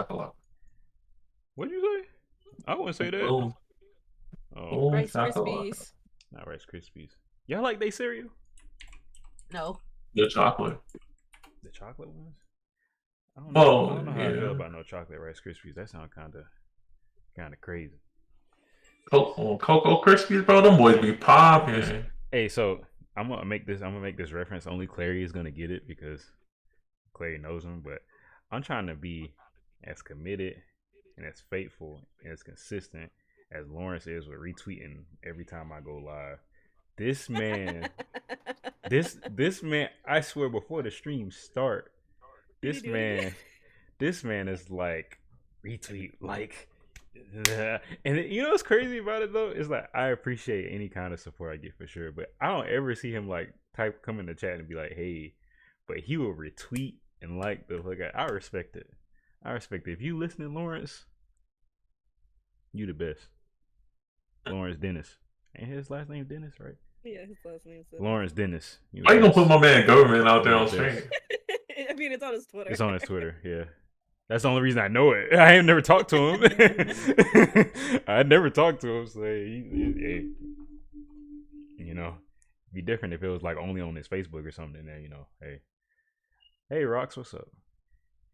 chocolate. What'd you say? I wouldn't say that. Boom, Oh, boom, okay. Rice chocolate. Krispies. Not Rice Krispies. Y'all like they cereal? No. The chocolate. The chocolate ones? I don't know. I Well, don't know how I feel yeah. about no chocolate Rice Krispies. That sounds kind of crazy. Cocoa Krispies, bro. Them boys be popping. Hey, so I'm gonna make this. I'm gonna make this reference. Only Clary is gonna get it because Clary knows him. But I'm trying to be as committed and as faithful and as consistent as Lawrence is with retweeting every time I go live. This man, this man. I swear, before the stream start, Did he this do it again? man, this man is like retweet like. And you know what's crazy about it though? It's like I appreciate any kind of support I get for sure, but I don't ever see him like type come in the chat and be like, "Hey," but he will retweet and like the look. I respect it. I respect it. If you listening, Lawrence, you the best. Lawrence Dennis. Ain't his last name Dennis, right? Yeah, his last name's Dennis. Lawrence Dennis. You Why the you gonna put best. my man government out there You on the best. stream? I mean, it's on his Twitter. It's on his Twitter. Yeah. That's the only reason I know it. I ain't never talked to him. I never talked to him, so you know, it'd be different if it was like only on his Facebook or something. Then you know, hey, Rocks, what's up?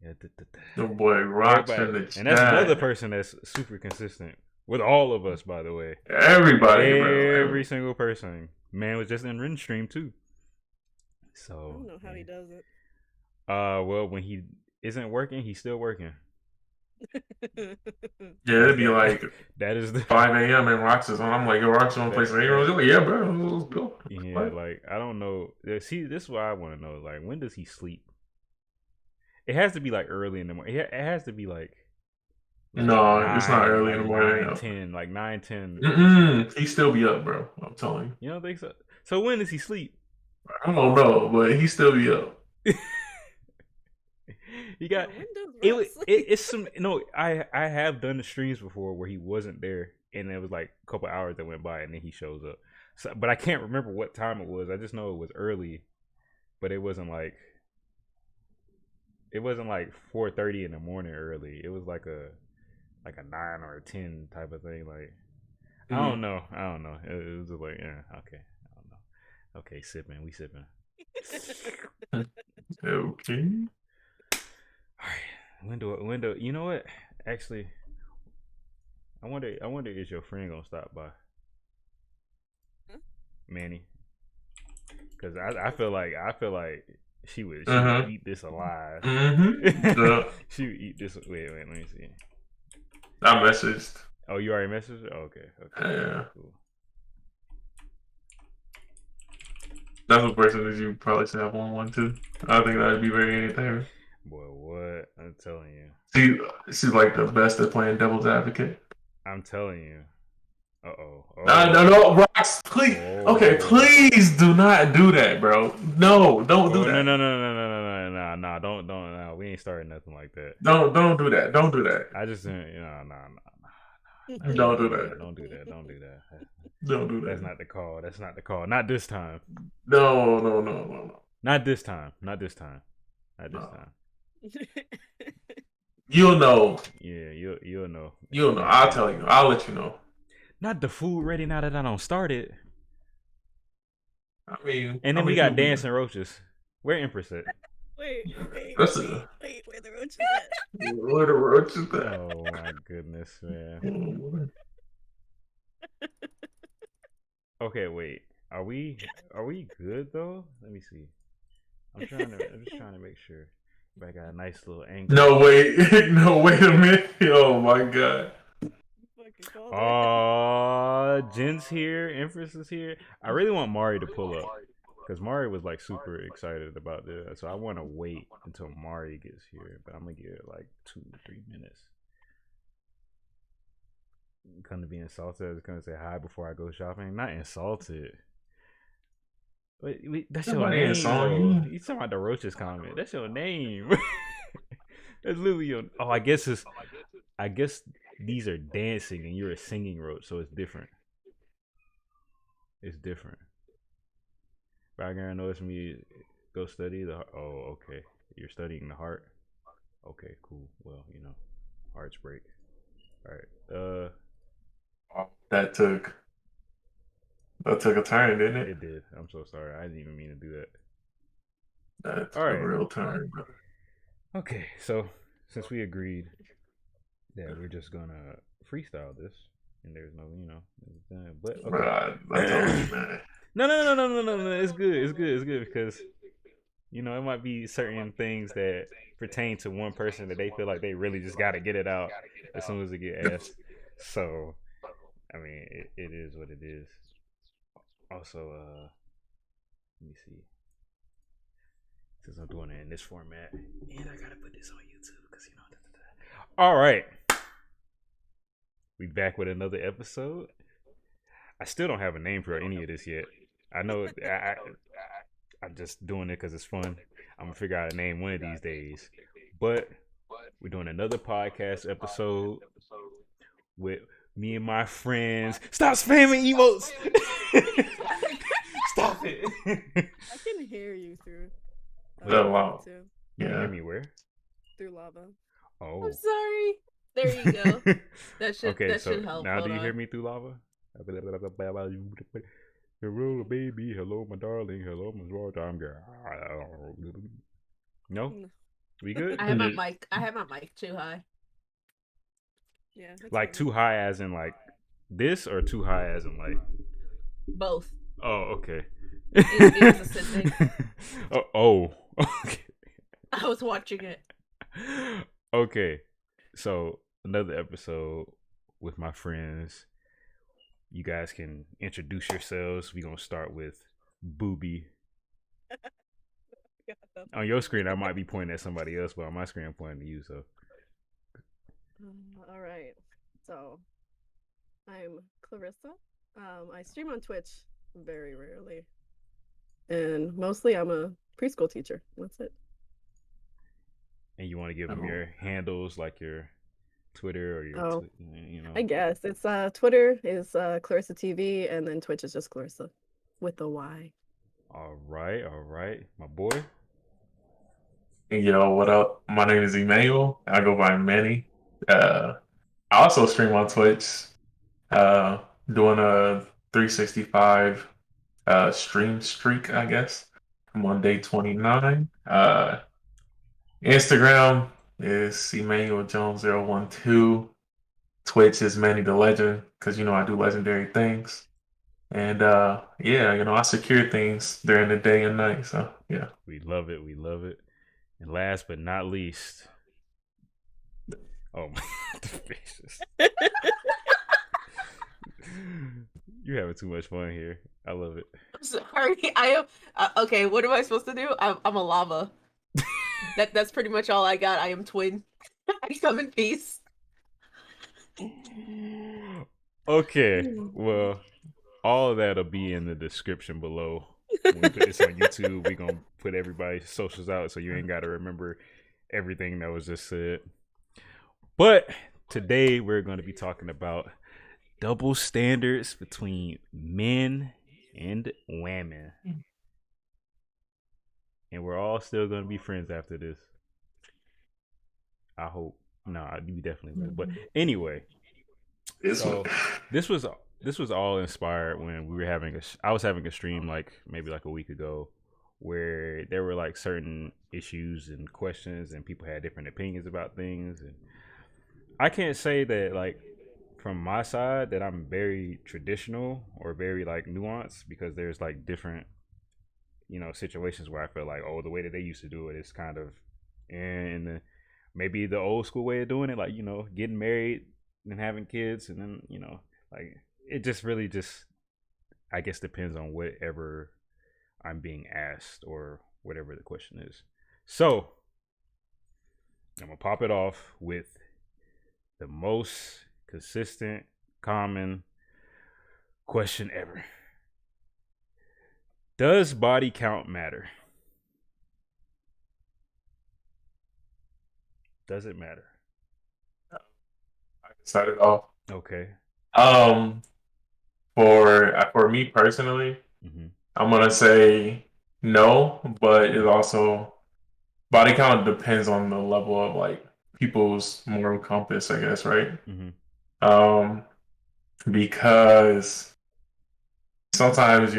Yeah, The boy rocks in everybody, the and that's another chat. person that's super consistent with all of us, by the way. Everybody, Every bro. single person. Man was just in Rin stream too. I So don't know how he does it. well, when he isn't working, he's still working. Yeah, it'd be like that is the 5 a.m. and Rocks is on. I'm like, yo, Rocks on play some Heroes. Like, yeah, bro, let's go. yeah, What? like I don't know. See, this is what I want to know. Like, when does he sleep? It has to be like early in the morning. It has to be like No, it's not nine, early in like the morning. nine, No. 10, like 9, 10 Eastern. He still be up, bro. I'm telling you. You don't think so? So when does he sleep? I don't know, but he still be up. You Yeah, got when does it. Rock sleep? It's some no. I have done the streams before where he wasn't there, and it was like a couple hours that went by, and then he shows up. So, but I can't remember what time it was. I just know it was early, but it wasn't like 4:30 in the morning early. It was like a 9 or a 10 type of thing. Like I don't Mm. know. I don't know. It was just like yeah, okay. I don't know. Okay, sipping. We sipping. Okay. All right. Window. You know what? Actually, I wonder is your friend gonna stop by, Huh? Manny? Because I feel like she would Uh-huh. eat this alive. Yeah. She would eat this. Wait. Let me see. I messaged. Oh, you already messaged her? Oh, okay. Yeah. Cool. That's what person that you probably should have one too. I think that'd be very entertaining. Boy, what? I'm telling you. See, she's like the best at playing devil's advocate. I'm telling you. Uh oh. No, Rocks, please. Okay, Oh. please do not do that, bro. No, don't do Oh no that. no no no no no no no don't no we ain't starting nothing like that. Don't do that. Don't do that. I just no. Don't do Don't do that. that. Don't do that. Don't do that. Don't do That's that. not the call. That's not the call. Not this time. No. Not this time. Not this time. Not this No. time. You'll know. Yeah, you'll know. You'll know. I'll And tell you. I'll let you know. not the food ready now that I don't start it. I mean, And how then we many got people be dancing roaches. Where Empress at? wait, That's a where the roach is at? what a roach is that? Oh my goodness, man. Okay, wait. Are we good though? Let me see. I'm just trying to make sure. If I got a nice little angle. No, wait. No, wait a minute. Oh my god. Fucking called it. Jen's here. Empress is here. I really want Mari to pull up because Mari was like super excited about this. So I want to wait until Mari gets here, but I'm gonna give it like 2 3 minutes. Come to be insulted. I was gonna say hi before I go shopping. Not insulted. Wait, that's your Somebody ain't name song though. you. You talking about the roaches comment? That's your name. That's literally your. Oh, I guess these are dancing and you're a singing roach, so it's different. It's different. Background notice me. Go study the. Oh, okay. You're studying the heart. Okay, cool. Well, Hearts break. All right. That took a turn, didn't it? It did. I'm so sorry. I didn't even mean to do that. That All took a right. real turn, brother. Okay. So since we agreed that we're just gonna freestyle this, and there's no, but okay. I told you, man. No. It's good. It's good. It's good because it might be certain things that pertain to one person that they feel like they really just got to get it out as soon as they get asked. So, I mean, it is what it is. Also, let me see. Since I'm doing it in this format, and I gotta put this on YouTube because All right, we back with another episode. I still don't have a name for any of this yet. I know I'm just doing it because it's fun. I'm gonna figure out a name one of these days. But we're doing another podcast episode with me and my friends. Stop spamming emotes. Stop it. I can hear you through. Oh, wow. Too. You can Yeah. hear me where? Through lava. Oh. I'm sorry. There you go. That should Okay, that so should help. now Hold do you on. hear me through lava? Hello, baby. Hello, my darling. Hello, my small-time girl. No? No. We good? I have my mic too high. Yeah. that's Like fine. too high as in like this or too high as in like Both. oh okay It was assisting. oh okay I was watching it. okay so another episode with my friends. You guys can introduce yourselves. We're gonna start with Booby. On your screen I might be pointing at somebody else, but on my screen I'm pointing to you. So All right. So, I'm Clarissa. I stream on Twitch very rarely, and mostly I'm a preschool teacher. That's it. and you want to give them your handles like your Twitter or your Oh. you know I guess it's Twitter is Clarissa TV, and then Twitch is just Clarissa with a Y. all right my boy. Yo, what up? My name is Emmanuel. I go by Manny. I also stream on Twitch. Doing a 365 stream streak, I guess. I'm on day 29. Instagram is Emmanuel Jones 012. Twitch is Manny the Legend because I do legendary things. And yeah, I secure things during the day and night. So yeah. We love it. And last but not least, oh my, the faces. You're having too much fun here. I love it. I'm sorry. I am okay. What am I supposed to do? I'm a lava. That's pretty much all I got. I am twin. I come in peace. Okay, well, all of that'll be in the description below. When we put this on YouTube, we're gonna put everybody's socials out so you ain't gotta remember everything that was just said. But today we're gonna be talking about double standards between men and women. And we're all still gonna be friends after this. I hope. No, we definitely will. But anyway, so this was all inspired when we were I was having a stream like maybe like a week ago where there were like certain issues and questions and people had different opinions about things, and I can't say that like from my side that I'm very traditional or very like nuanced, because there's like different situations where I feel like, oh, the way that they used to do it is kind of and maybe the old school way of doing it, like getting married and having kids, and then like it just really just I guess depends on whatever I'm being asked or whatever the question is. So I'm gonna pop it off with the most consistent, common question ever. Does body count matter? Does it matter? I can start it off. Okay. For me personally, I'm gonna say no, but it also body count depends on the level of like people's moral compass, I guess, right? Mm-hmm. Um, because sometimes,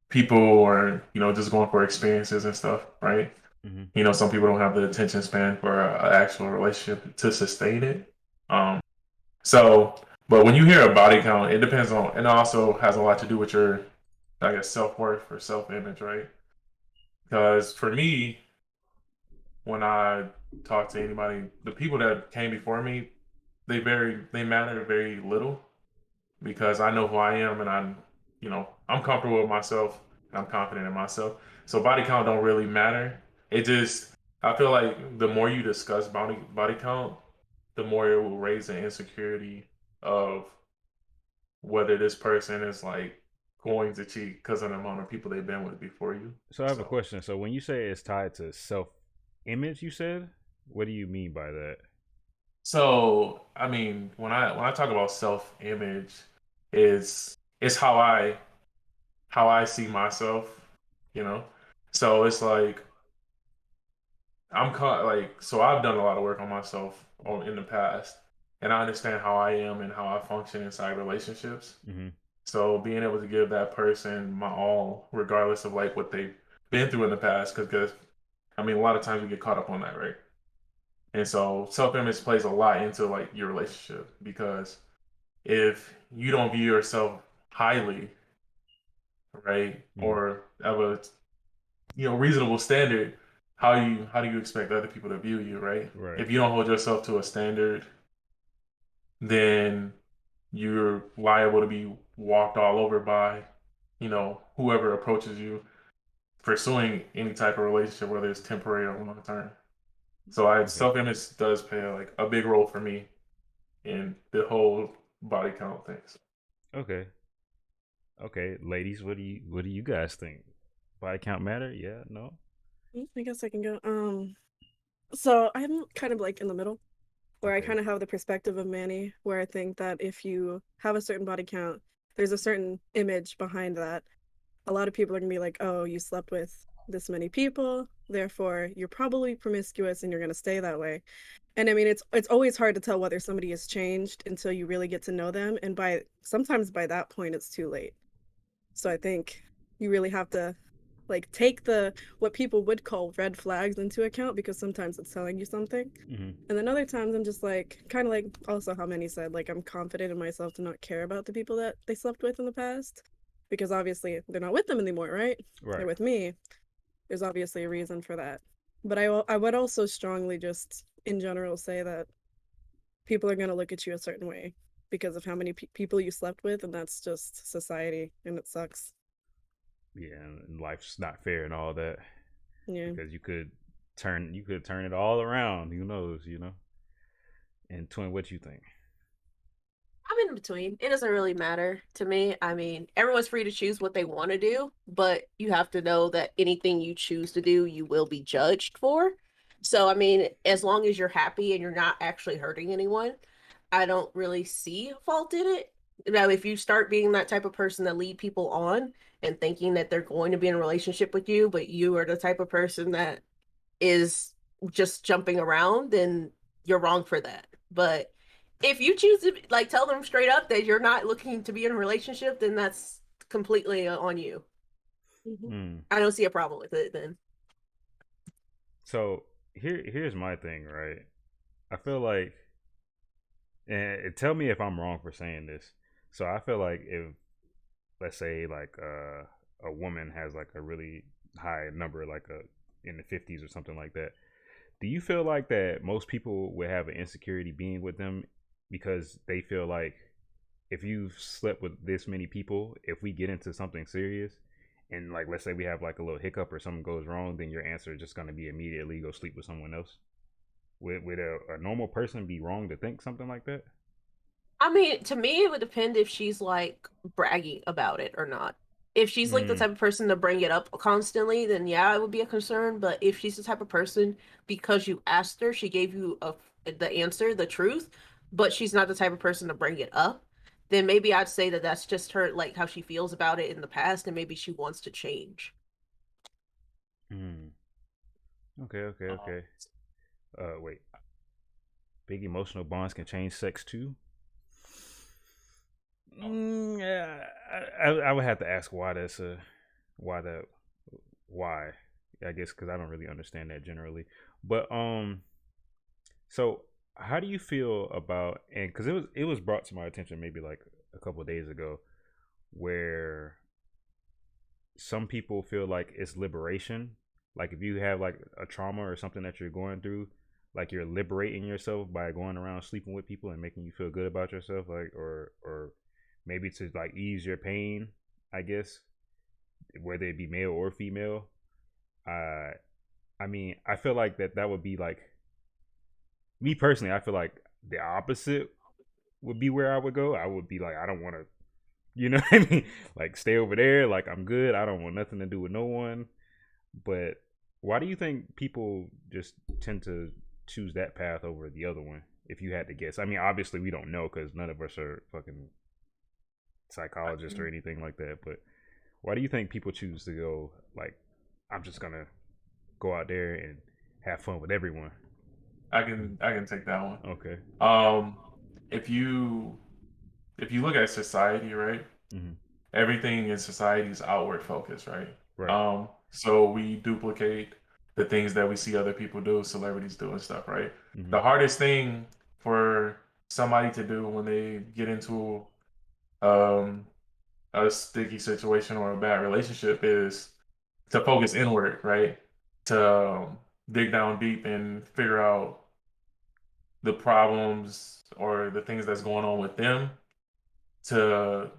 people are, just going for experiences and stuff, right? Mm-hmm. Some people don't have the attention span for an actual relationship to sustain it. Um, so, but when you hear a body count, it depends on, and it also has a lot to do with your, I guess, self-worth or self-image, right? Because for me, when I talk to anybody, the people that came before me, they matter very little because I know who I am and I'm comfortable with myself and I'm confident in myself. So body count don't really matter. It just I feel like the more you discuss body count, the more it will raise the insecurity of whether this person is like going to cheat because of the amount of people they've been with before you. So I have a So question. So when you say it's tied to self image, you said, what do you mean by that? so I mean when I talk about self image is how I see myself, you know? So it's like so I've done a lot of work on myself in the past, and I understand how I am and how I function inside relationships. Mm-hmm. So being able to give that person my all, regardless of like what they've been through in the past, because I mean a lot of times we get caught up on that, right? And so self-image plays a lot into like your relationship because if you don't view yourself highly, right, Mm-hmm. or of a reasonable standard, how do you expect other people to view you, right? Right. If you don't hold yourself to a standard, then you're liable to be walked all over by, whoever approaches you pursuing any type of relationship, whether it's temporary or long term. So I Okay. self image does play like a big role for me in the whole body count things. Okay. Okay. Ladies, what do you guys think? Body count matter? Yeah, no? I guess I can go. So I'm kind of like in the middle, where I Okay. kind of have the perspective of Manny, where I think that if you have a certain body count, there's a certain image behind that. A lot of people are gonna be like, "Oh, you slept with this many people, therefore you're probably promiscuous and you're gonna stay that way." And I mean, it's always hard to tell whether somebody has changed until you really get to know them, and by sometimes by that point it's too late. So I think you really have to like take the what people would call red flags into account because sometimes it's telling you something. Mm-hmm. And then other times I'm just like kind of like also how many said like I'm confident in myself to not care about the people that they slept with in the past because obviously they're not with them anymore, right? They're Right. with me. There's obviously a reason for that. But I would also strongly just in general say that people are going to look at you a certain way because of how many people you slept with and that's just society and it sucks. Yeah, and life's not fair and all that Yeah. because you could turn it all around. Who knows? And twin, what you think? I'm in between. It doesn't really matter to me. I mean, everyone's free to choose what they want to do, but you have to know that anything you choose to do, you will be judged for. So, I mean, as long as you're happy and you're not actually hurting anyone, I don't really see a fault in it. Now, if you start being that type of person that lead people on and thinking that they're going to be in a relationship with you, but you are the type of person that is just jumping around, then you're wrong for that. But if you choose to like tell them straight up that you're not looking to be in a relationship, then that's completely on you. Mm-hmm. Hmm. I don't see a problem with it then. So here's my thing, right? I feel like, and tell me if I'm wrong for saying this. So I feel like if, let's say, like a woman has like a really high number, like in the 50s or something like that, do you feel like that most people would have an insecurity being with them because they feel like if you've slept with this many people, if we get into something serious, and like let's say we have like a little hiccup or something goes wrong, then your answer is just going to be immediately go sleep with someone else? Would a normal person be wrong to think something like that? I mean, to me, it would depend if she's like bragging about it or not. If she's like the Mm, type of person to bring it up constantly, then yeah, it would be a concern. But if she's the type of person because you asked her, she gave you the answer, the truth, but she's not the type of person to bring it up, then maybe I'd say that that's just her, like how she feels about it in the past, and maybe she wants to change. mm. Okay, okay, Um, okay. Wait. Big emotional bonds can change sex too. Yeah, I would have to ask why that's a why that why. I guess because I don't really understand that generally. But so how do you feel about, and because it was brought to my attention maybe like a couple of days ago where some people feel like it's liberation. Like if you have like a trauma or something that you're going through, like you're liberating yourself by going around sleeping with people and making you feel good about yourself, like or maybe to like ease your pain, I guess, whether it be male or female. Uh, I mean, I feel like that would be like me personally. I feel like the opposite would be where I would go. I would be like, I don't want to, you know what I mean? Like stay over there. Like I'm good. I don't want nothing to do with no one. But why do you think people just tend to choose that path over the other one? If you had to guess, I mean, obviously we don't know because none of us are fucking psychologists or anything like that. But why do you think people choose to go like, I'm just gonna go out there and have fun with everyone? I can take that one. Okay. Um, if you look at society, right? Hmm. Everything in society is outward focused, right? Right. So we duplicate the things that we see other people do, celebrities do and stuff, right? Hmm. The hardest thing for somebody to do when they get into um, a sticky situation or a bad relationship is to focus inward, right? To dig down deep and figure out the problems or the things that's going on with them to,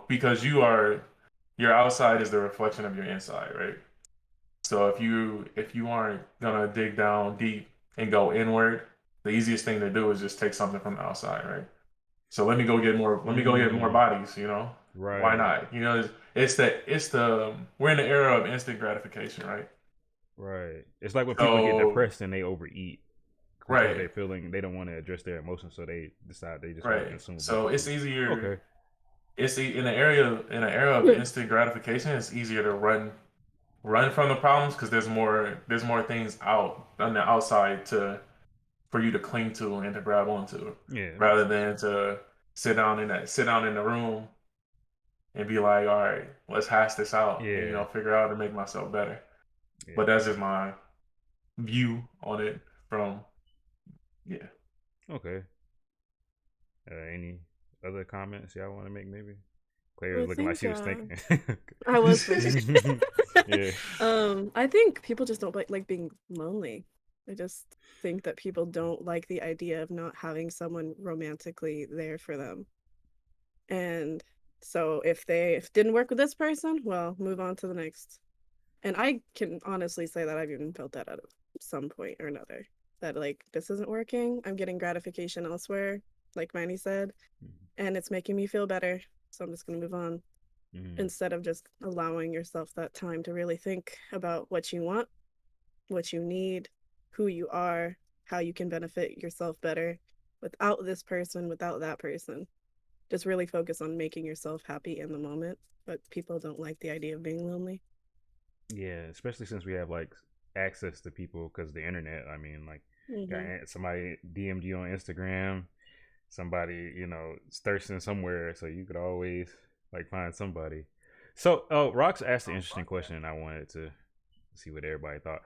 because your outside is the reflection of your inside, right? So if you aren't gonna dig down deep and go inward, the easiest thing to do is just take something from the outside, right? So let me go get more Mm, bodies. Why right. not? It's the we're in the era of instant gratification, right? Right. It's like when people get So depressed and they overeat because right, they're feeling they don't want to address their emotions, so they decide they just want to right. consume a bunch So of it's food. easier. Okay. In an era of instant gratification, it's easier to run from the problems because there's more things out on the outside to for you to cling to and to grab onto, Yeah, that makes rather sense. than to sit down in the room and be like, all right, let's hash this out and Yeah. figure out to make myself better. Yeah. But that's just my view on it from yeah. Okay. Any other comments y'all want to make? Maybe Claire I was looking like think she was thinking. I was thinking. Yeah. I think people just don't like being lonely. I just think that people don't like the idea of not having someone romantically there for them. And so if it didn't work with this person, well, move on to the next. And I can honestly say that I've even felt that at some point or another. That like this isn't working. I'm getting gratification elsewhere, like Manny said, and it's making me feel better. So I'm just gonna move on Mm-hmm. instead of just allowing yourself that time to really think about what you want, what you need, who you are, how you can benefit yourself better without this person, without that person. Just really focus on making yourself happy in the moment. But people don't like the idea of being lonely. Yeah, especially since we have like access to people because the internet. I mean, like, got Mm-hmm. somebody DM'd you on Instagram, somebody is thirsting somewhere, so you could always like find somebody. So, oh, Rox asked an interesting question, and I wanted to see what everybody thought.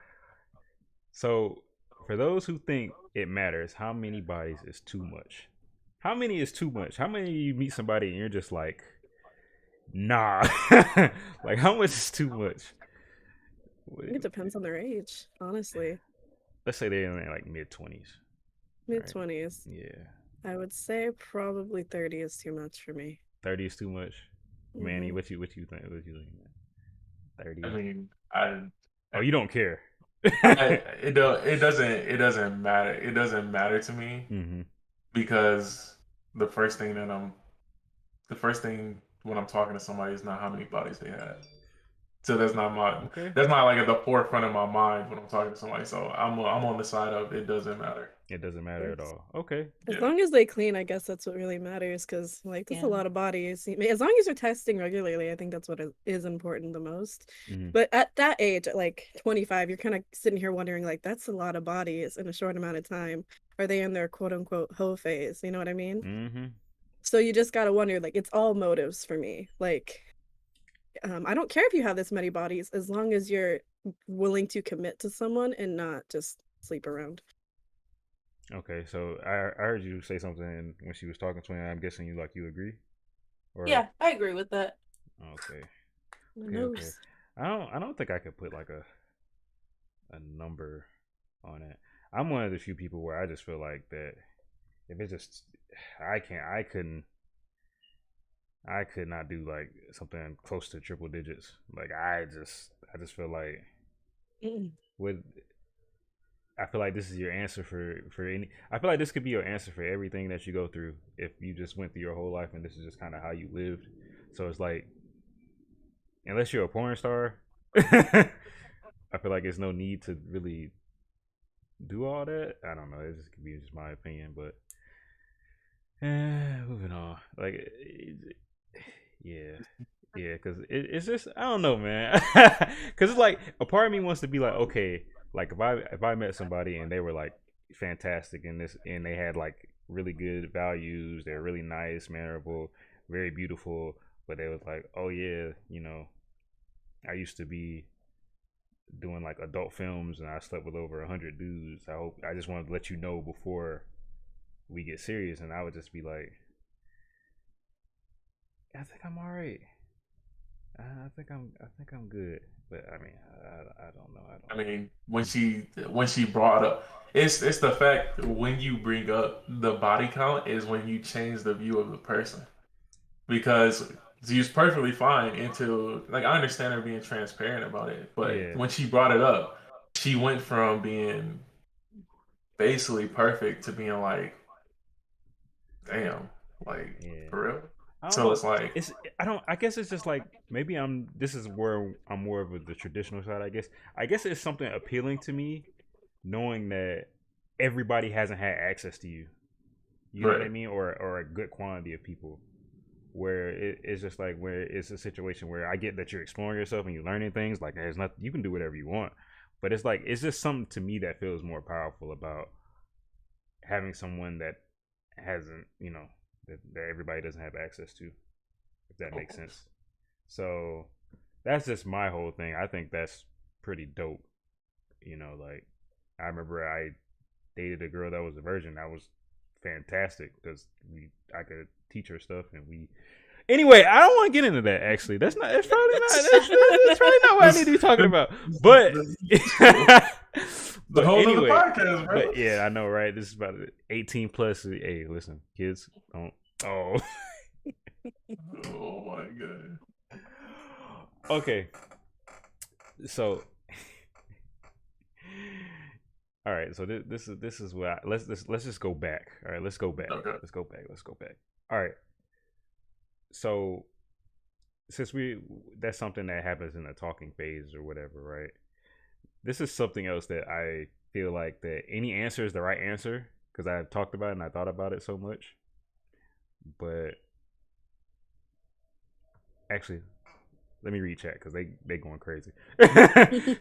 So, for those who think it matters, how many bodies is too much? How many is too much? How many you meet somebody and you're just like, nah, like how much is too much? I think it depends on their age, honestly. Let's say they're in their like mid 20s, Mid right? 20s. Yeah, I would say probably 30 is too much for me. 30 is too much. Manny, Hmm. what you think? What you think? I 30. mean, I Oh, you don't care. I it doesn't matter. It doesn't matter to me Mm-hmm. because the first thing that I'm the first thing when I'm talking to somebody is not how many bodies they had. So Okay. that's not like at the forefront of my mind when I'm talking to somebody. So I'm on the side of it doesn't matter. It doesn't matter at all. Okay. As Yeah. long as they clean, I guess that's what really matters. Because like that's a Yeah. lot of bodies. As long as you're testing regularly, I think that's what is important the most. Mm-hmm. But at that age, at like 25, you're kind of sitting here wondering like that's a lot of bodies in a short amount of time. are they in their quote unquote hoe phase? You know what I mean? Mm-hmm. So you just gotta wonder, like, it's all motives for me. Like, I don't care if you have this many bodies as long as you're willing to commit to someone and not just sleep around. Okay, so I heard you say something when she was talking to me. I'm guessing you agree, or Yeah, I agree with that. okay, My okay. nose. I don't think I could put like a number on it. I'm one of the few people where I just feel like that if it just I could not do like something close to triple digits. Like I just feel like Mm. with I feel like this is your answer for any. I feel like this could be your answer for everything that you go through if you just went through your whole life and this is just kind of how you lived. So it's like unless you're a porn star, I feel like there's no need to really do all that. I don't know. It just could be just my opinion, but moving on. Like, yeah, yeah, because it's just I don't know, man. Because it's like a part of me wants to be like, okay, like if I met somebody and they were like fantastic in this and they had like really good values, they're really nice, mannerable, very beautiful, but they was like, oh yeah, I used to be doing like adult films and I slept with over 100 dudes. I just wanted to let you know before we get serious, and I would just be like, I think I'm all right. I think I'm good. But I mean, I don't know. I I don't know. mean, when she brought up, it's the fact that when you bring up the body count is when you change the view of the person because she was perfectly fine until like I understand her being transparent about it, but Yeah, when she brought it up, she went from being basically perfect to being like, damn, like yeah. for real. I don't So know. it's like, It's I don't. I guess it's just like maybe I'm. This is where I'm more of the traditional side. I guess. I guess it's something appealing to me, knowing that everybody hasn't had access to you. You know what I right. mean, or a good quantity of people. Where it's just like where it's a situation where I get that you're exploring yourself and you're learning things. Like there's nothing you can do whatever you want, but it's like it's just something to me that feels more powerful about having someone that hasn't that everybody doesn't have access to, if that makes sense. So that's just my whole thing. I think that's pretty dope. Like I remember I dated a girl that was a virgin. That was fantastic because I could teach her stuff and we. Anyway, I don't want to get into that. Actually, that's not. It's probably not. That's probably not what I need to be talking about. But, The but whole nother anyway, podcast, bro. but yeah, I know, right? This is about 18 plus. Hey, listen, kids, don't. Oh, Oh my god. okay. So, all right. So this is what let's just go back. All right, let's go back. Okay. Let's go back. Let's go back. All right. So since that's something that happens in the talking phase or whatever, right? This is something else that I feel like that any answer is the right answer because I've talked about it and I thought about it so much. But actually, let me read chat because they going crazy.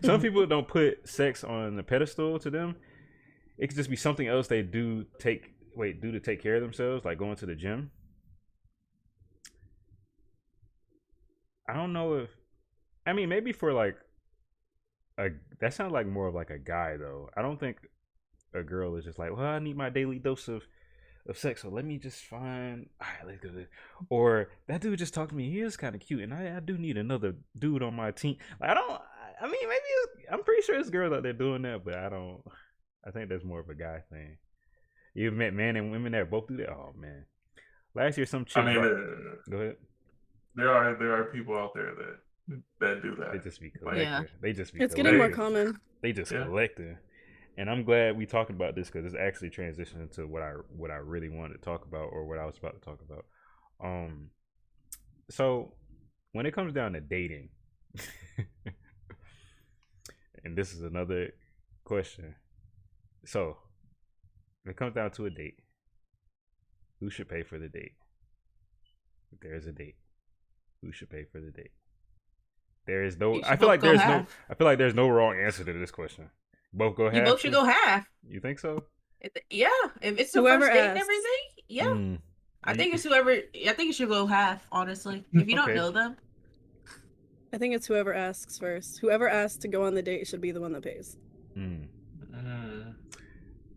Some people don't put sex on the pedestal to them. It could just be something else they do to take care of themselves, like going to the gym. I don't know if I mean maybe for like a that sounds like more of like a guy though. I don't think a girl is just like, well, I need my daily dose of sex, so let me just find. All right, let's go. Or that dude just talked to me. He is kind of cute, and I do need another dude on my team. Like, I don't. I mean, maybe I'm pretty sure it's girls out there doing that, but I don't. I think that's more of a guy thing. You've met men and women that both do that. Oh man, last year some I chick mean, brought. Go ahead. there are people out there that do They that. just be Like, Yeah. collecting. They just be It's getting more hey, collecting. common. They just yeah. collecting. And I'm glad we talking about this because it's actually transitioning into what I really wanted to talk about or what I was about to talk about. Um, so when it comes down to dating, and this is another question. So when it comes down to a date, who should pay for the date? If there's a date, who should pay for the date? There is no. You should both go half. I feel like there's no wrong answer to this question. Both go You half. both should go half. You think so? Yeah, if it's the Whoever first date and asks. everything, yeah. Mm. I think it's whoever. I think it should go half. Honestly, if you don't Okay. know them, I think it's whoever asks first. Whoever asks to go on the date should be the one that pays. Mm. Mm,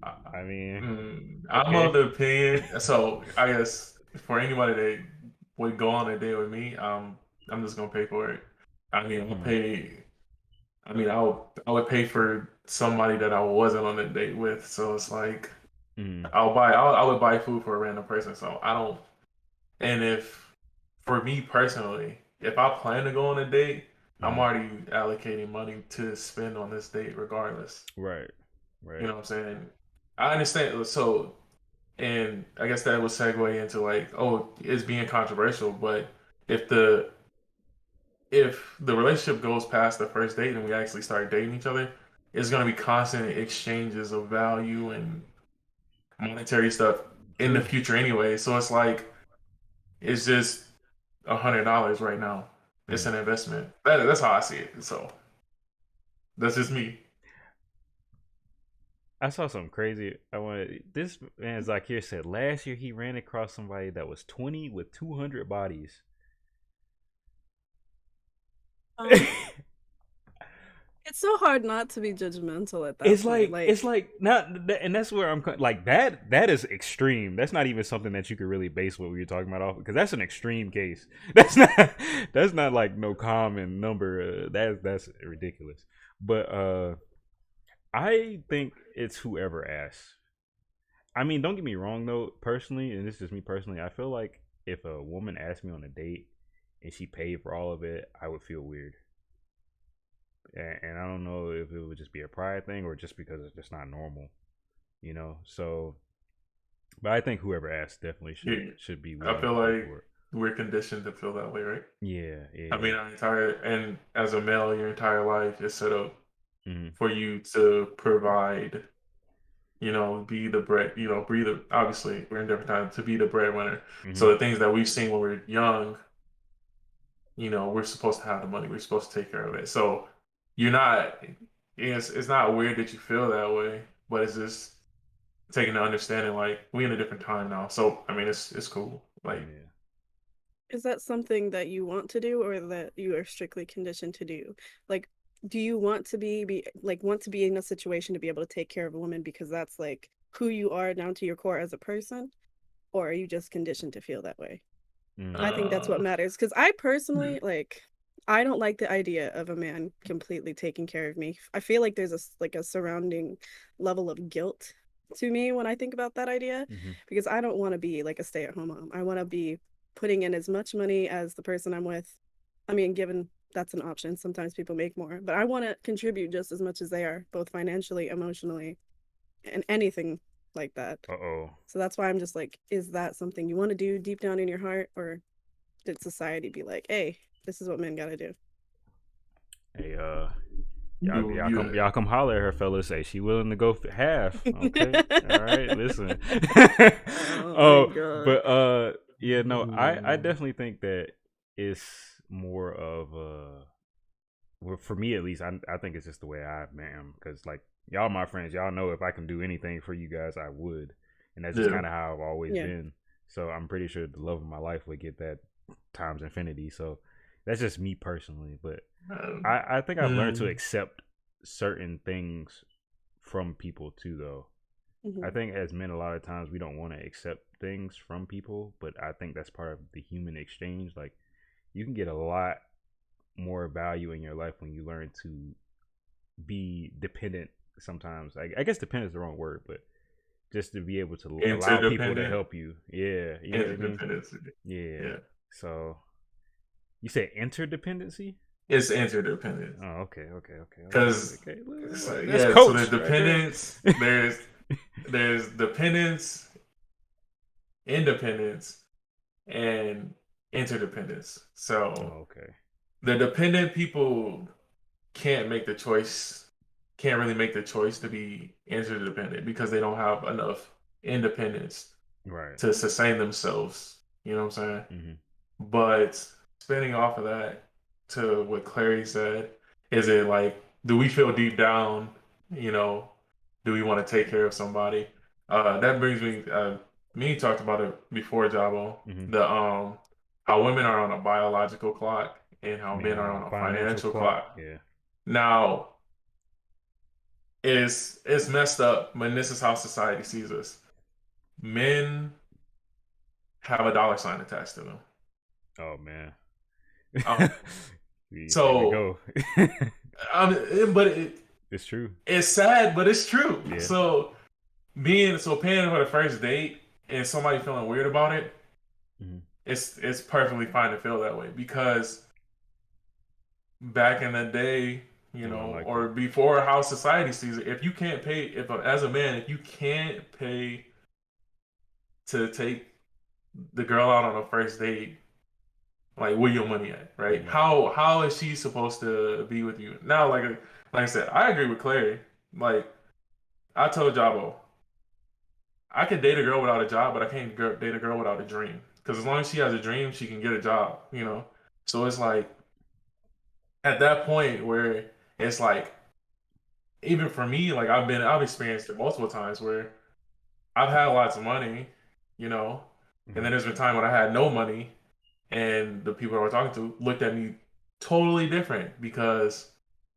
I, I mean, I'm of okay. the opinion. So I guess for anybody that would go on a date with me, I'm just gonna pay for it. I mean, I'll Mm. pay. I mean, I would pay for somebody that I wasn't on a date with. So it's like Mm. I would buy food for a random person. So I don't. And if for me personally, if I plan to go on a date, I'm Mm. already allocating money to spend on this date regardless. Right. You Right. know what I'm saying? I understand. So, and I guess that would segue into like, oh, it's being controversial, but if the if the relationship goes past the first date and we actually start dating each other, it's going to be constant exchanges of value and monetary stuff in the True. future anyway. So it's like it's just $100 right now. It's Mm. an investment. That's how I see it. So that's just me. I saw something crazy. I wanted this man Zakir said last year he ran across somebody that was 20 with 200 bodies. um, It's so hard not to be judgmental at that point. It's Like, like not, and that's where like that. That is extreme. That's not even something that you could really base what we were talking about off, because that's an extreme case. That's not like no common number. That's ridiculous. But I think it's whoever asks. I mean, don't get me wrong though. Personally, and this is just me personally, I feel like if a woman asked me on a date and she paid for all of it, I would feel weird. And I don't know if it would just be a pride thing or just because it's just not normal, you know. So, but I think whoever asks definitely Yeah. should be I willing to feel pay like for it. we're conditioned to feel that way, right? Yeah, I yeah. mean, our entire and as a male, your entire life is set up Mm-hmm. for you to provide. Be the bread. Be the obviously we're in different times to be the breadwinner. Mm-hmm. So the things that we've seen when we're young, we're supposed to have the money. We're supposed to take care of it. So you're not. It's not weird that you feel that way, but it's just taking the understanding like we in a different time now. So I mean, it's cool. Like Yeah. is that something that you want to do or that you are strictly conditioned to do? Like, do you want to want to be in a situation to be able to take care of a woman because that's like who you are down to your core as a person? Or are you just conditioned to feel that way? I think that's uh, what matters. Because I yeah, personally I don't like the idea of a man completely taking care of me. I feel like there's a surrounding level of guilt to me when I think about that idea Mm-hmm. because I don't want to be like a stay-at-home mom. I want to be putting in as much money as the person I'm with. I mean, given that's an option, sometimes people make more, but I want to contribute just as much as they are, both financially, emotionally, and anything like that. Uh oh. So that's why I'm just like, is that something you want to do deep down in your heart, or did society be like, hey, this is what men gotta do? Hey, you you y'all come holler at her, fellas. Say she willing to go for half. Okay, all right. Listen. Oh my Oh, god. but yeah, no, I definitely think that it's more of well, for me at least, I think it's just the way I am, because like y'all, my friends, y'all know if I can do anything for you guys, I would, and that's just yeah. kind of how I've always Yeah. been. So I'm pretty sure the love of my life would get that times infinity. So that's just me personally, but I think I've learned to Mm, accept certain things from people too, though. I Hmm. think as men, a lot of times we don't want to accept things from people, but I think that's part of the human exchange. Like you can get a lot more value in your life when you learn to be dependent. Sometimes, I guess dependent is the wrong word, but just to be able to allow people to interdependent, help you. Yeah, you know what I mean. interdependency. Yeah. Yeah, So you say interdependency? it's interdependent. Oh, okay, okay, okay, okay, Because okay. so, That's yeah, so there's coach right there. dependence, there's dependence, independence, and interdependence. So Oh, okay. the dependent people can't make the choice, can't really make the choice to be interdependent because they don't have enough independence Right. to sustain themselves. You know what I'm saying? Mm-hmm. But spinning off of that to what Clary said, is it like, do we feel deep down, you know, do we want to take care of somebody? That brings me. Me talked about it before, Jabo. Hmm. The how women are on a biological clock and how Men men are are on a on a financial financial clock. clock. Yeah. Now, it's messed up, but this is how society sees us. Men have a dollar sign attached to them. Oh man. Um, Here we so, go. but It's true. it's sad, but it's true. Yeah. So paying for the first date and somebody feeling weird about it, Hmm. it's perfectly fine to feel that way because back in the day, It wasn't like or that. before how society sees it, if you can't pay, as a man, if you can't pay to take the girl out on a first date, like where your money at, Yeah, right? right. How is she supposed to be with you now? Like I said, I agree with Clary. Like I told Jabo, I could date a girl without a job, but I can't date a girl without a dream. Because as long as she has a dream, she can get a job. So it's like at that point where it's like even for me, like I've experienced it multiple times where I've had lots of money, you know, and Hmm. then there's been time when I had no money, and the people I was talking to looked at me totally different because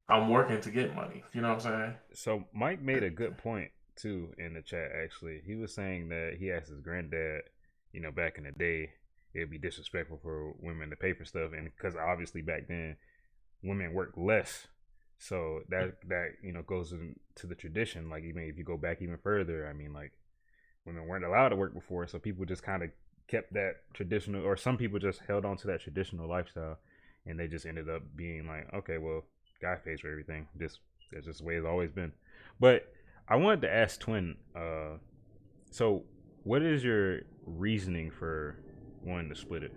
I'm working to get money. You know what I'm So Mike made a good point too in the chat. Actually, he was saying that he asked his granddad, back in the day, it'd be disrespectful for women to pay for stuff, and because obviously back then women worked less, so that goes into the tradition. Like even if you go back even further, I mean, like women weren't allowed to work before, so people just kind of kept that traditional, or some people just held on to that traditional lifestyle, and they just ended up being like, okay, well, guy pays for everything. That's just the way it's always been. But I wanted to ask Twin, so what is your reasoning for wanting to split it?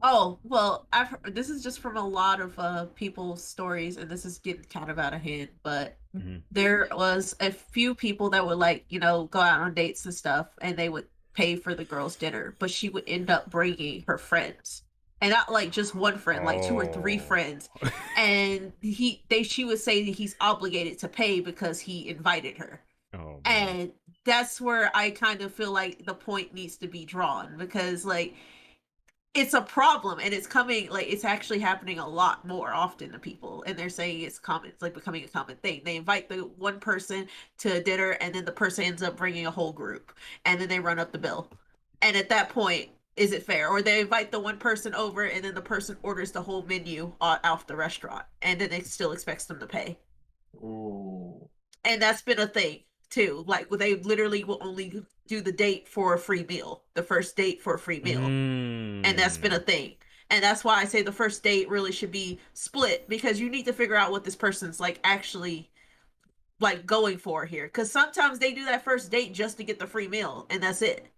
Oh, well, this is just from a lot of people's stories, and this is getting kind of out of hand, but Hmm. there was a few people that would like, go out on dates and stuff, and they would pay for the girl's dinner, but she would end up bringing her friends. And not like just one friend, like two or three Oh. friends. And she would say that he's obligated to pay because he invited her. Oh man. And that's where I kind of feel like the point needs to be drawn because like it's a problem and it's actually happening a lot more often to people, and they're saying it's common, it's like becoming a common thing. They invite the one person to dinner and then the person ends up bringing a whole group and then they run up the bill, and at that point, is it fair? Or they invite the one person over and then the person orders the whole menu off the restaurant and then they still expects them to pay. saying? Ooh. And that's been a thing too. Like they literally will only do the date for a free meal, the first date for a free meal, and that's been a Mm. thing. And that's why I say the first date really should be split, because you need to figure out what this person's like actually like going for here, because sometimes they do that first date just to get the free meal and that's it.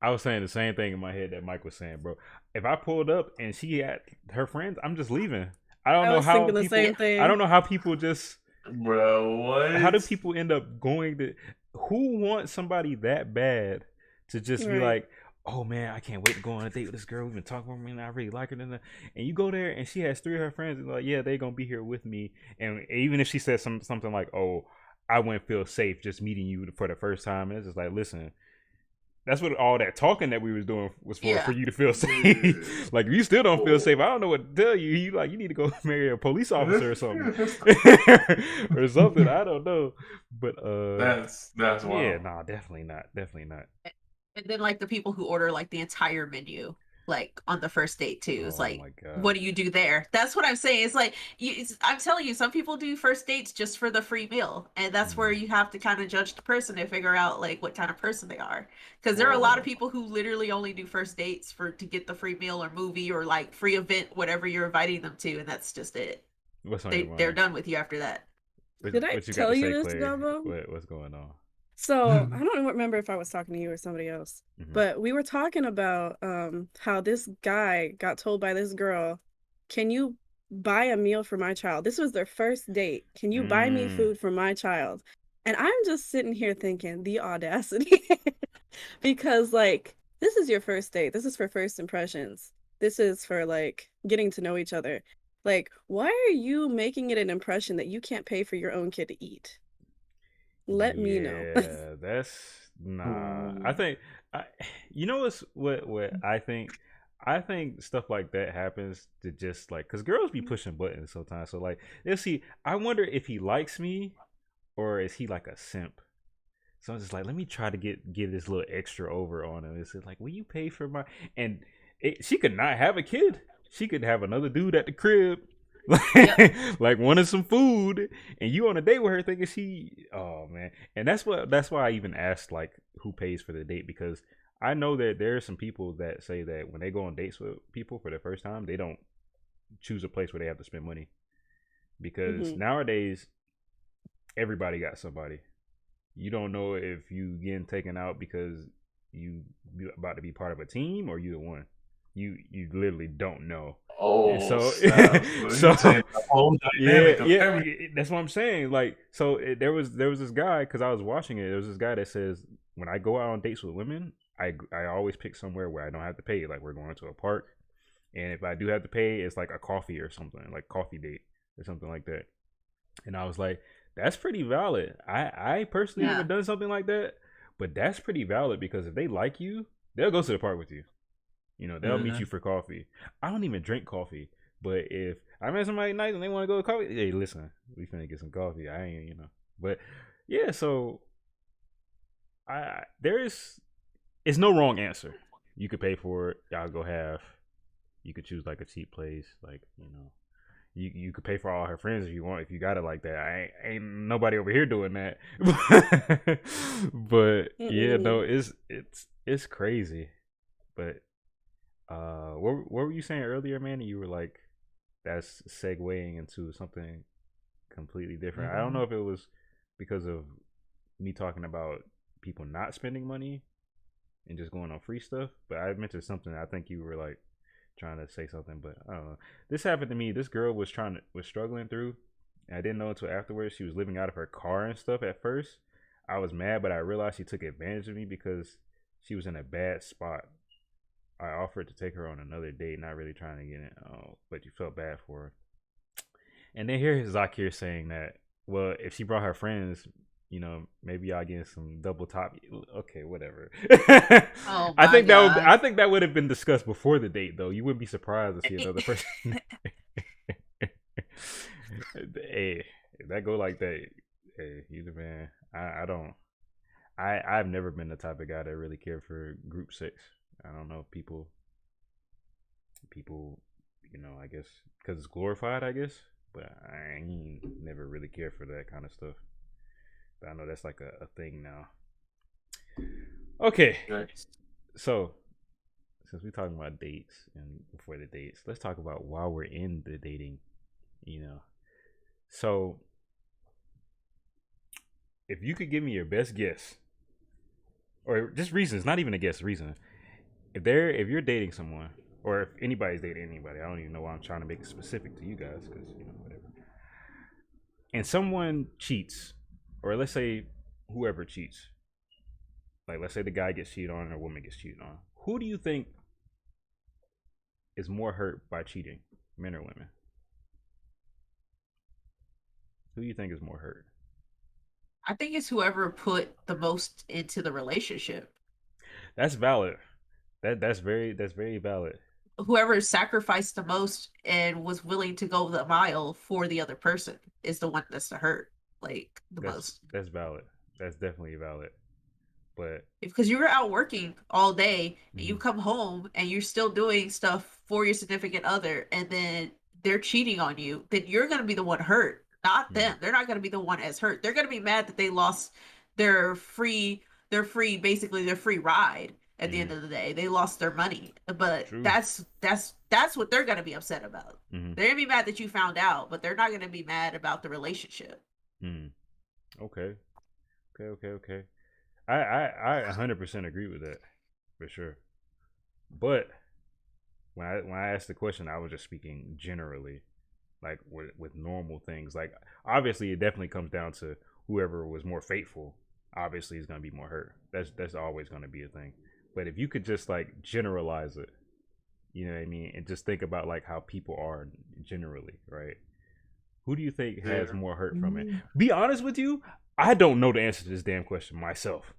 I was saying the same thing in my head that Mike was saying, bro. If I pulled up and she had her friends, I'm just leaving. I don't I know was how thinking the people. same Yeah. I don't thing. know how people just. Bro, How do what? people end up going to? Who wants somebody that bad to just be Right. like, oh man, I can't wait to go on a date with this girl. We've been talking about me, and I really like her. And you go there, and she has three of her friends, and like, yeah, they gonna be here with me. And even if she says something like, oh, I wouldn't feel safe just meeting you for the first time, and it's just like, listen, that's what all that talking that we was doing was for Yeah. you to feel Yeah. safe. Like if you still don't feel safe, Oh. I don't know what to tell you. You need to go marry a police officer or something. Or something. I don't know. But That's yeah, wild. nah, definitely not. Definitely not. And then like the people who order like the entire menu like on the first date too, it's Oh like, my what god. do you do there? That's what I'm saying. It's like I'm telling you, some people do first dates just for the free meal, and that's where Mm. you have to kind of judge the person and figure out like what kind of person they are, because there are a lot of Whoa. people who literally only do first dates for to get the free meal or movie or like free event, whatever you're inviting them to, and that's just it. What's on your They're mind? done with you after that. Did I What you got tell to you say, this, Clary? Gabo? What's going on? So I don't remember if I was talking to you or somebody else, Hmm. but we were talking about how this guy got told by this girl, "Can you buy a meal for my child?" This was their first date. "Can you buy me Mm. food for my child?" And I'm just sitting here thinking the audacity. Because like this is your first date. This is for first impressions. This is for like getting to know each other. Like, why are you making it an impression that you can't pay for your own kid to eat? Let me know. Yeah, that's nah. I Ooh. think I, you know what I think. I think stuff like that happens to just like because girls be pushing buttons sometimes. So like, let's see. I wonder if he likes me or is he like a simp. So I'm just like, let me try to give this little extra over on him. It's like, will you pay for my? And she could not have a kid. She could have another dude at the crib, Yep. like wanting some food, and you on a date with her thinking she. Oh man, and that's why I even asked like who pays for the date because I know that there are some people that say that when they go on dates with people for the first time, they don't choose a place where they have to spend money because Hmm. nowadays everybody got somebody. You don't know if you getting taken out because you about to be part of a team or you the one. You literally don't know. And Oh so snap! So so you change the whole yeah dynamic of yeah everything. that's what I'm saying. Like so there was this guy because I was watching it. There was this guy that says when I go out on dates with women, I always pick somewhere where I don't have to pay. Like we're going to a park, and if I do have to pay, it's like a coffee or something, like coffee date or something like that. And I was like, that's pretty valid. I personally Yeah. haven't done something like that, but that's pretty valid because if they like you, they'll go to the park with you. You know, they'll meet you Hmm. for coffee. I don't even drink coffee, but if I met somebody nice and they want to go to coffee, hey, listen, we finna get some coffee. I ain't, but yeah. So I there's it's no wrong answer. You could pay for it. Y'all go half. You could choose like a cheap place, like you could pay for all her friends if you want if you got it like that. Ain't nobody over here doing that. But yeah, no, Mm-mm. it's crazy. But what were you saying earlier, man? You were like that's segueing into something completely different. I don't know if it was because of me talking about people not spending money and just going on free stuff, but I mentioned something. I think you were like trying to say something, but I don't know. This happened to me. This girl was struggling through. And I didn't know until afterwards she was living out of her car and stuff. At first, I was mad, but I realized she took advantage of me because she was in a bad spot. I offered to take her on another date, not really trying to get it, but you felt bad for her. And then here is Zakir saying that, well, if she brought her friends, maybe y'all getting some double top. Okay, whatever. Oh my god. I think that would have been discussed before the date, though. You wouldn't be surprised to see another person. Hey, if that go like that, hey, you the man. I don't. I've never been the type of guy that really cared for group sex. I don't know people, I guess because it's glorified, I guess. But I ain't never really cared for that kind of stuff. But I know that's like a thing now. Okay, Nice. so since we're talking about dates and before the dates, let's talk about while we're in the dating. You know, so if you could give me your best guess, or just reasons, not even a guess, reason. If you're dating someone, or if anybody's dating anybody, I don't even know why I'm trying to make it specific to you guys, because whatever. And someone cheats, or let's say whoever cheats, like let's say the guy gets cheated on or a woman gets cheated on. Who do you think is more hurt by cheating, men or women? Who do you think is more hurt? I think it's whoever put the most into the relationship. That's valid. That's very valid. Whoever sacrificed the most and was willing to go the mile for the other person is the one that's the hurt, like the That's most. that's valid. That's definitely valid. But Because you're out working all day and you mhm, come home and you're still doing stuff for your significant other and then they're cheating on you, then you're going to be the one hurt, not mhm, them. They're not going to be the one as hurt. They're going to be mad that they lost their basically their free ride at the end mhm, of the day. They lost their money. But true. that's what they're going to be upset about. Mhm, They're going to be mad that you found out, but they're not going to be mad about the relationship. mhm. Okay, okay. I 100% agree with that for sure. But when I asked the question, I was just speaking generally, like with normal things. Like obviously, it definitely comes down to whoever was more faithful. Obviously, is gonna be more hurt. That's always gonna be a thing. But if you could just like generalize it, you know what I mean, and just think about like how people are generally, right? Who do you think has Yeah. more hurt from it? Be honest with you. I don't know the answer to this damn question myself.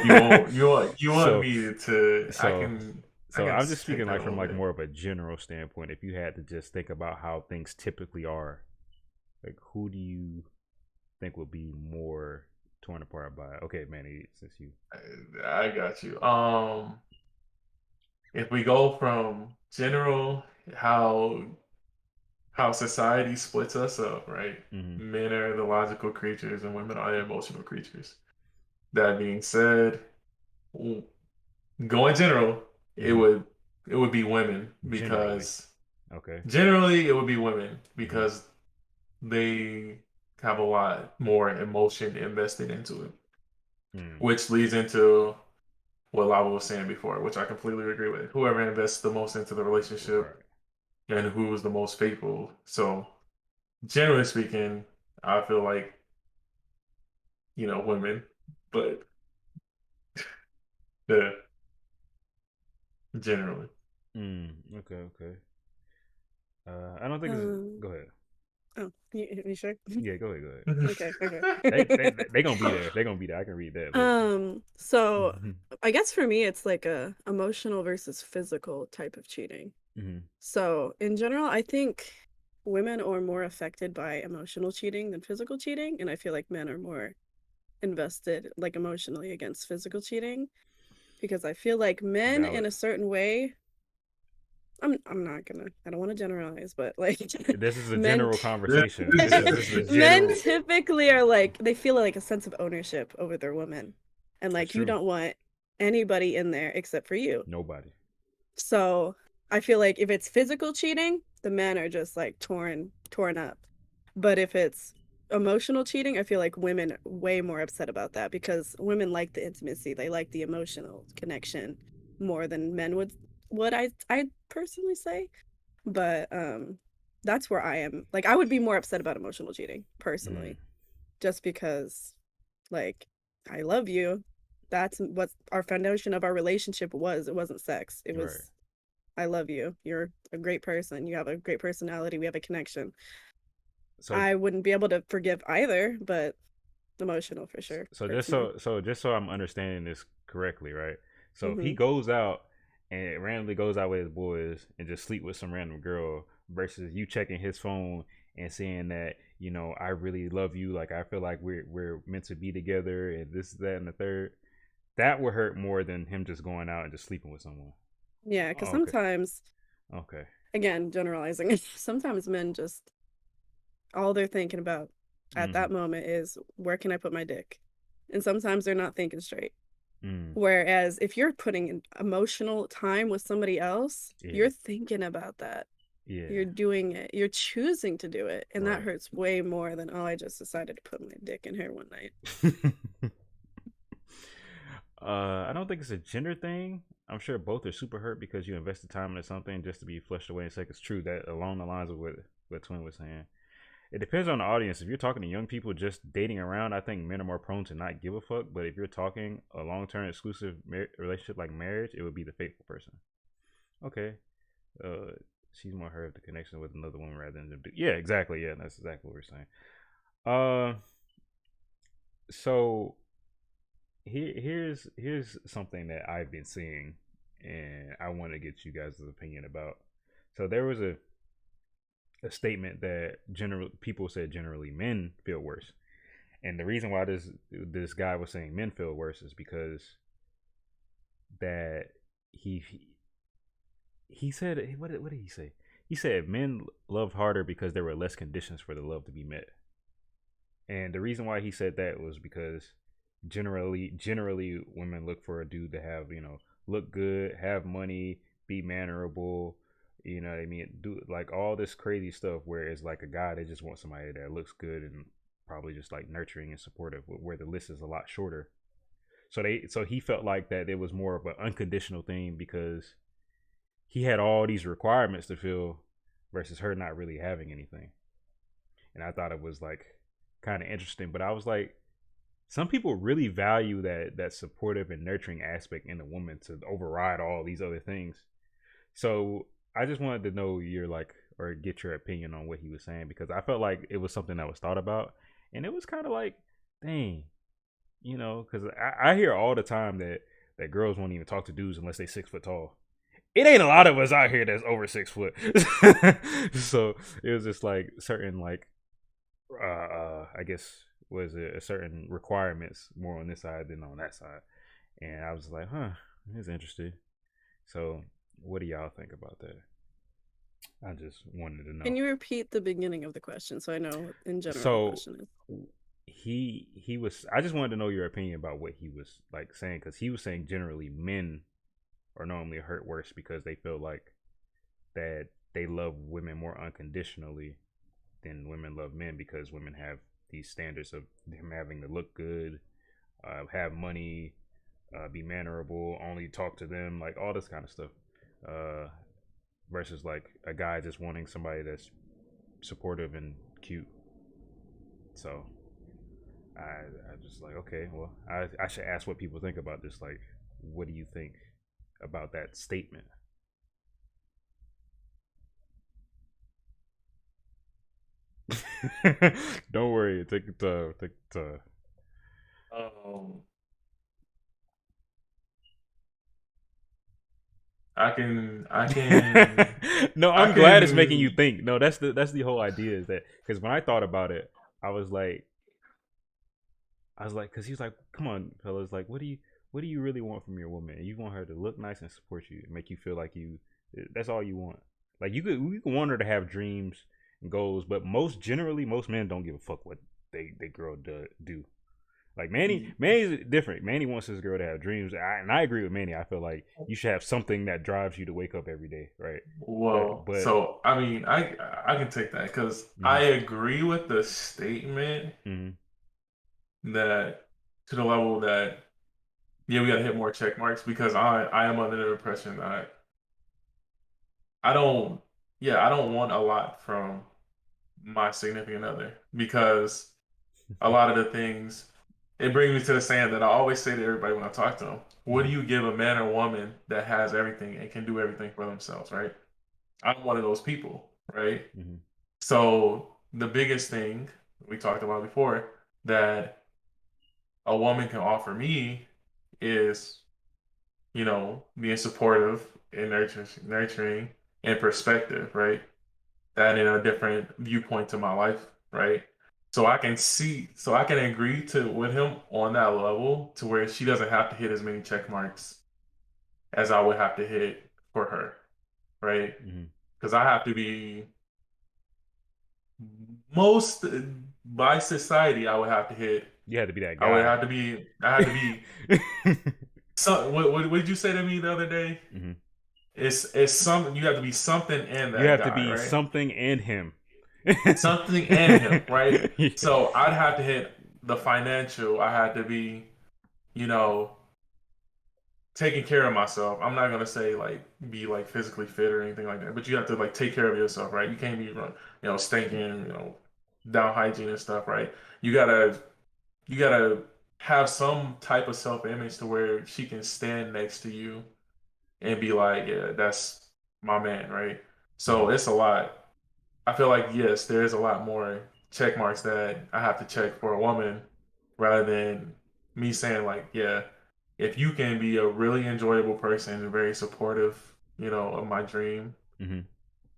You want so me to? I so can I so can I'm just take speaking that like a from little like bit. more of a general standpoint. If you had to just think about how things typically are, like who do you think would be more torn apart by? Okay, Manny, since you. I got you. If we go from general, how how society splits us up, right? Mm-hmm. Men are the logical creatures and women are the emotional creatures. That being said, going general, it Mm-hmm. would it would be women Generally, because okay. generally it would be women Mm-hmm. because they have a lot more emotion invested into it, Mm. which leads into what Lava was saying before, which I completely agree with. Whoever invests the most into the relationship Right. and who is the most faithful. So, generally speaking, I feel like, women, but the generally. Okay. Okay. I don't think it's. Um. Go ahead. Oh, you sure? Yeah, go ahead. Go ahead. Okay. Okay. They gonna be there. They gonna be there. I can read that, but. So Mm-hmm. I guess for me, it's like a emotional versus physical type of cheating. Mm-hmm. So in general, I think women are more affected by emotional cheating than physical cheating, and I feel like men are more invested like emotionally against physical cheating because I feel like men Valid. in a certain way. I'm not gonna. I don't want to generalize, but like This is a men general conversation. This is a men general. typically are like they feel like a sense of ownership over their woman, and That's like you true. don't want anybody in there except for you. Nobody. So I feel like if it's physical cheating, the men are just like torn up. But if it's emotional cheating, I feel like women are way more upset about that because women like the intimacy, they like the emotional connection more than men would I personally say. But that's where I am. Like I would be more upset about emotional cheating Mm, personally, just because like I love you. That's what our foundation of our relationship was. It wasn't sex. It right. was I love you. You're a great person. You have a great personality. We have a connection. So I wouldn't be able to forgive either, but emotional for sure, so hurts just more. so just so I'm understanding this correctly, right? So if he Mm-hmm. goes out and randomly goes out with his boys and just sleep with some random girl versus you checking his phone and saying that I really love you, like I feel like we're meant to be together and this that and the third, that would hurt more than him just going out and just sleeping with someone. Yeah, because Oh, okay. sometimes, Okay. again, generalizing, sometimes men just all they're thinking about at Mm-hmm. that moment is where can I put my dick? And sometimes they're not thinking straight. Mm. Whereas if you're putting in emotional time with somebody else, Yeah. you're thinking about that. Yeah. You're doing it. You're choosing to do it. And that Right. hurts way more than, oh, I just decided to put my dick in her one night. I don't think it's a gender thing. I'm sure both are super hurt because you invested time into something just to be flushed away in seconds. True, that along the lines of what Twin was saying. It depends on the audience. If you're talking to young people just dating around, I think men are more prone to not give a fuck. But if you're talking a long term exclusive relationship like marriage, it would be the faithful person. Okay. Uh, she's more hurt of the connection with another woman rather than yeah, exactly. Yeah, that's exactly what we're saying. Uh, so here's something that I've been seeing, and I want to get you guys' opinion about. So there was a statement that general people said generally men feel worse, and the reason why this guy was saying men feel worse is because that he he said what did he say? He said men loved harder because there were less conditions for the love to be met. And the reason why he said that was because generally women look for a dude to have, look good, have money, be mannerable, you know what I mean? Do like all this crazy stuff where it's like a guy that just wants somebody that looks good and probably just like nurturing and supportive, where the list is a lot shorter. So he felt like that it was more of an unconditional thing because he had all these requirements to fill versus her not really having anything. And I thought it was like kind of interesting, but I was like, some people really value that supportive and nurturing aspect in a woman to override all these other things. So I just wanted to know your like or get your opinion on what he was saying because I felt like it was something that was thought about, and it was kind of like dang, because I hear all the time that girls won't even talk to dudes unless they 6 foot tall. It ain't a lot of us out here that's over 6 foot. So it was just like certain like I guess was it a certain requirements more on this side than on that side. And I was like, huh, it's interesting. So what do y'all think about that? I just wanted to know. Can you repeat the beginning of the question so I know what in general the So question is? he was I just wanted to know your opinion about what he was like saying, because he was saying generally men are normally hurt worse because they feel like that they love women more unconditionally than women love men, because women have these standards of them having to look good, have money, be mannerable, only talk to them, like all this kind of stuff. Uh, Versus like a guy just wanting somebody that's supportive and cute. So I just like, okay, well, I should ask what people think about this. Like, what do you think about that statement? Don't worry, take your time. Take your Um, I can, time. No, I I'm glad it's making you can. think. No, that's the whole idea, is that because when I thought about it, I was like, because he was like, "Come on, fellas, like, what do you really want from your woman? You want her to look nice and support you, and make you feel like you. That's all you want. Like, you can want her to have dreams and goals, but most men don't give a fuck what they girl do. Like Manny's different. Manny wants his girl to have dreams, and I agree with Manny. I feel like you should have something that drives you to wake up every day, right? Well, But so I mean, I can take that because I mm-hmm, agree with the statement mm-hmm, that to the level that yeah, we got to hit more check marks because I am under the impression that I don't yeah, I don't want a lot from my significant other because a lot of the things it brings me to the saying that I always say to everybody when I talk to them. What do mm-hmm, you give a man or woman that has everything and can do everything for themselves, right? I'm one of those people, right? mm-hmm, So the biggest thing we talked about before that a woman can offer me is, being supportive and nurturing and perspective, right? That in a different viewpoint to my life, right? So I can agree to with him on that level to where she doesn't have to hit as many check marks as I would have to hit for her, right? mm-hmm. Because I have to be most by society, I would have to hit. You had to be that I would guy. have to be. I had to be. So, what did you say to me the other day? Mm-hmm. It's something. You have to be something and You that have to guy, be right? something and him. Something and him, right? Yeah. So I'd have to hit the financial. I had to be, you know, taking care of myself. I'm not gonna say like be like physically fit or anything like that, but you have to like take care of yourself, right? You can't be, stinking, down hygiene and stuff, right? You gotta you gotta have some type of self-image to where she can stand next to you and be like, yeah, that's my man, right? So Mhm, it's a lot. I feel like yes, there is a lot more check marks that I have to check for a woman rather than me saying like, yeah, if you can be a really enjoyable person and very supportive, of my dream mhm.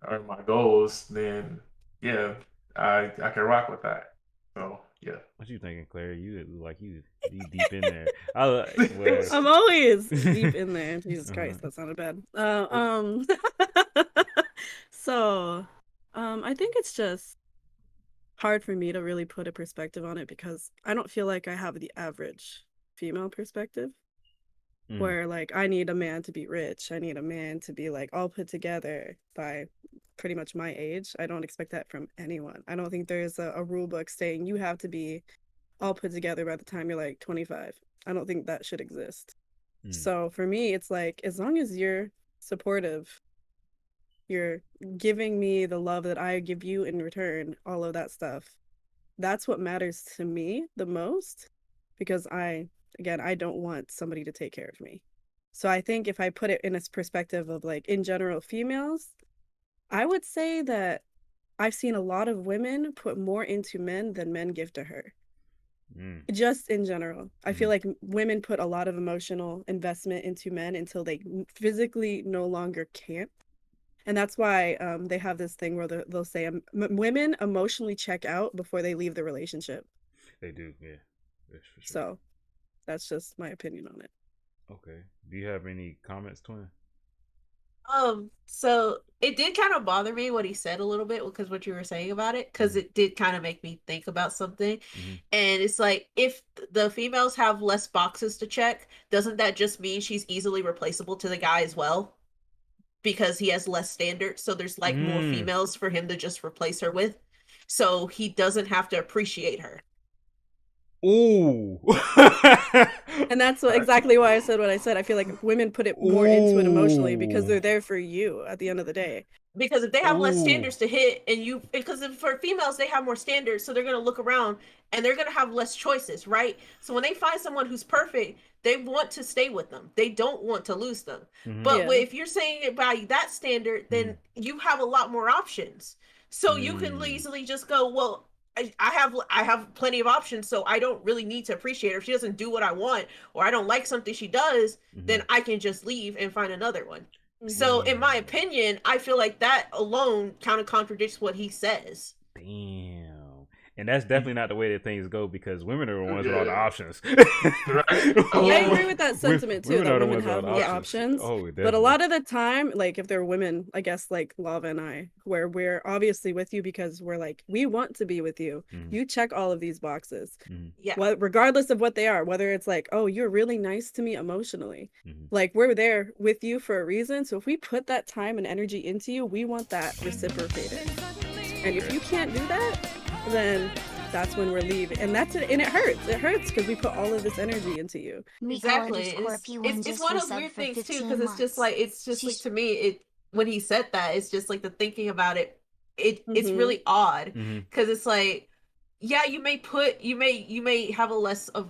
or my goals, then yeah, I can rock with that. So yeah. What you thinking, Claire? You deep in there. I well. I'm always deep in there. Jesus Uh-huh. Christ, that sounded bad. So, I think it's just hard for me to really put a perspective on it because I don't feel like I have the average female perspective Mm, where like I need a man to be rich. I need a man to be like all put together by pretty much my age. I don't expect that from anyone. I don't think there's a rule book saying you have to be all put together by the time you're like 25. I don't think that should exist. mm, So for me, it's like as long as you're supportive, you're giving me the love that I give you in return, all of that stuff. That's what matters to me the most because again, I don't want somebody to take care of me. So I think if I put it in a perspective of like in general females, I would say that I've seen a lot of women put more into men than men give to her. Just in general, I feel Mm. like women put a lot of emotional investment into men until they physically no longer can't. And that's why they have this thing where they'll say women emotionally check out before they leave the relationship. They do, yeah, that's for sure. So that's just my opinion on it. Okay. Do you have any comments, Twin? So it did kind of bother me what he said a little bit because what you were saying about it, because Mm-hmm. it did kind of make me think about something. Mm-hmm. And it's like, if the females have less boxes to check, doesn't that just mean she's easily replaceable to the guy as well? Because he has less standards, so there's like more Mm. females for him to just replace her with. So he doesn't have to appreciate her. Ooh. And that's I, exactly why I said what I said. I feel like women put it more into it emotionally because Ooh. they're there for you at the end of the day. Because if they have less Ooh. standards to hit, and you, because for females they have more standards, so they're going to look around and they're going to have less choices, right? So when they find someone who's perfect, they want to stay with them, they don't want to lose them. Mm-hmm. But Yeah. if you're saying it by that standard, then you have a lot more options, so you can Mm. easily just go, well, I have plenty of options, so I don't really need to appreciate her. If she doesn't do what I want, or I don't like something she does, Mm-hmm. then I can just leave and find another one. So, in my Damn. opinion, I feel like that alone kind of contradicts what he says. Damn. And that's definitely not the way that things go because women are the ones with all the yeah, options. right. I Yeah. agree with that sentiment too, Women that are the women ones with all have the more Yeah. options. options. Oh, But a definitely. lot of the time, like if they're women, I guess like Lava and I, where we're obviously with you because we're like, we want to be with you. Mm-hmm. You check all of these boxes. Mm-hmm. Yeah. Well, regardless of what they are, whether it's like, oh, you're really nice to me emotionally. Mm-hmm. Like we're there with you for a reason. So if we put that time and energy into you, we want that reciprocated. And if you can't do that, then that's when we're leaving. And that's it. And it hurts. It hurts because we put all of this energy into you. Exactly. It's one of those weird things too, because it's just like, to me, it, when he said that, it's just like, the thinking about it, it's Mm-hmm. really odd, Mm-hmm. because it's like, yeah, you may have a less of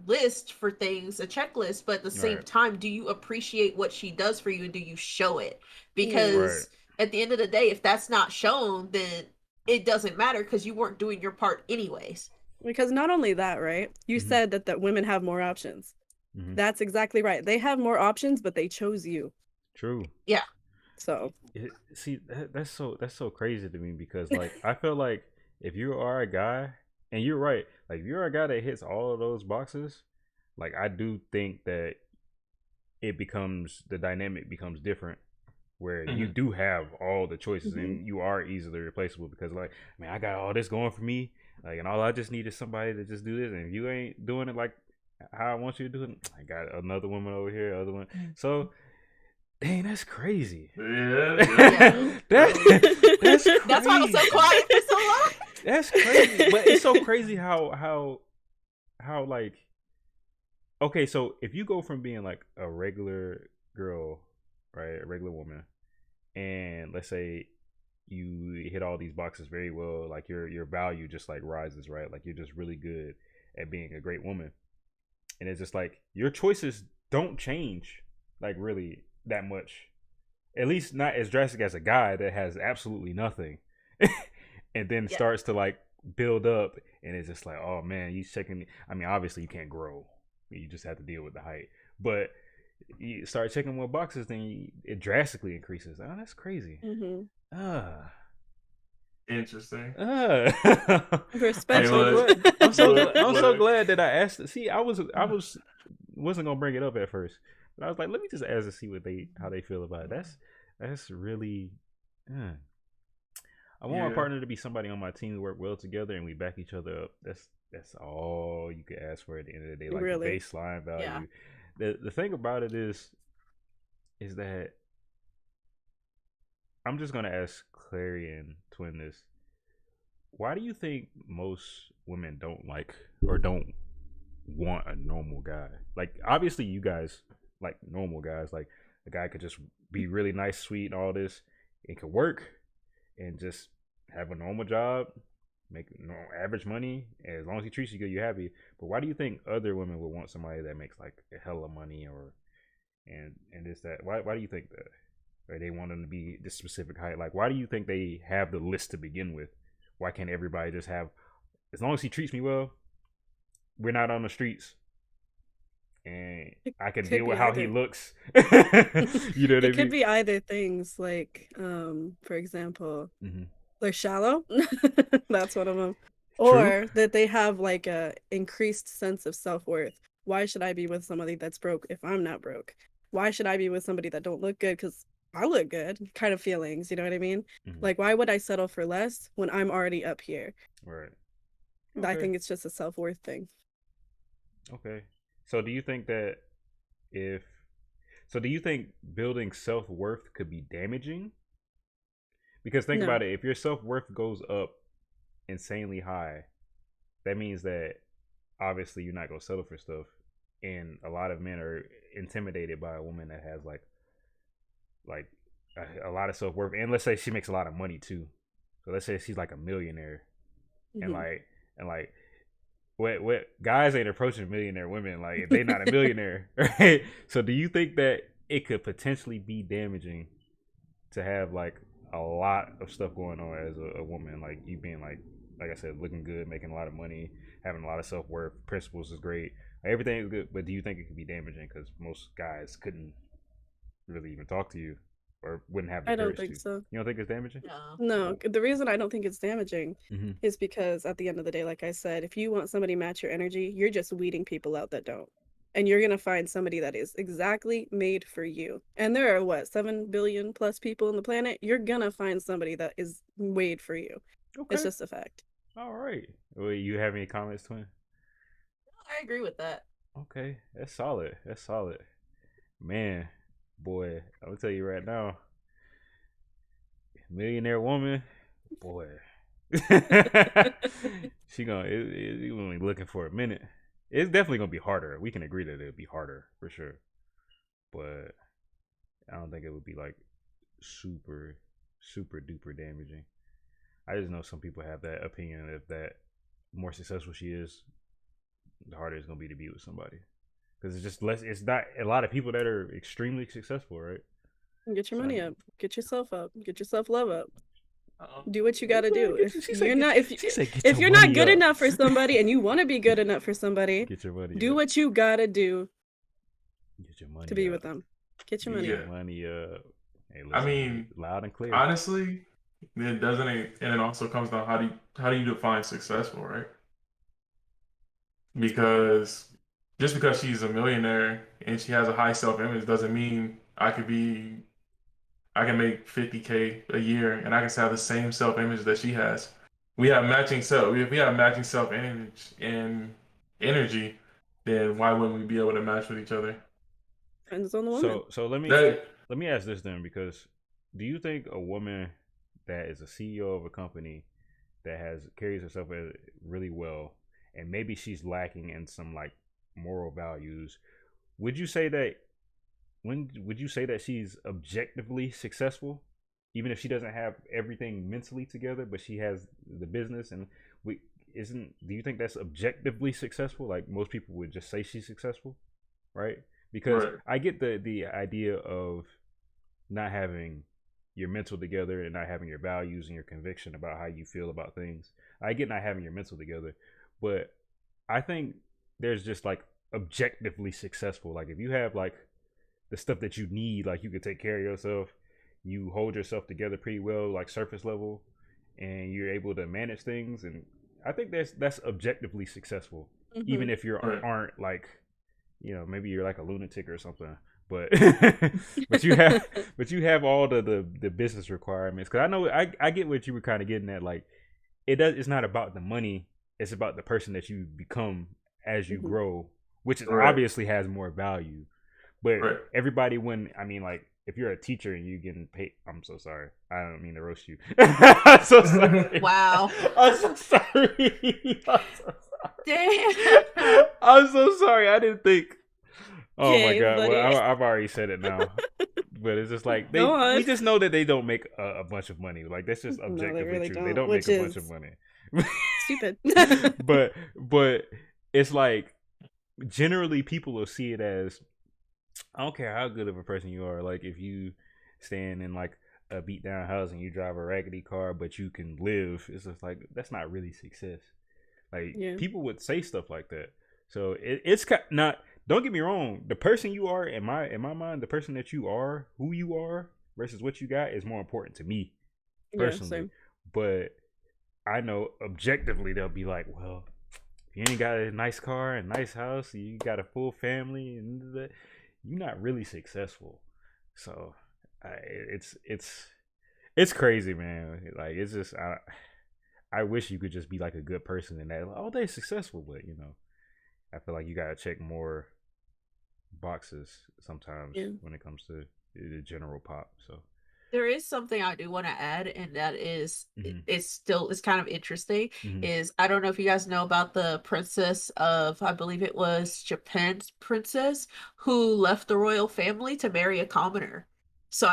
list for things, a checklist, but at the same Right. time, do you appreciate what she does for you, and do you show it? Yeah. Right. Because at the end of the day, if that's not shown, then it doesn't matter, because you weren't doing your part anyways. Because not only that, right? You Mm-hmm. said that women have more options. Mm-hmm. That's exactly right. They have more options, but they chose you. True. Yeah. So See, that's so crazy to me because like I feel like if you are a guy, and you're right, like if you're a guy that hits all of those boxes, like I do think that the dynamic becomes different where you Mhm. do have all the choices Mhm. and you are easily replaceable because like man, I got all this going for me, like, and all I just need is somebody to just do this, and if you ain't doing it like how I want you to do it, I got another woman over here, other one. So dang, that's crazy. Yeah, Yeah. That's crazy. That's why I was so quiet for so long. That's crazy. But it's so crazy how like, okay, so if you go from being like a regular girl, right, a regular woman, and let's say you hit all these boxes very well, like your value just like rises, right? Like you're just really good at being a great woman. And it's just like your choices don't change like really that much. At least not as drastic as a guy that has absolutely nothing. And then Yeah. starts to like build up and it's just like, oh man, you checking, I mean, obviously you can't grow. You just have to deal with the height. But you start checking more boxes, then it drastically increases. Oh, that's crazy. Mm-hmm. Ah. interesting. I'm Hey, so Respectfully. look, glad. I'm so look. glad that I asked. See, wasn't gonna bring it up at first, but I was like, let me just ask to see how they feel about it. That's really. uh. I want my Yeah, partner to be somebody on my team who work well together and we back each other up. That's all you could ask for at the end of the day, like the Really. baseline value. Yeah. The thing about it is that I'm just gonna ask Clary and Twin this. Why do you think most women don't like or don't want a normal guy? Like obviously you guys like normal guys. Like a guy could just be really nice, sweet, and all this. It could work and just have a normal job, make average money. As long as he treats you good, you're happy. But why do you think other women would want somebody that makes like a hell of money or and is that why do you think that? Or they want them to be this specific height? Like why do you think they have the list to begin with? Why can't everybody just have, as long as he treats me well, we're not on the streets, and It I can could deal be with how he either. looks. You know what I It could mean? be either things like, for example, Hmm. they're shallow. That's one of them. True. Or that they have like a increased sense of self-worth. Why should I be with somebody that's broke if I'm not broke? Why should I be with somebody that don't look good because I look good? Kind of feelings, you know what I mean? Hmm. Like, why would I settle for less when I'm already up here? Right. I Okay. think it's just a self-worth thing. Okay. So do you think that if do you think building self worth could be damaging? Because think No, about it, if your self worth goes up insanely high, that means that obviously you're not gonna settle for stuff. And a lot of men are intimidated by a woman that has like a lot of self worth. And let's say she makes a lot of money too. So let's say she's like a millionaire, and hmm like what guys ain't approaching millionaire women like if they not a millionaire, right? So do you think that it could potentially be damaging to have like a lot of stuff going on as a woman, like you being like I said, looking good, making a lot of money, having a lot of self worth, principles is great, like, everything is good, but do you think it could be damaging because most guys couldn't really even talk to you or wouldn't have the I don't courage to? think so. You don't think it's damaging? No. No, the reason I don't think it's damaging Mm-hmm. is because at the end of the day, like I said, if you want somebody to match your energy, you're just weeding people out that don't. And you're gonna find somebody that is exactly made for you. And there are what, 7 billion plus people on the planet? You're gonna find somebody that is made for you. It's Okay. just a fact. All right. Well, you have any comments, twin? I agree with that. Okay, that's solid. That's solid. Man, boy, I'm gonna tell you right now, millionaire woman, boy, she gonna be looking for a minute. It's definitely gonna be harder. We can agree that it'll be harder for sure, but I don't think it would be like super, super duper damaging. I just know some people have that opinion that the more successful she is, the harder it's gonna be to be with somebody because it's just less. It's not a lot of people that are extremely successful, right? Get your It's like money up. Get yourself up. Get your self love up. Uh-oh. Do what you gotta do. If she said you're get, not if she said get if your you're not money good up. enough for somebody and you wanna be good enough for somebody, Get your money do up. what you gotta do Get your to money be up. with them. Get your Get money your Yeah. up. money up. Hey, I listen, mean, loud and clear. honestly, it doesn't, and it also comes down how do you define successful, right? Because just because she's a millionaire and she has a high self-image doesn't mean I can make 50K a year and I can have the same self-image that she has. If we have matching self-image and energy, then why wouldn't we be able to match with each other? Depends on the woman. So That let me ask this then, because do you think a woman that is a CEO of a company that has carries herself really well, and maybe she's lacking in some like moral values, would you say that when would you say that she's objectively successful, even if she doesn't have everything mentally together, but she has the business and we isn't? Do you think that's objectively successful? Like most people would just say she's successful, right? Because right, I get the idea of not having your mental together and not having your values and your conviction about how you feel about things. I get not having your mental together, but I think there's just like objectively successful. Like if you have like the stuff that you need, like you can take care of yourself, you hold yourself together pretty well, like surface level, and you're able to manage things. And I think that's objectively successful, Hmm even if you right. aren't like, maybe you're like a lunatic or something. But but you have all the business requirements. Because I know I get what you were kind of getting at. Like it's not about the money. It's about the person that you become as you hmm grow, which is Right, obviously has more value. But right. everybody, when I mean, like, if you're a teacher and you getting paid, I'm so sorry. I don't mean to roast you. I'm so sorry. Wow. I'm so sorry. I'm so Damn. sorry. I'm so sorry. I didn't think. Oh my Okay, god. Well, buddy. I've already said it now. But it's just like Go we on. just know that they don't make a bunch of money. Like that's just No, they objectively really true. They don't, don't make which a bunch of is money. stupid. but it's like generally people will see it as I don't care how good of a person you are. Like if you stand in like a beat down house and you drive a raggedy car, but you can live, it's just like that's not really success. Like Yeah. people would say stuff like that, So it's not. Don't get me wrong. The person you are, in my mind, the person that you are, who you are, versus what you got, is more important to me Yeah, personally. same. But I know objectively they'll be like, well, if you ain't got a nice car and nice house, you got a full family, and you're not really successful. So it's crazy, man. Like it's just I wish you could just be like a good person and that oh they're successful, but I feel like you gotta check more boxes sometimes Yeah. when it comes to the general pop. So There is something I do want to add, and that is hmm it's kind of interesting. hmm Is I don't know if you guys know about the princess of, I believe it was Japan's princess, who left the royal family to marry a commoner. So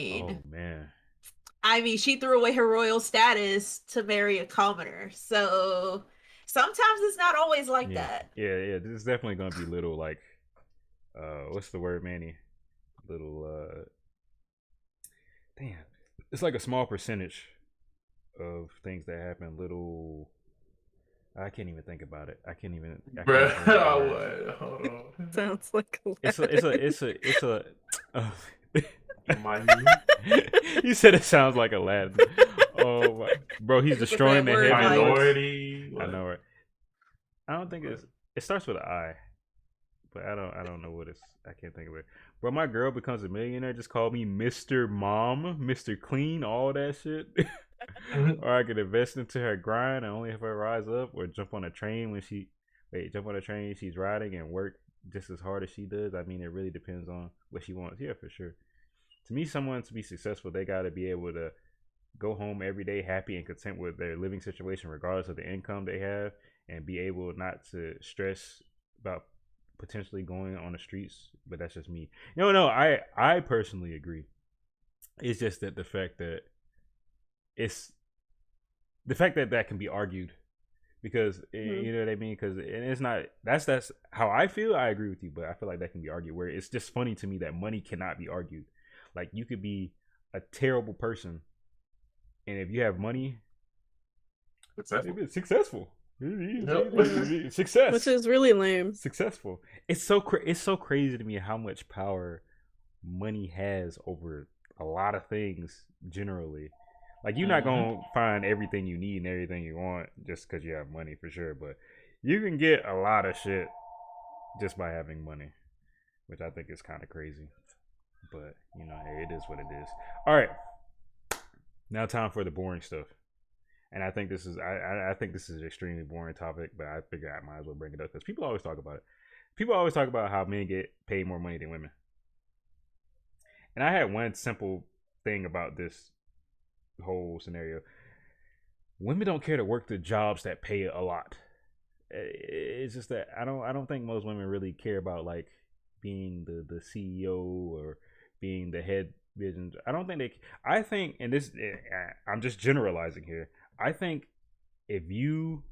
oh man, I mean she threw away her royal status to marry a commoner. So sometimes it's not always like yeah, that. yeah. This is definitely gonna be little like what's the word, Manny? Little damn, it's like a small percentage of things that happen. Little I can't even think about it. I can't Bruh, even think of the words. what? Hold on. Sounds like a It's a ladder. it's a uh, Minute. you said it sounds like Aladdin. Oh my, bro, he's Looking for destroying that the word heaven like lords. Minority. I What? know it. I don't think it starts with an I, but I don't know what it's. I can't think of it. Bro, my girl becomes a millionaire. Just call me Mr. Mom, Mr. Clean, all that shit. Or I could invest into her grind and only have her rise up, or jump on a train when she jump on a train she's riding and work just as hard as she does. I mean, it really depends on what she wants. Yeah, for sure. To me, someone to be successful, they got to be able to go home every day happy and content with their living situation, regardless of the income they have, and be able not to stress about potentially going on the streets. But that's just me. No, I personally agree. It's just that it's the fact that that can be argued because Mhm. you know what I mean. Because it's not that's how I feel. I agree with you, but I feel like that can be argued. Where it's just funny to me that money cannot be argued. Like you could be a terrible person, and if you have money, Successful. maybe it's successful. Yep. Which Success, is really lame. successful. It's so crazy to me how much power money has over a lot of things generally. Like you're not hmm gonna find everything you need and everything you want just because you have money for sure, but you can get a lot of shit just by having money, which I think is kind of crazy. But hey, it is what it is. All right, now time for the boring stuff. And I think I think this is an extremely boring topic, but I figure I might as well bring it up because people always talk about it. People always talk about how men get paid more money than women. And I had one simple thing about this whole scenario. Women don't care to work the jobs that pay a lot. It's just that I don't think most women really care about like being the CEO or being the head vision. I don't think they. I think, and this I'm just generalizing here. I think if you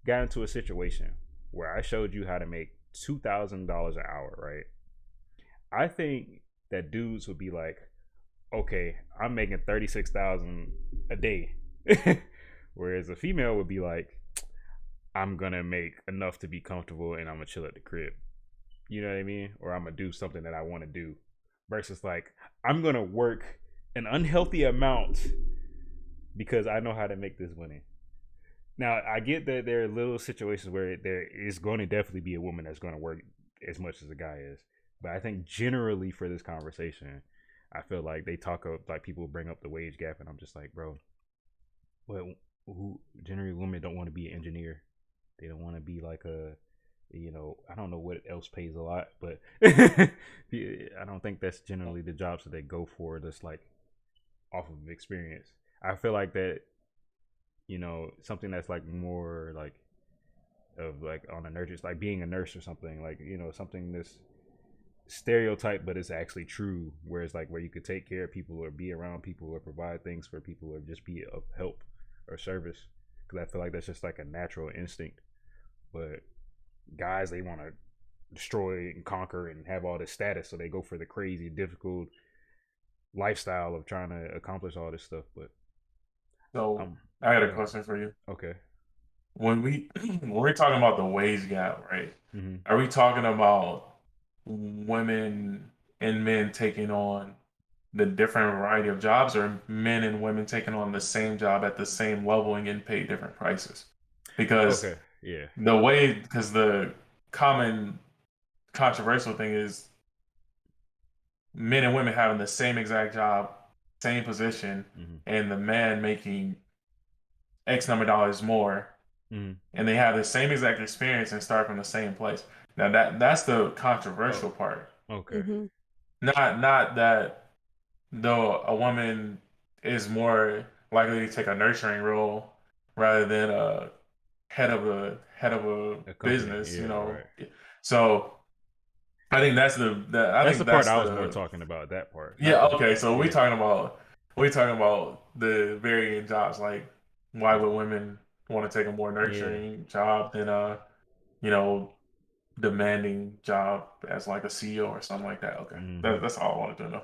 got into a situation where I showed you how to make $2,000 an hour, right? I think that dudes would be like, okay, I'm making 36,000 a day, whereas a female would be like, I'm gonna make enough to be comfortable and I'm gonna chill at the crib. You know what I mean? Or I'm gonna do something that I want to do, versus like I'm gonna work an unhealthy amount because I know how to make this money. Now I get that there are little situations where there is going to definitely be a woman that's going to work as much as a guy is, but I think generally for this conversation, I feel like they talk of like people bring up the wage gap, and I'm just like, bro, well, who generally women don't want to be an engineer, they don't want to be like I don't know what else pays a lot, but I don't think that's generally the jobs that they go for. That's like off of experience. I feel like that something that's like more like of like on a nurse, like being a nurse or something, like something that's stereotype but it's actually true, where it's like where you could take care of people or be around people or provide things for people or just be of help or service, because I feel like that's just like a natural instinct. But guys, they want to destroy and conquer and have all this status, so they go for the crazy difficult lifestyle of trying to accomplish all this stuff. But So I got go a ahead. question for you. Okay. when we when we're talking about the wage gap, right? Mm-hmm. Are we talking about women and men taking on the different variety of jobs, or men and women taking on the same job at the same level and getting paid different prices? Because Okay. Yeah. because the common controversial thing is men and women having the same exact job, same position, Mm-hmm. and the man making X number of dollars more, Mm-hmm. and they have the same exact experience and start from the same place. Now that's the Oh. controversial part. Okay. Hmm. Not that though a woman is more likely to take a nurturing role rather than a head of a A company. business, Yeah. you know. Right. So I think I That's the think part that's I was more the talking about. That part, not yeah, the. okay. So Yeah. we talking about the varying jobs. Like, why would women want to take a more Yeah. nurturing job than a, you know, demanding job as like a CEO or something like that? Okay, Mm-hmm. that's all I wanted to know.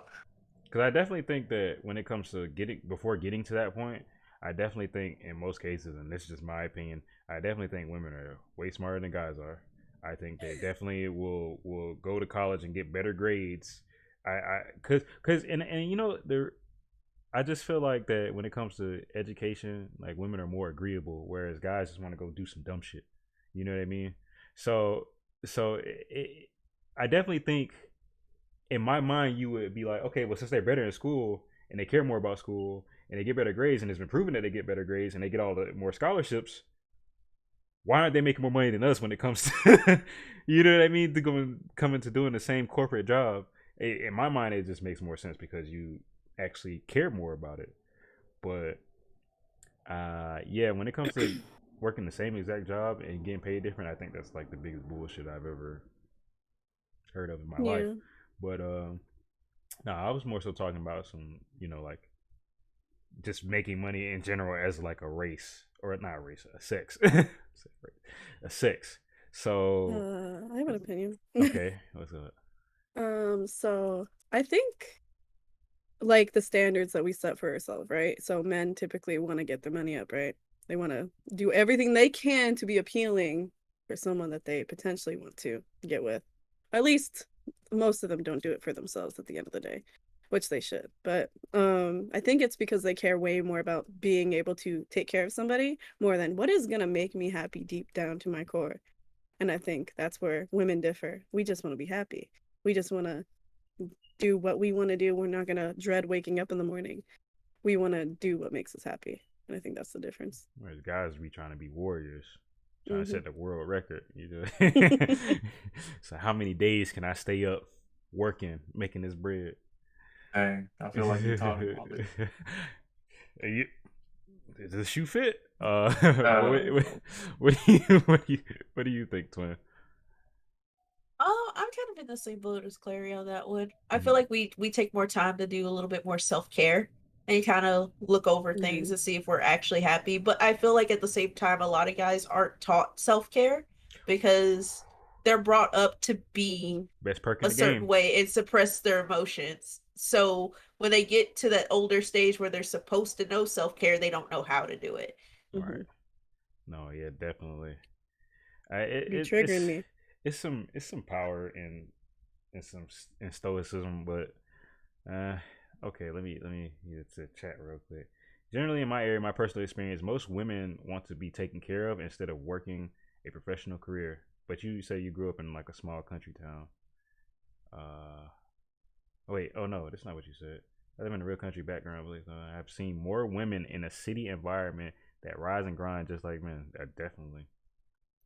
Because I definitely think that when it comes to getting to that point, I definitely think in most cases, and this is just my opinion, I definitely think women are way smarter than guys are. I think they definitely will go to college and get better grades. Cause and you know there, I just feel like that when it comes to education, like women are more agreeable, whereas guys just want to go do some dumb shit. You know what I mean? So so I definitely think in my mind, you would be like, okay, well, since they're better in school and they care more about school and they get better grades and it's been proven that they get better grades and they get all the more scholarships, why aren't they making more money than us when it comes to, you know what I mean, to come into doing the same corporate job? In my mind, it just makes more sense because you actually care more about it. But yeah, when it comes to working the same exact job and getting paid different, I think that's like the biggest bullshit I've ever heard of in my life. Yeah. But no, I was more so talking about some, like just making money in general as like a race or not a race, a sex, a sex. So I have an opinion. okay, what's up? So I think like the standards that we set for ourselves, right? So men typically want to get their money up, right? They want to do everything they can to be appealing for someone that they potentially want to get with. At least most of them don't do it for themselves at the end of the day, which they should. But I think it's because they care way more about being able to take care of somebody more than what is going to make me happy deep down to my core. And I think that's where women differ. We just want to be happy. We just want to do what we want to do. We're not going to dread waking up in the morning. We want to do what makes us happy. And I think that's the difference. Whereas guys be trying to be warriors, trying to Hmm. set the world record. So how many days can I stay up working, making this bread? Dang, I feel like you talking about me. You- Does the shoe fit? Uh, What do you think, twin? Oh, I'm kind of in the same boat as Clary on that one. I feel Mhm. like we take more time to do a little bit more self-care and kind of look over things Hmm. and see if we're actually happy. But I feel like at the same time, a lot of guys aren't taught self-care because they're brought up to be Hmm. Best perk in a the certain game. way and suppress their emotions. So when they get to that older stage where they're supposed to know self-care, they don't know how to do it. All Hmm. right. No, yeah, definitely. Be triggering me. It's some power in some in stoicism, but uh, okay. Let me get to chat real quick. Generally, in my area, my personal experience, most women want to be taken care of instead of working a professional career. But you say you grew up in like a small country town. Uh, wait, oh no, that's not what you said. I live in a real country background. Believe I've seen more women in a city environment that rise and grind just like men. Definitely.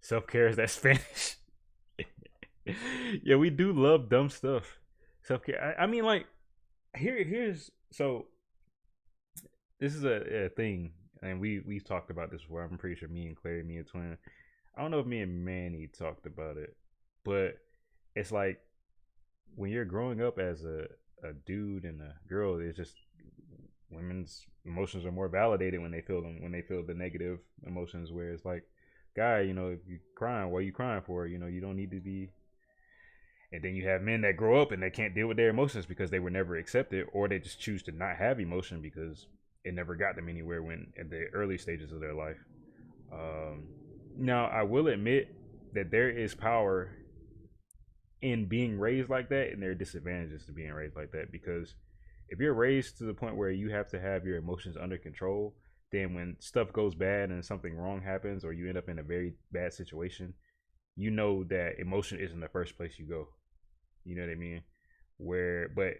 Self care is that Spanish. Yeah, we do love dumb stuff. Self care. I mean, like here's so this is a thing, and we've talked about this before. I'm pretty sure me and Clary, me and Twin. I don't know if me and Manny talked about it, but it's like when you're growing up as a dude and a girl, it's just women's emotions are more validated when they feel them when they feel the negative emotions. Where it's like, guy, if you crying, what are you crying for? You don't need to be. And then you have men that grow up and they can't deal with their emotions because they were never accepted, or they just choose to not have emotion because it never got them anywhere when at the early stages of their life. Um, Now, I will admit that there is power in being raised like that, and there are disadvantages to being raised like that, because if you're raised to the point where you have to have your emotions under control, then when stuff goes bad and something wrong happens or you end up in a very bad situation, you know that emotion isn't the first place you go. You know what I mean? But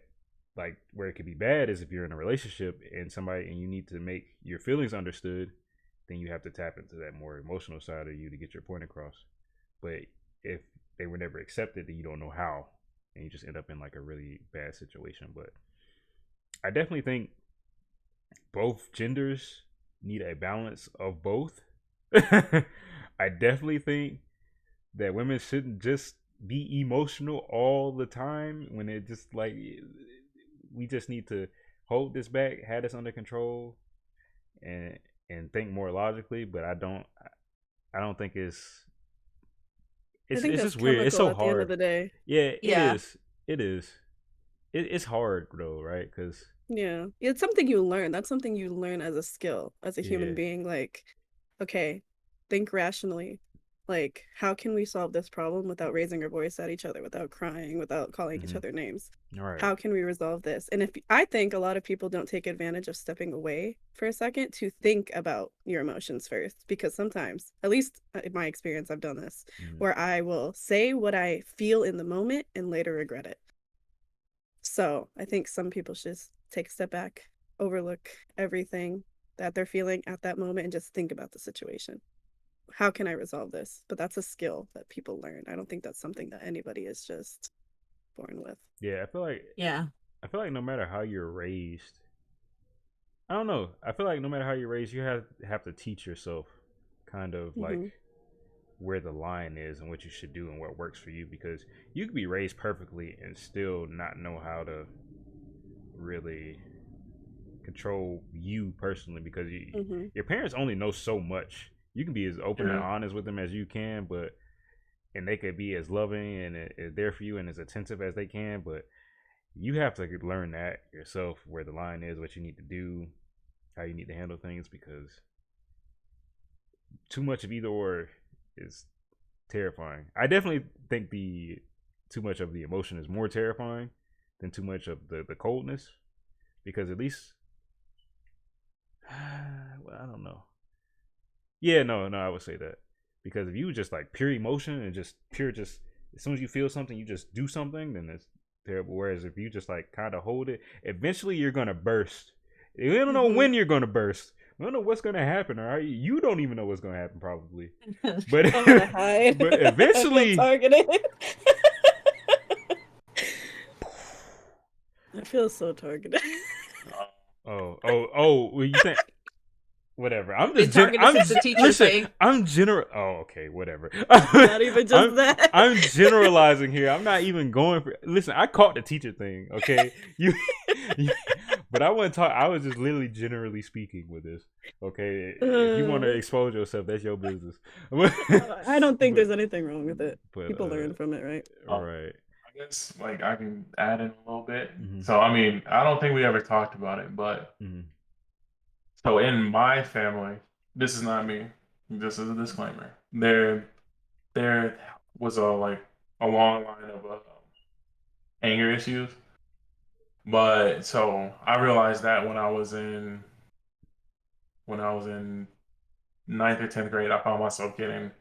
like where it could be bad is if you're in a relationship and somebody and you need to make your feelings understood, then you have to tap into that more emotional side of you to get your point across. But if they were never accepted, then you don't know how, and you just end up in like a really bad situation. But I definitely think both genders need a balance of both. I definitely think that women shouldn't just be emotional all the time when it just like we just need to hold this back, have this under control, and think more logically. But I don't think I think it's that's just weird. It's chemical so at the end of hard. the day. Yeah, it Yeah. is. It is. It's hard though, right? Because Yeah. It's something you learn. That's something you learn as a skill, as a human yeah. being. Like, okay, think rationally. Like, how can we solve this problem without raising our voice at each other, without crying, without calling each Mm-hmm. other names? All right. How can we resolve this? And if I think a lot of people don't take advantage of stepping away for a second to think about your emotions first, because sometimes, at least in my experience, I've done this, Mm-hmm. where I will say what I feel in the moment and later regret it. So I think some people should just take a step back, overlook everything that they're feeling at that moment, and just think about the situation. How can I resolve this? But that's a skill that people learn. I don't think that's something that anybody is just born with. Yeah, Yeah. I feel like no matter how you're raised, I don't know. I feel like no matter how you're raised, you have to teach yourself kind of like Mm-hmm. where the line is and what you should do and what works for you, because you could be raised perfectly and still not know how to really control you personally, because Mm-hmm. your parents only know so much. You can be as open and Yeah. honest with them as you can, but and they could be as loving and there for you and as attentive as they can, but you have to learn that yourself, where the line is, what you need to do, how you need to handle things, because too much of either or is terrifying. I definitely think the too much of the emotion is more terrifying than too much of the coldness, because at least well, I don't know. Yeah, no, I would say that, because if you just like pure emotion and just pure just as soon as you feel something, you just do something, then it's terrible. Whereas if you just like kind of hold it, eventually you're gonna burst. We don't know Mm-hmm. when you're gonna burst. We don't know what's gonna happen. All right, you don't even know what's gonna happen probably. But I'm gonna hide. but I feel eventually, targeted. I feel so targeted. well, you think whatever. I'm Been just targeted since the teacher listen. thing. I'm general. Oh, okay, whatever. Not even just that. I'm generalizing here. I'm not even going for. Listen, I caught the teacher thing. Okay, you but I wasn't talk. I was just literally generally speaking with this. Okay, if you want to expose yourself, that's your business. I don't think but there's anything wrong with it. but People learn from it, right? right. I guess like I can add in a little bit. Mm-hmm. So I mean, I don't think we ever talked about it, but Mm-hmm. so in my family, this is not me. This is a disclaimer. There was a long line of anger issues, but so I realized that when I was in ninth or 10th grade, I found myself getting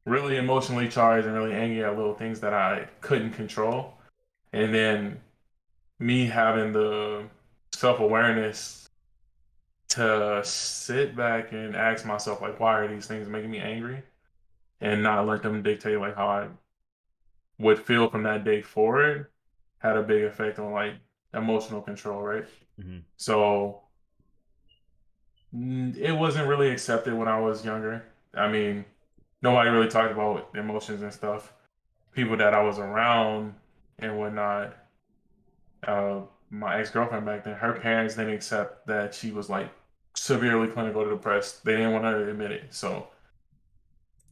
really emotionally charged and really angry at little things that I couldn't control. And then me having the self awareness to sit back and ask myself, like, why are these things making me angry? And not let them dictate like how I would feel from that day forward had a big effect on like emotional control, right? Mm-hmm. So it wasn't really accepted when I was younger. I mean, nobody really talked about emotions and stuff. People that I was around and whatnot, uh, my ex girlfriend back then, her parents didn't accept that she was like severely clinical depressed. They didn't want to admit it. So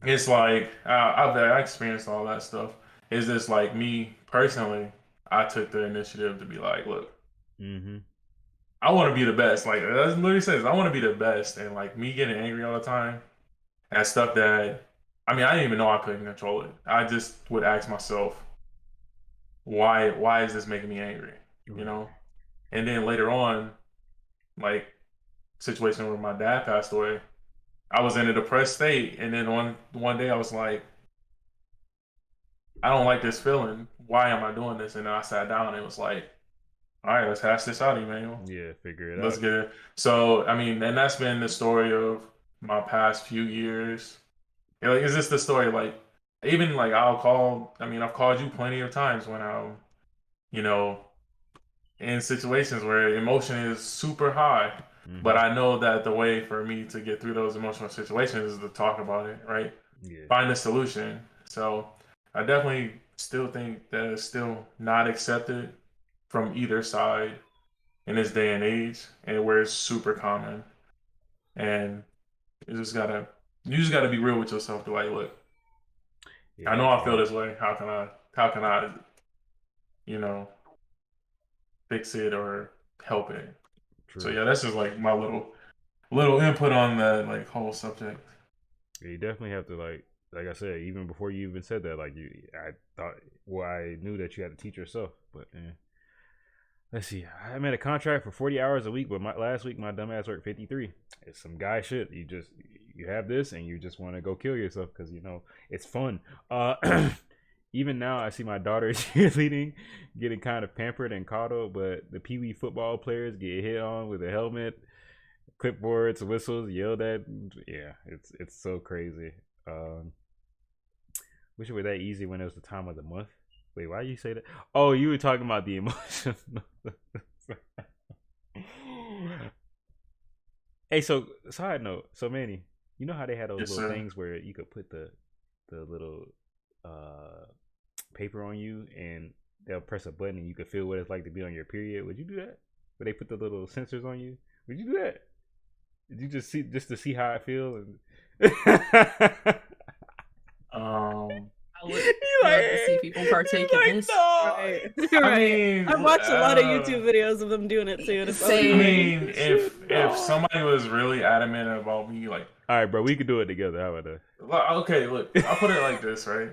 it's like I experienced all that stuff. It's just like me personally, I took the initiative to be like, look, Mm-hmm. I want to be the best. Like that's literally says, I want to be the best, and like me getting angry all the time at stuff that I mean, I didn't even know I couldn't control it. I just would ask myself, why is this making me angry? You Right. know? And then later on, like situation where my dad passed away, I was in a depressed state, and then one day I was like, I don't like this feeling. Why am I doing this? And then I sat down and it was like, all right, let's hash this out, Emmanuel. Yeah, figure it Let's out. get it. So, I mean, and that's been the story of my past few years. And, like, is this the story? Like, even like I'll call. I mean, I've called you plenty of times when I'm, you know, in situations where emotion is super high. But Mm-hmm. I know that the way for me to get through those emotional situations is to talk about it, right? Yeah. Find a solution. So I definitely still think that it's still not accepted from either side in this day and age, and where it's super common. And you just gotta you just gotta be real with yourself. To like, look, Yeah, I know it's I feel hard. this way. How can I you know fix it or help it? So True. yeah, that's just like my little input on that like whole subject. Yeah, you definitely have to like I said, even before you even said that, like I thought, well, I knew that you had to teach yourself, but let's see. I made a contract for 40 hours a week, but last week my dumbass worked 53. It's some guy shit. You have this and you just want to go kill yourself because it's fun. Even now, I see my daughter cheerleading, getting kind of pampered and coddled, but the pee wee football players get hit on with a helmet, clipboards, whistles, yelled at. Yeah, it's so crazy. Um, Wish it were that easy when it was the time of the month. Wait, why you say that? Oh, you were talking about the emotion. Hey, so side note, so Manny, you know how they had those Yes, little sir. things where you could put the little uh paper on you and they'll press a button and you could feel what it's like to be on your period. Would you do that? Where they put the little sensors on you? Would you do that? Did you just to see how I feel? And I would you like, love to see people partake in this. no. Right. I Right. mean, I've watched a lot of YouTube videos of them doing it too, and it's so I Same. funny. mean, Shit, if no. somebody was really adamant about me, like, All right, bro, we could do it together. How about okay, look, I'll put it that? like this, right?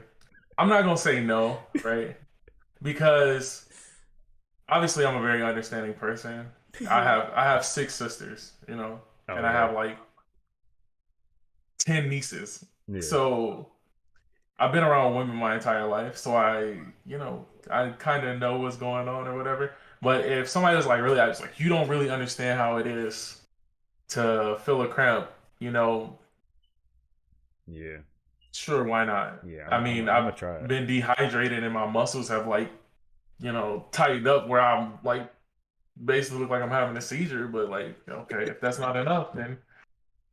I'm not gonna say no, right? Because obviously I'm a very understanding person. Mhm. I have six sisters, and I Okay. have like 10 nieces. Yeah. So I've been around women my entire life, so I kind of know what's going on or whatever. But if somebody was like really, I was like, you don't really understand how it is to feel a cramp, you know, Yeah. sure, why not? Yeah. I I'm mean, gonna I've try it. been dehydrated and my muscles have like, tightened up where I'm like basically look like I'm having a seizure. But like, okay, if that's not enough, then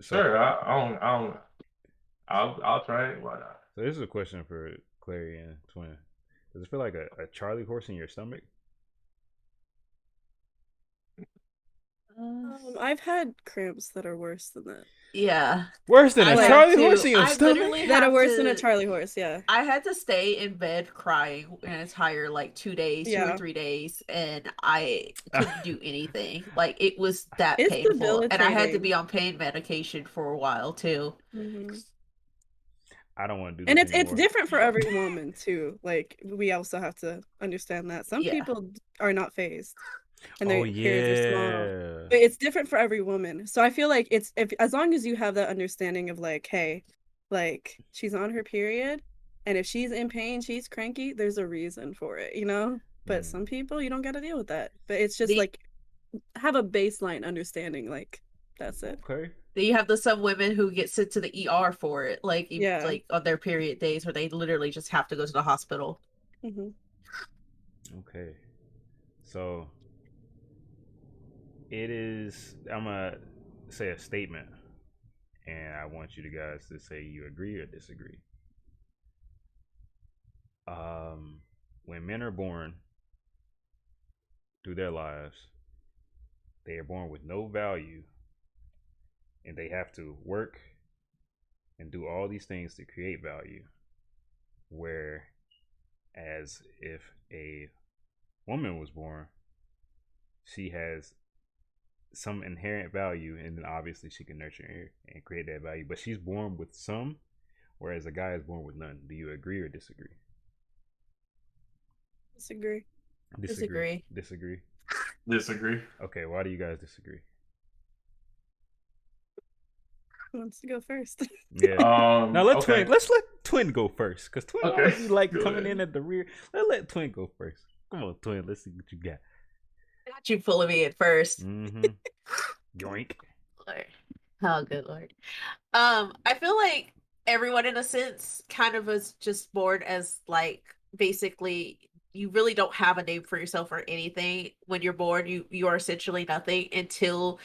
So, sure, I'll try it. Why not? so this is a question for Clary and Twin. Does it feel like a Charlie horse in your stomach? Uh, I've had cramps that are worse than that. yeah. Worse than a I've Like had Charlie horse to in your I stomach? literally that are have worse than a to Charlie horse. Yeah. I had to stay in bed crying an entire like 2 days, two or Yeah. 3 days, and I couldn't do anything. Like it was that It's painful. And I had to debilitating. be on pain medication for a while too. Hmm. I don't want to do And this it's anymore. different for every woman too. Like we also have to understand that some Yeah. people are not phased and Oh their periods are small, yeah. but it's different for every woman. So I feel like it's if as long as you have that understanding of like, hey, like she's on her period, and if she's in pain, she's cranky. There's a reason for it, you know. But Mm. some people you don't got to deal with that. But it's just The like have a baseline understanding. Like that's it. Okay. then you have the some women who get sent to the ER for it, Yeah. like on their period days where they literally just have to go to the hospital. Hmm. Okay. So it is. I'm gonna say a statement, and I want you guys to say you agree or disagree. Um, when men are born through their lives, they are born with no value, and they have to work and do all these things to create value. Whereas if a woman was born, she has some inherent value, and then obviously she can nurture and create that value. But she's born with some whereas a guy is born with none. Do you agree or disagree? Disagree. Disagree. Disagree. Disagree. Disagree. Okay, why do you guys disagree? Who wants to go first? Yeah. Now let Twin. Okay. Let's let Twin go first, cause Twin Okay. always be like Go coming in ahead. at the rear. Let Twin go first. Come on, Twin. Let's see what you got. Got you pulling me at first. Mm-hmm. Yoink. Lord. Oh, good Lord. I feel like everyone in a sense kind of is just born as like basically you really don't have a name for yourself or anything when you're born. You are essentially nothing until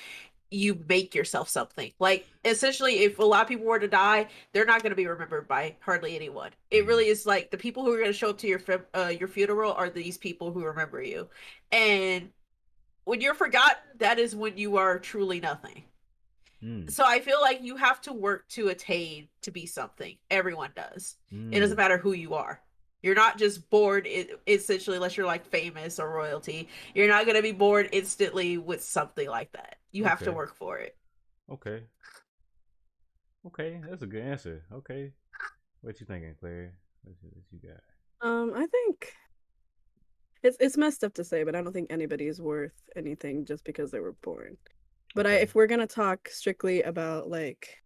you make yourself something. Like essentially if a lot of people were to die, they're not going to be remembered by hardly anyone. It Mm-hmm. really is like the people who are going to show up to your funeral are these people who remember you. And when you're forgotten, that is when you are truly nothing. Mm. So I feel like you have to work to attain to be something. Everyone does. It doesn't Mm. matter who you are. You're not just born essentially unless you're like famous or royalty. You're not going to be born instantly with something like that. You have to Okay. work for it. Okay. Okay. That's a good answer. Okay. What you thinking, Claire? What you got? I think it's messed up to say, but I don't think anybody is worth anything just because they were born. But Okay. if we're gonna talk strictly about like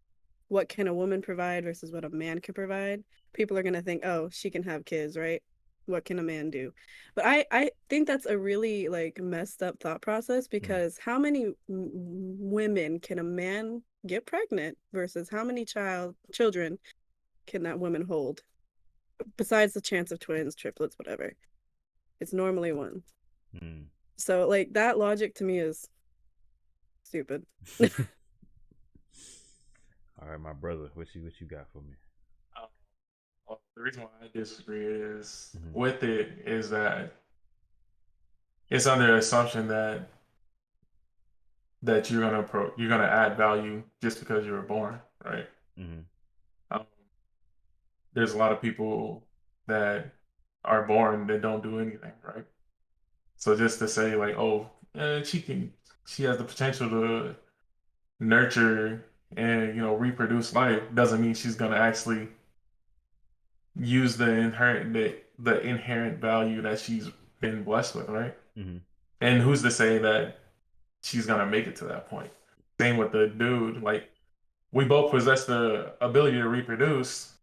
what can a woman provide versus what a man can provide, people are gonna think, oh, she can have kids, right? What can a man do? But I think that's a really like messed up thought process Mm. because how many women can a man get pregnant versus how many children can that woman hold? Besides the chance of twins, triplets, whatever. It's normally one. Mm. So like that logic to me is stupid. All right, my brother. What you got for me? Um, the reason why I disagree is Mm-hmm. with it is that it's under the assumption that you're gonna add value just because you were born, right? Mm-hmm. Um, there's a lot of people that are born that don't do anything, right? So just to say like, oh, she has the potential to nurture and reproduce life doesn't mean she's gonna actually use the inherent value that she's been blessed with, right? Mm-hmm. And who's to say that she's gonna make it to that point? Same with the dude. Like we both possess the ability to reproduce.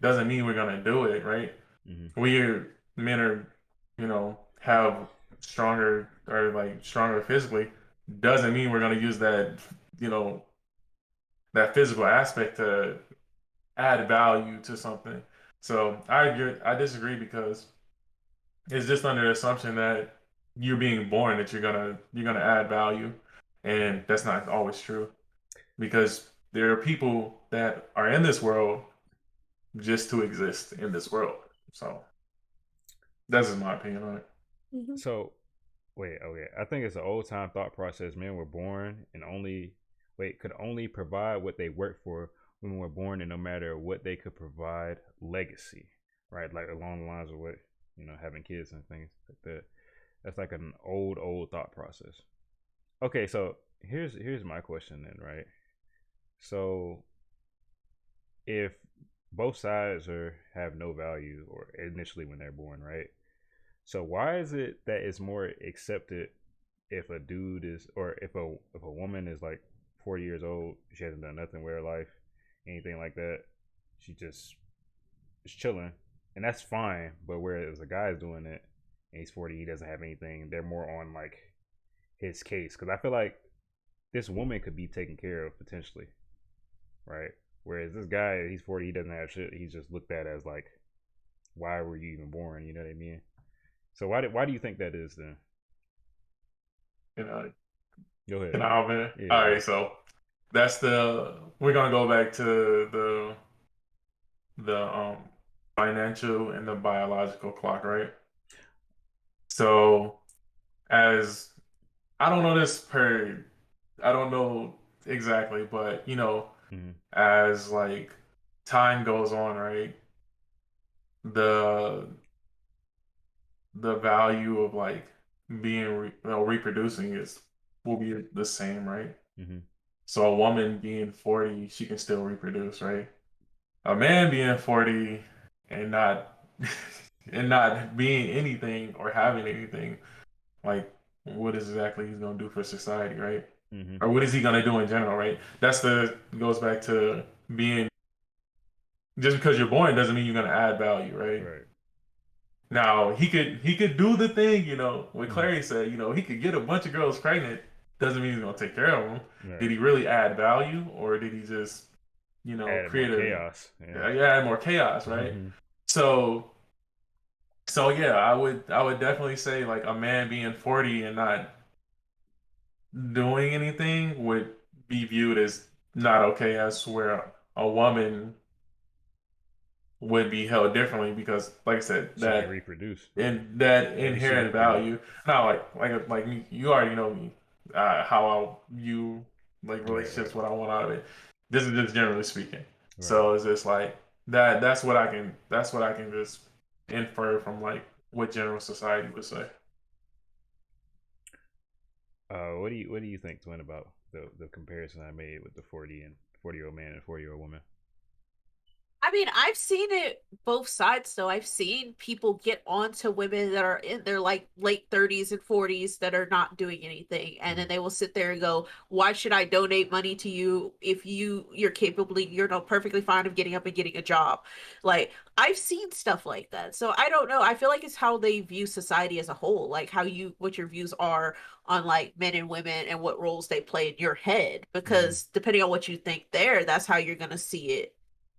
Doesn't mean we're gonna do it, right? Mm-hmm. We are men are, have stronger physically. Doesn't mean we're gonna use you know, that physical aspect to add value to something. So I disagree because it's just under the assumption that you're being born that you're gonna add value, and that's not always true because there are people that are in this world just to exist in this world. So that's just my opinion on it. Mhm. So, wait. Oh yeah. I think it's an old time thought process. Men were born and only could only provide what they worked for. Women were born, and no matter what they could provide, legacy, right? Like along the lines of what having kids and things like that. That's like an old thought process. Okay, so here's my question then, right? So if both sides are have no value or initially when they're born, right? So why is it that it's more accepted if a dude is or if a woman is like 40 years old, she hasn't done nothing with her life, anything like that, she just is chilling, and that's fine. But whereas a guy is doing it and he's 40, he doesn't have anything, they're more on like his case because I feel like this woman could be taken care of potentially, right? Whereas this guy, he's 40, he doesn't have shit. He's just looked at as like, why were you even born? You know what I mean? So why do you think that is then? You know, Go ahead. can I hop in? Yeah, All yeah. right, so we're gonna go back to the financial and the biological clock, right? So as I don't know this per I don't know exactly, but Mm-hmm. as like time goes on, right? The the value of like reproducing is will be the same, right? Mm-hmm. So a woman being 40, she can still reproduce, right? a man being 40 and not and not being anything or having anything, like what is exactly he's gonna do for society, right? Mm-hmm. Or what is he gonna do in general, right? That's the goes back to being just because you're born doesn't mean you're gonna add value, right? Right. Now he could do the thing, what Mm-hmm. Clary said, he could get a bunch of girls pregnant. Doesn't mean he's gonna take care of them. Did Right. he really add value, or did he just, Added more create a chaos. Yeah. yeah, add more chaos, right? Mm-hmm. So so yeah, I would definitely say like a man being 40 and not doing anything would be viewed as not okay, as where a woman would be held differently because like I said, She can reproduce. that At least she inherent yeah. value. Not like me, you already know me, how I view like Right. relationships, Right. what I want out of it. This is just generally speaking. Right. So it's just like that. That's what I can just infer from like what general society would say. What do you think, Twin, about the comparison I made with the 40-year-old man and 40-year-old woman? I mean, I've seen it both sides though. I've seen people get onto women that are in their like late 30s and 40s that are not doing anything. And then Mm-hmm. they will sit there and go, "Why should I donate money to you if you're capably, you're not perfectly fine of getting up and getting a job?" Like, I've seen stuff like that. So I don't know. I feel like it's how they view society as a whole, like what your views are on like men and women and what roles they play in your head. Mm-hmm. Because depending on what you think there, that's how you're gonna see it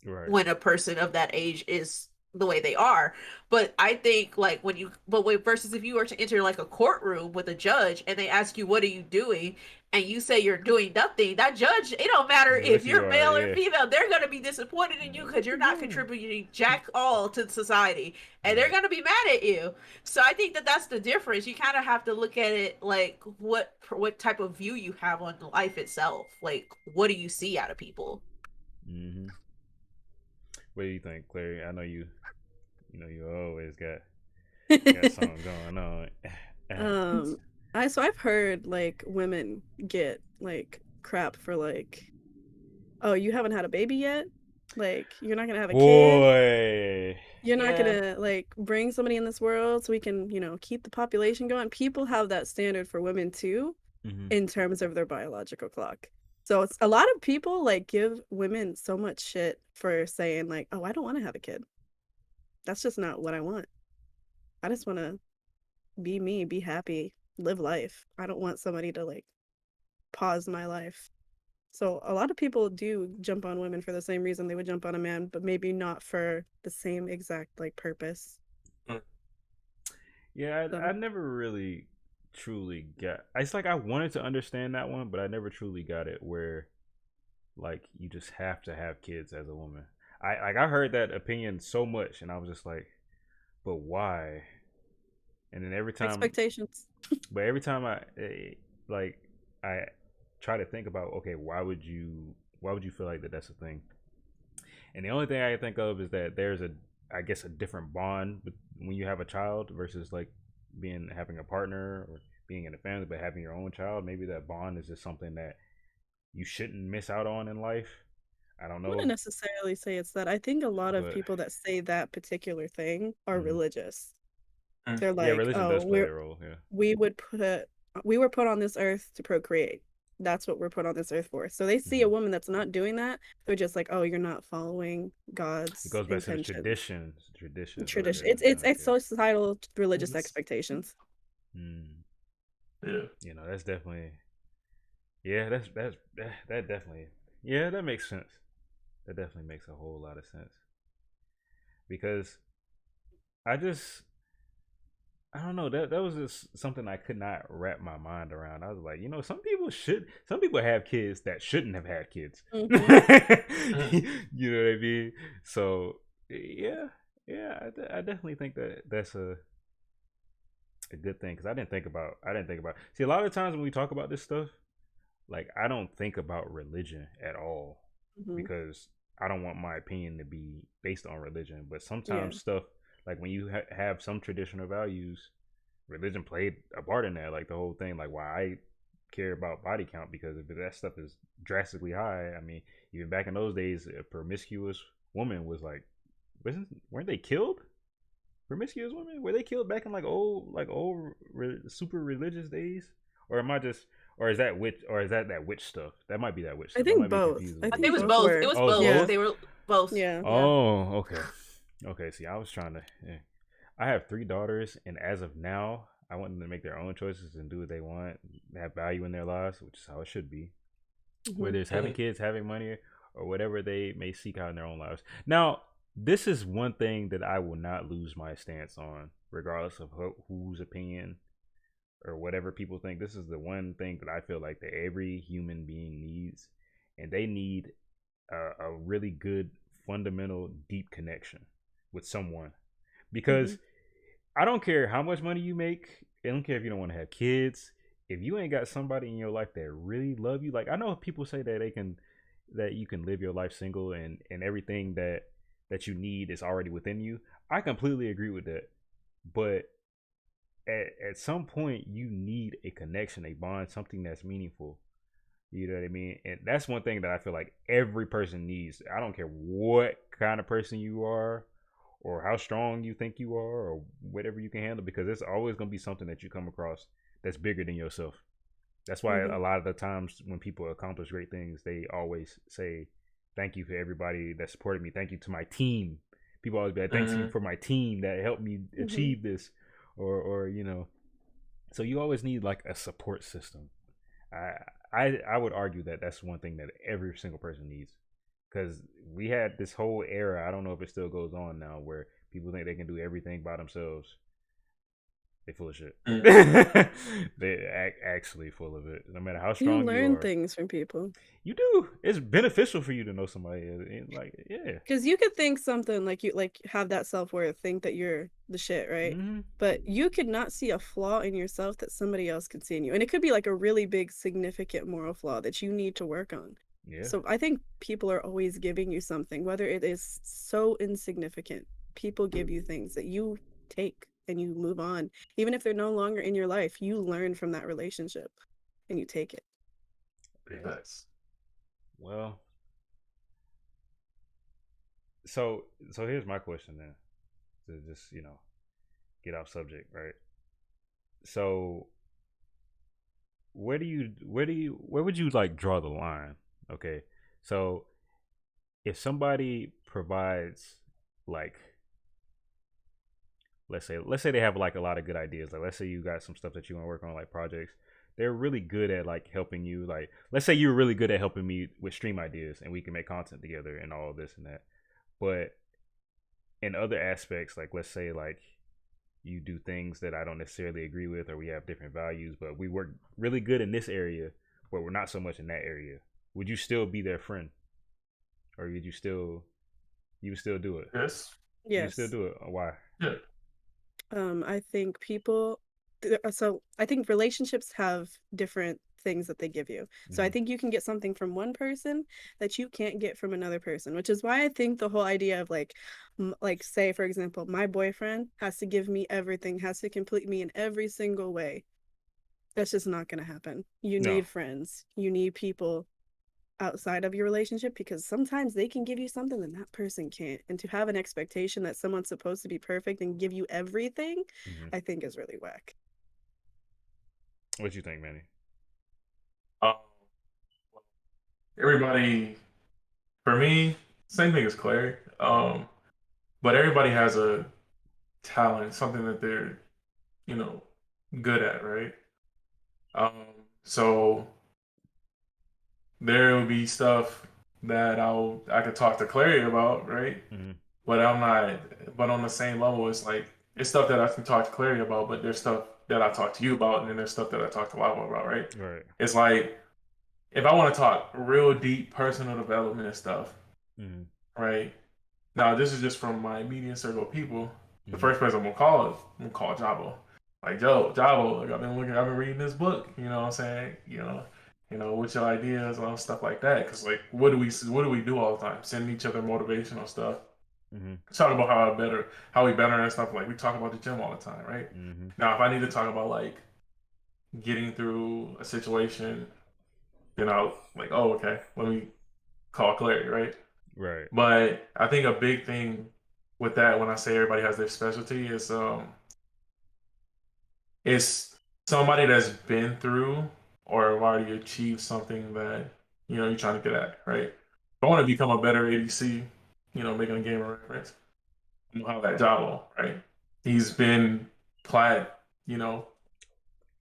Right. when a person of that age is the way they are. But I think like versus if you were to enter like a courtroom with a judge and they ask you what are you doing and you say you're doing nothing, that judge, it don't matter What if you you're are, male or yeah. female, they're going to be disappointed in you What because you're you not doing? contributing jack all to society, and they're Right. going to be mad at you. So I think that that's the difference. You kind of have to look at it like what type of view you have on life itself. Like, what do you see out of people? Mm-hmm. What do you think, Clary? I know you. You always got something going on. um I've heard like women get like crap for like, oh, you haven't had a baby yet? Like, you're not gonna have a kid? Boy. You're not Yeah. gonna like bring somebody in this world so we can, keep the population going? People have that standard for women too, Mm-hmm. in terms of their biological clock. So it's a lot of people like give women so much shit for saying like, "Oh, I don't want to have a kid. That's just not what I want. I just want to be me, be happy, live life. I don't want somebody to like pause my life." So a lot of people do jump on women for the same reason they would jump on a man, but maybe not for the same exact like purpose. Yeah, I So never really truly got. It's like I wanted to understand that one, but I never truly got it. Where like you just have to have kids as a woman. I heard that opinion so much, and I was just like, but why? And then expectations. every time like I try to think about, okay, why would you feel like that's a thing? And the only thing I can think of is that there's I guess a different bond when you have a child versus like having a partner or being in a family, but having your own child. Maybe that bond is just something that you shouldn't miss out on in life. I don't I wouldn't know, necessarily say it's that. I think a lot of but people that say that particular thing are mm, religious. Mm. They're yeah, like, religion "Oh, does play a role. Yeah. we would put we were put on this earth to procreate. That's what we're put on this earth for." So they see Hmm. a woman that's not doing that, they're just like, "Oh, you're not following It God's goes back to the intentions." traditions right Tradition. there. It's Okay. societal religious It's- expectations. Mm. yeah. That's definitely yeah. That definitely yeah. That makes sense. That definitely makes a whole lot of sense because I just I don't know that was just something I could not wrap my mind around. I was like, some people have kids that shouldn't have had kids. You Hmm. know what I mean? So yeah, yeah, I definitely think that's a good thing because I didn't think about. See, a lot of times when we talk about this stuff, like I don't think about religion at all Hmm. because I don't want my opinion to be based on religion. But Yeah. sometimes stuff like when you have some traditional values, religion played a part in that. Like the whole thing, like why I care about body count because if that stuff is drastically high. I mean, even back in those days, promiscuous woman was like, weren't they killed? Promiscuous women, were they killed back in super religious days, or am I just, or is that witch, or is that witch stuff? That might be that witch I stuff. I think might be both. confused I with I both think think it was stuff. both both. It were. was Oh, it's both. Yeah. both. They were both. Yeah. Yeah. Oh, okay. Okay, see, I was trying to. Yeah. I have three daughters, and as of now, I want them to make their own choices and do what they want, have value in their lives, which is how it should be. Hmm. Whether it's having Mm. kids, having money, or whatever they may seek out in their own lives. Now, this is one thing that I will not lose my stance on, regardless of whose opinion or whatever people think. This is the one thing that I feel like that every human being needs, and they need a really good, fundamental, deep connection with someone. Hmm. Because I don't care how much money you make. I don't care if you don't want to have kids. If you ain't got somebody in your life that really love you, like I know people say that that you can live your life single and everything that you need is already within you. I completely agree with that. But at some point you need a connection, a bond, something that's meaningful. You know what I mean? And that's one thing that I feel like every person needs. I don't care what kind of person you are or how strong you think you are or whatever you can handle, because it's always going to be something that you come across that's bigger than yourself. That's why Hmm. a lot of the times when people accomplish great things, they always say, thank you for everybody that supported me. Thank you to my team. People always be like, thanks you Hmm. for my team that helped me Hmm. achieve this. Or so you always need like a support system. I I would argue that that's one thing that every single person needs, because we had this whole era. I don't know if it still goes on now, where people think they can do everything by themselves. They full of shit. Mm. They actually full of it. No matter how You strong you learn are, things from people. you do. It's beneficial for you to know somebody. Like, yeah. Because you could think something like you like have that self-worth, think that you're the shit, right? Mm-hmm. But you could not see a flaw in yourself that somebody else could see in you. And it could be like a really big, significant moral flaw that you need to work on. Yeah. So I think people are always giving you something, whether it is so insignificant. People give you things that you take and you move on. Even if they're no longer in your life, you learn from that relationship and you take it. Yeah. Yes. Well, so here's my question then, to just get off subject, right? So where would you like draw the line? Okay, so if somebody provides, like, let's say they have like a lot of good ideas, like let's say you got some stuff that you want to work on, like projects, they're really good at like helping you, like let's say you're really good at helping me with stream ideas and we can make content together and all of this and that. But in other aspects, like let's say like you do things that I don't necessarily agree with, or we have different values, but we work really good in this area, but we're not so much in that area. Would you still be their friend, or would you would still do it? Yes. You would still Yes. do it. Why? Yeah. I think so I think relationships have different things that they give you. So I Mm-hmm. think you can get something from one person that you can't get from another person, which is why I think the whole idea of like say for example, my boyfriend has to give me everything, has to complete me in every single way. That's just not going to happen. You No. need friends. You need people outside of your relationship because sometimes they can give you something that that person can't. And to have an expectation that someone's supposed to be perfect and give you everything, Mm-hmm. I think is really whack. What you think, Manny? Um, everybody, for me, same thing as Clary. But everybody has a talent, something that they're, you know, good at, right? So there will be stuff that I could talk to Clary about, right? Mm-hmm. But I'm not. But on the same level, it's like it's stuff that I can talk to Clary about, but there's stuff that I talk to you about, and then there's stuff that I talk to Lava about, right? Right. It's like if I want to talk real deep personal development and stuff, Mm-hmm. right? Now this is just from my immediate circle of people. The Mm-hmm. first person I'm gonna call Jabo. Like Jabo, like I've been reading this book. You know what I'm saying? What's your ideas on stuff like that? Because like, what do we do all the time? Send each other motivational stuff. Mm-hmm. Talk about how we better and stuff. Like we talk about the gym all the time, right? Mm-hmm. Now, if I need to talk about like getting through a situation, like, oh, okay, let me call Clary, right? Right. But I think a big thing with that, when I say everybody has their specialty, is somebody that's been through or already achieved something that you're trying to get at, right? If I want to become a better ADC, making a game of reference, I know how that job will, right? He's been plat, you know,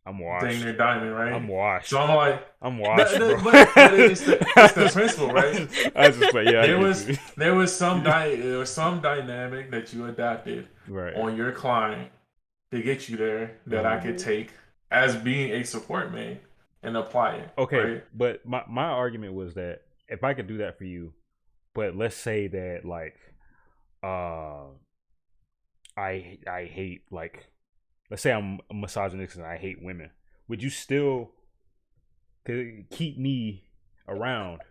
I'm dang washed. near diamond, I'm right? So washed. I'm like, I'm washed, bro. but it's the principle, right? I just play. Yeah, I There get was you. there was some dynamic that you adapted Right. on your client to get you there that I Mhm. could Mhm. take as being a support man and apply it, Okay, right? but my argument was that if I could do that for you, but let's say that like uh I hate like let's say I'm a misogynist and I hate women, would you still keep me around?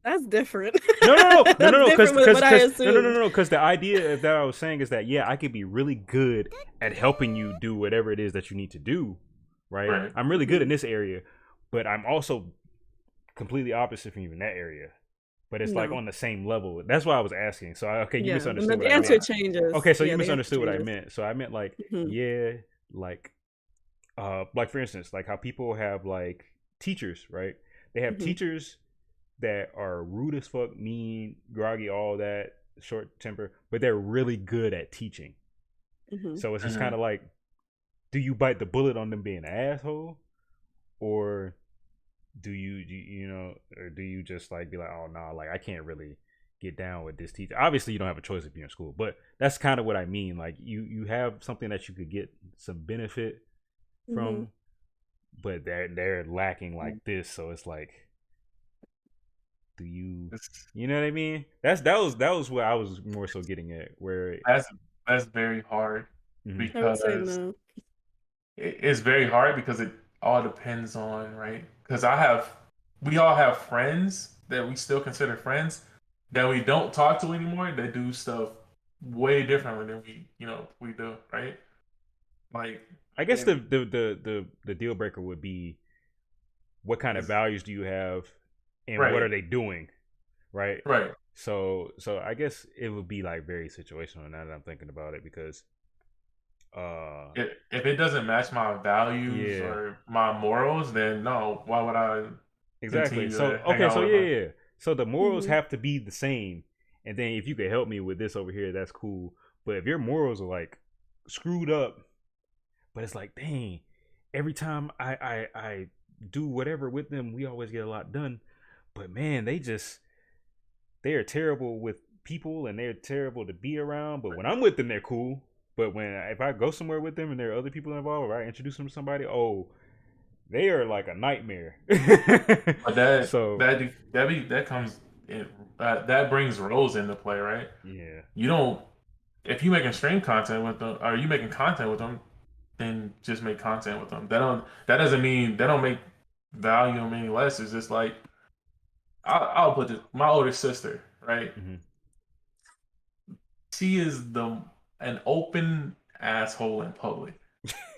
That's different. No, no, no, no, no, That's no, different with what I no, no, no, assumed. no, because the idea of that I was saying is that yeah, I could be really good at helping you do whatever it is that you need to do, right? Right. I'm really good in Mhm. this area, but I'm also completely opposite from you in that area. But it's like No. on the same level. That's why I was asking. So okay, you Yeah, misunderstood what the I answer meant. changes. Okay, so you Yeah, the answer misunderstood what I changes. meant. So I meant like Mhm. yeah, like like for instance, like how people have like teachers, right? They have Mhm. teachers that are rude as fuck, mean, groggy, all that, short temper, but they're really good at teaching. Mhm. So it's just kind Mhm. of like, do you bite the bullet on them being an asshole, or or do you just like be like, oh no, like I can't really get down with this teacher. Obviously, you don't have a choice if you're in school, but that's kind of what I mean. Like you have something that you could get some benefit Mhm. from, but they're lacking like this. So it's like, do you, It's, you know what I mean? That was what I was more so getting at. Where, that's that's very hard mhm. I would say because no. it's very hard because it all depends on, right? Because we all have friends that we still consider friends that we don't talk to anymore that do stuff way differently than we do, right? Like, I guess and the deal breaker would be what kind of it's values do you have, and what right, are they doing, right? right. So I guess it would be like very situational now that I'm thinking about it because If it doesn't match my values yeah, or my morals, then no, why would I exactly. continue So to hang okay, out so with yeah, them? yeah. So the morals Mhm. have to be the same, and then if you could help me with this over here, that's cool. But if your morals are like screwed up, but it's like, dang, every time I do whatever with them, we always get a lot done. But man, they are terrible with people and they're terrible to be around. But when I'm with them, they're cool. But if I go somewhere with them and there are other people involved, or I introduce them to somebody, oh, they are like a nightmare. But that So that that comes in, that brings roles into play, right? yeah, You don't if you making stream content with them or you making content with them, then just make content with them. That doesn't mean that don't make value them any less. It's just like I'll put this my older sister, right? hmm She is the an open asshole in public,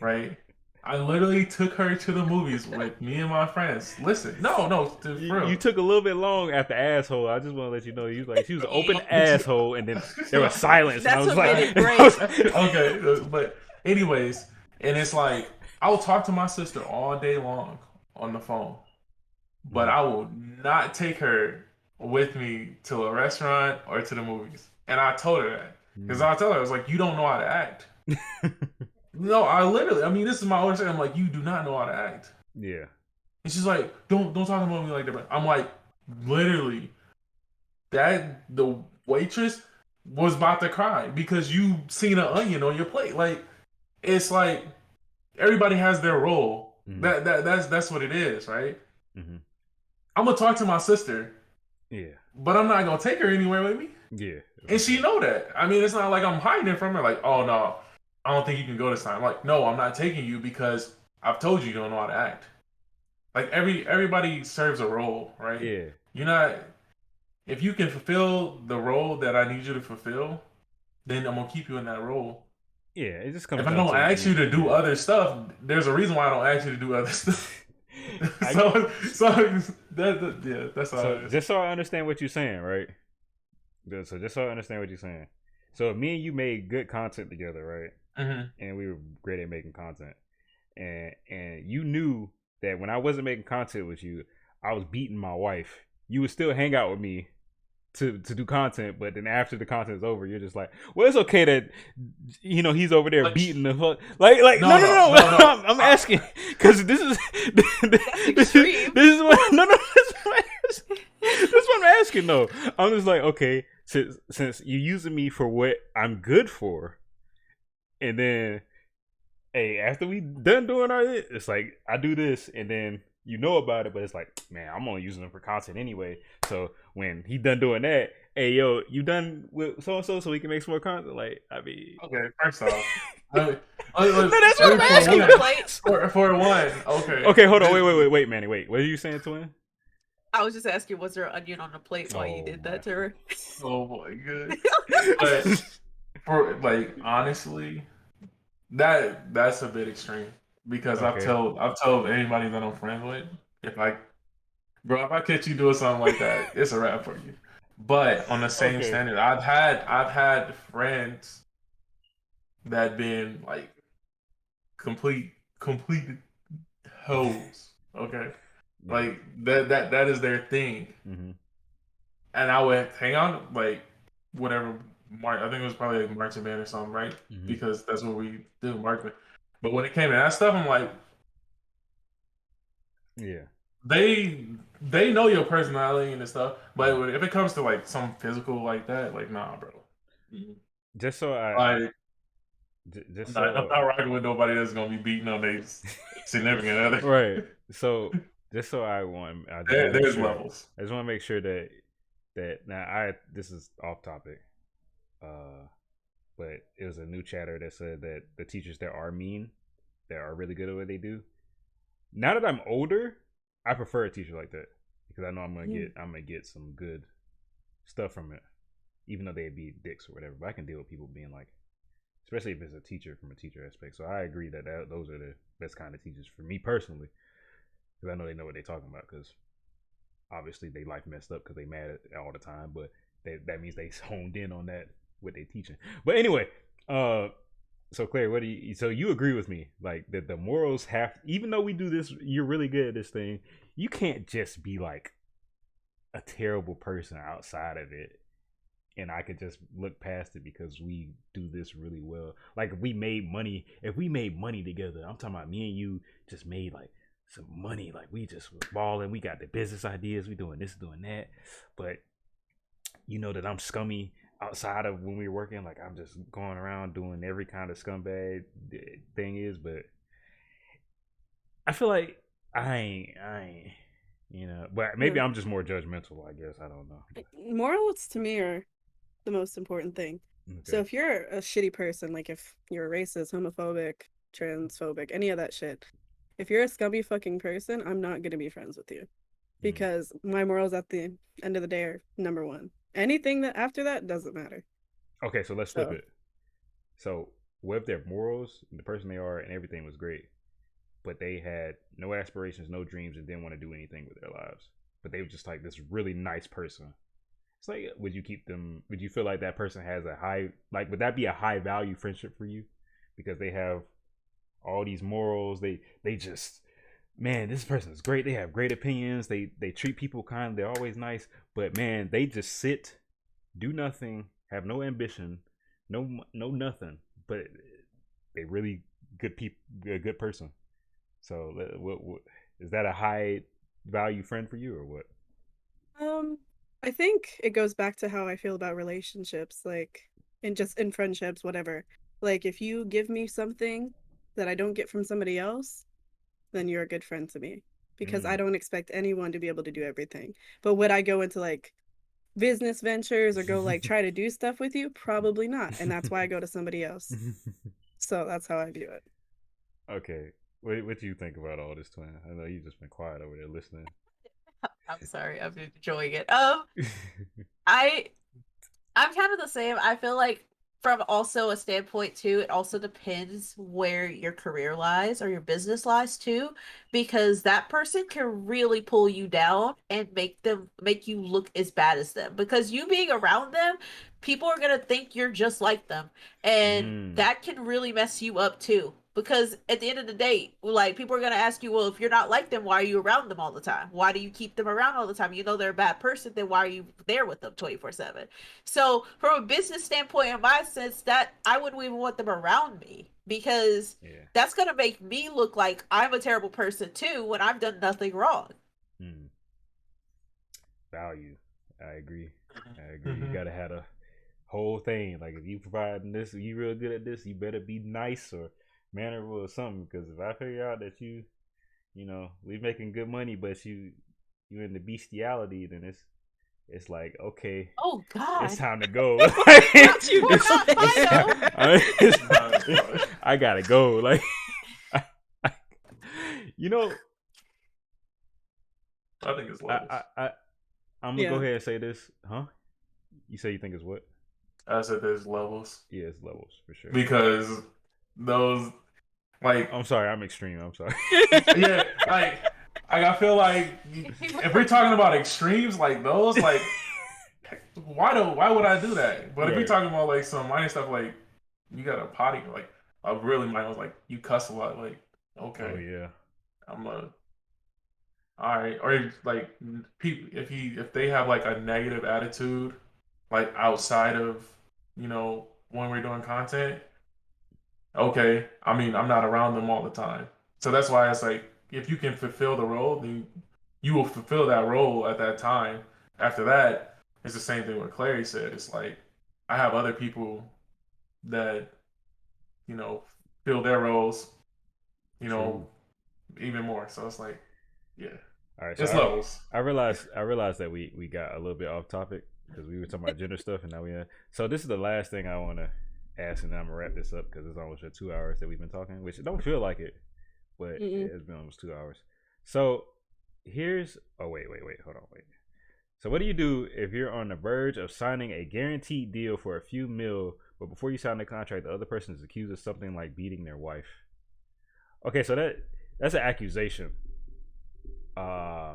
right? I literally took her to the movies with me and my friends. Listen, no, you, for you real. took a little bit long after asshole. I just want to let you know you was like she was an open Okay, asshole, and then there was silence, and I That's was what made like, it great. but anyways, and it's like I'll talk to my sister all day long on the phone, but Mhm. I will not take her with me to a restaurant or to the movies. And I told her that because Mhm. I tell her I was like, you don't know how to act. No, I literally. I mean, this is my older sister. I'm like, you do not know how to act. Yeah. And she's like, don't talk about me like that. I'm like, literally, that the waitress was about to cry because you seen an onion on your plate. Like, it's like everybody has their role. Mhm. That's what it is, right? Mhm. I'm gonna talk to my sister, Yeah. but I'm not gonna take her anywhere with me. Yeah. And For she sure. know that. I mean, it's not like I'm hiding it from her. Like, oh no, I don't think you can go this time. Like, no, I'm not taking you because I've told you you don't know how to act. Like everybody serves a role, right? Yeah. You're not if you can fulfill the role that I need you to fulfill, then I'm gonna keep you in that role. Yeah. It just If comes I down don't to ask you to do yeah. other stuff, there's a reason why I don't ask you to do other stuff. I so yeah, that's how so it is. just so I understand what you're saying, right? So just so I understand what you're saying. So me and you made good content together, right? Hmm. And we were great at making content. And you knew that when I wasn't making content with you, I was beating my wife. You would still hang out with me to do content, but then after the content's over, you're just like, well, it's okay that he's over there But beating the fuck. Like no no, no no, no. no, no. I'm asking because this is That's this is extreme. this is what no no this is what I'm asking though. I'm just like, okay, since you're using me for what I'm good for, and then hey, after we done doing our, it's like I do this, and then you know about it, but it's like, man, I'm only using them for content anyway. So when he done doing that, hey, yo, you done with so and so we can make some more content. Like, I mean, Okay, first off, let me, no, that's what I'm for asking. one, Plate. for one, okay. Okay, hold on, wait, Manny, wait. What are you saying, twin? I was just asking, was there an onion on the plate while you Oh did my. that to her? Oh my god. But for like honestly, that's a bit extreme because Okay. I've told anybody that I'm friends with, if I bro, if I catch you doing something like that, it's a wrap for you. But on the same Okay. standard, I've had friends that been like complete hoes. Okay. Yeah. Like that is their thing. Mm-hmm. And I would hang on like whatever I think it was probably like marching band or something, right? Mm-hmm. Because that's what we do, marching. But when it came to that stuff, I'm like, Yeah. they know your personality and stuff. But Mm-hmm. if it comes to like some physical like that, like nah, bro. Mhm. Just so I, Like just I'm so not rocking with nobody that's gonna be beating on their significant other. right. So just so I just want to make There's sure. levels. I just want to make sure that now I this is off topic. Uh, but it was a new chatter that said that the teachers that are mean, that are really good at what they do. Now that I'm older, I prefer a teacher like that because I know I'm gonna get some good stuff from it, even though they'd be dicks or whatever. But I can deal with people being like, especially if it's a teacher from a teacher aspect. So I agree that those are the best kind of teachers for me personally, because I know they know what they're talking about. Because obviously they life messed up because they mad at all the time, but that means they honed in on that what they teaching. But anyway, uh, so Claire, what do you? So you agree with me, like that the morals have, even though we do this, you're really good at this thing. You can't just be like a terrible person outside of it, and I could just look past it because we do this really well. Like if we made money together, I'm talking about me and you just made like some money, like we just was balling, we got the business ideas, we doing this, doing that. But you know that I'm scummy outside of when we were working, like I'm just going around doing every kind of scumbag thing is, but I feel like I ain't, but maybe No. I'm just more judgmental, I guess. I don't know. Morals to me are the most important thing. So Okay. if you're a shitty person, like if you're racist, homophobic, transphobic, any of that shit, if you're a scummy fucking person, I'm not gonna be friends with you Mm. because my morals at the end of the day are number one. Anything that after that doesn't matter. Okay, so let's flip So it. So what if their morals, the person they are, and everything was great, but they had no aspirations, no dreams, and didn't want to do anything with their lives, but they were just like this really nice person. It's like, would you keep them? Would you feel like that person has a high, like, would that be a high value friendship for you? Because they have all these morals. They just, man, this person is great. They have great opinions. They treat people kind. They're always nice. But man, they just sit, do nothing, have no ambition, no nothing. But they really good people, a good person. So what is that a high value friend for you or what? Um, I think it goes back to how I feel about relationships, like in just in friendships, whatever. Like if you give me something that I don't get from somebody else, then you're a good friend to me because I Mm. don't expect anyone to be able to do everything. But would I go into like business ventures or go like try to do stuff with you? Probably not. And that's why I go to somebody else. So that's how I view it. Okay. What do you think about all this, twin? I know you've just been quiet over there listening. I'm sorry, I'm enjoying it. I I'm kind of the same. I feel like from also a standpoint too, it also depends where your career lies or your business lies too, because that person can really pull you down and make you look as bad as them. Because you being around them, people are gonna think you're just like them, and Mm. that can really mess you up too. Because at the end of the day, like people are gonna ask you, well, if you're not like them, why are you around them all the time? Why do you keep them around all the time? You know they're a bad person, then why are you there with them 24/7? So from a business standpoint, in my sense, that I wouldn't even want them around me because Yeah. that's gonna make me look like I'm a terrible person too when I've done nothing wrong. Mm. Value. I agree. I agree. You Mhm. gotta have a whole thing. Like if you providing this, you real good at this, you better be nice or mannerable or something. Because if I figure out that you know, we making good money, but you in the bestiality, then it's like okay, Oh it's God. time to go. What you We're just not Fido. I gotta go. Like, you know, I think it's I, levels. I, I, I'm gonna go Yeah. ahead and say this, huh? You say you think it's what? I said there's levels Yeah, it's levels for sure. because those like I'm sorry, I'm extreme. I'm sorry. yeah like I feel like if we're talking about extremes like those why would I do that? But if you're Right. talking about like some minor stuff like you got a potty like I really minor was like you cuss a lot like Oh okay yeah. I'm a all right or like people if they have like a negative attitude like outside of when we're doing content okay, I mean, I'm not around them all the time. So that's why it's like, if you can fulfill the role, then you will fulfill that role at that time. After that, it's the same thing what Clary said. It's like, I have other people that, you know, fill their roles, you know, True. even more. So it's like, yeah, All right. So it's levels. I realized that we got a little bit off topic because we were talking about gender stuff, and now we. So this is the last thing I want to ask, and then I'm gonna wrap this up because it's almost 2 hours that we've been talking, which it don't feel like it, but Mm-mm. it's been almost 2 hours. So here's. Oh wait. Hold on. Wait. So what do you do if you're on the verge of signing a guaranteed deal for a few mil, but before you sign the contract, the other person is accused of something like beating their wife? Okay, so that's an accusation. Uh,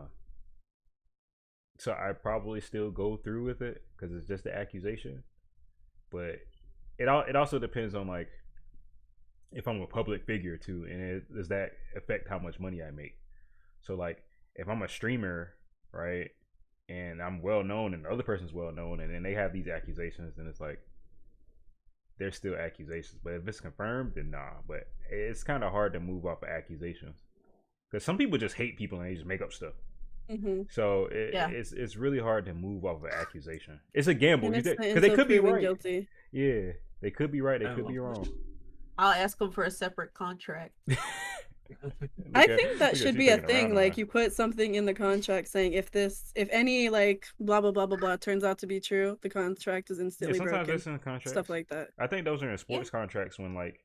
so I probably still go through with it because it's just an accusation. But it also depends on like if I'm a public figure too, and does that affect how much money I make? So like if I'm a streamer, right, and I'm well known, and the other person's well known, and then they have these accusations, then it's like they're still accusations. But if it's confirmed, then nah. But it's kind of hard to move off of accusations because some people just hate people and they just make up stuff. Mm-hmm. So Yeah. it's really hard to move off of accusation. It's a gamble And it's the because they until could be proven right. guilty. Yeah, they could be right. They I could love be that. wrong. I'll ask them for a separate contract. I look at think that look at should you be a taking a thing. round Like you put something in the contract saying if any like blah blah blah blah blah turns out to be true, the contract is Yeah, instantly sometimes broken. that's in Stuff contracts. like that. I think those are in Yeah. sports contracts when like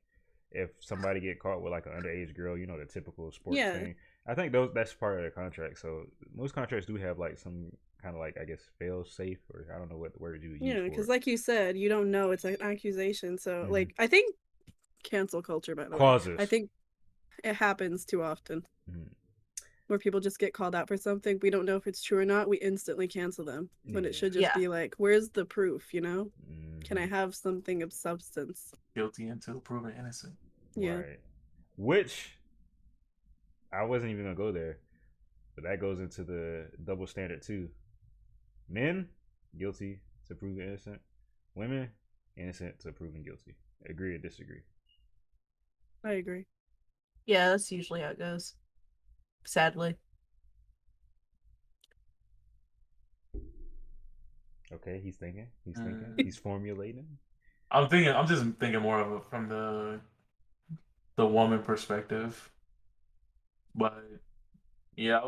if somebody get caught with like an underage girl, you know the typical sports Yeah. thing. I think that's part of the contract. So most contracts do have like some kind of like I guess fail safe or I don't know what word you would use Yeah, for because it. like you said, you don't know it's an accusation. So Mm-hmm. like I think cancel culture, by the way. I Clauses. think it happens too often Mm-hmm. where people just get called out for something. We don't know if it's true or not. We instantly cancel them. When it Yeah. should just Yeah. be like, where's the proof, you know? Can I Mm-hmm. have something of substance? Guilty until proven innocent. Yeah. Right. Which I wasn't even gonna go there, but that goes into the double standard too. Men guilty to proven innocent. Women innocent to proven guilty. Agree or disagree? I agree. Yeah, that's usually how it goes. Sadly. Okay, he's thinking. He's thinking. Mm. He's formulating. I'm just thinking more of it from the woman perspective. But yeah,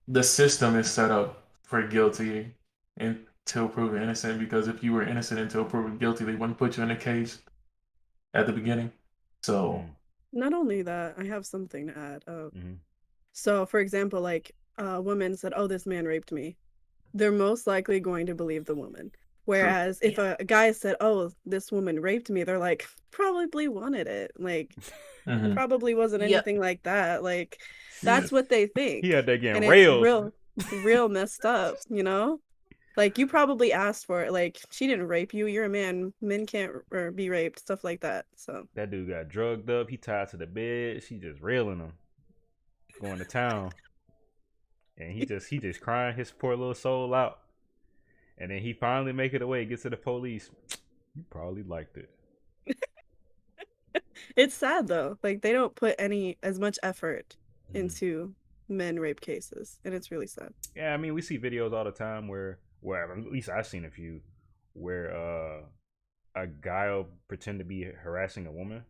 the system is set up for guilty until proven innocent because if you were innocent until proven guilty, they wouldn't put you in a case at the beginning. So, Mm, Not only that, I have something to add. mm-hmm. So for example, like a woman said, "Oh, this man raped me." They're most likely going to believe the woman. True. Whereas if a guy said, "Oh, this woman raped me," they're like, probably wanted it. Like, Hmm. probably wasn't Yep. anything like that. Like, Yeah. that's what they He think. out there getting And it's railed. real messed up, you know? Like, you probably asked for it. Like, she didn't rape you. You're a man. Men can't be raped, stuff like that. So, That dude got drugged up. He tied to the bed. She just railing him, going to town, and he just crying his poor little soul out. And then he finally make it away, gets to the police. You probably liked it. it's sad though. Like, they don't put as much effort Mm. into men rape cases, and it's really sad. Yeah, I mean, we see videos all the time where at least I've seen a few where a guy will pretend to be harassing a woman,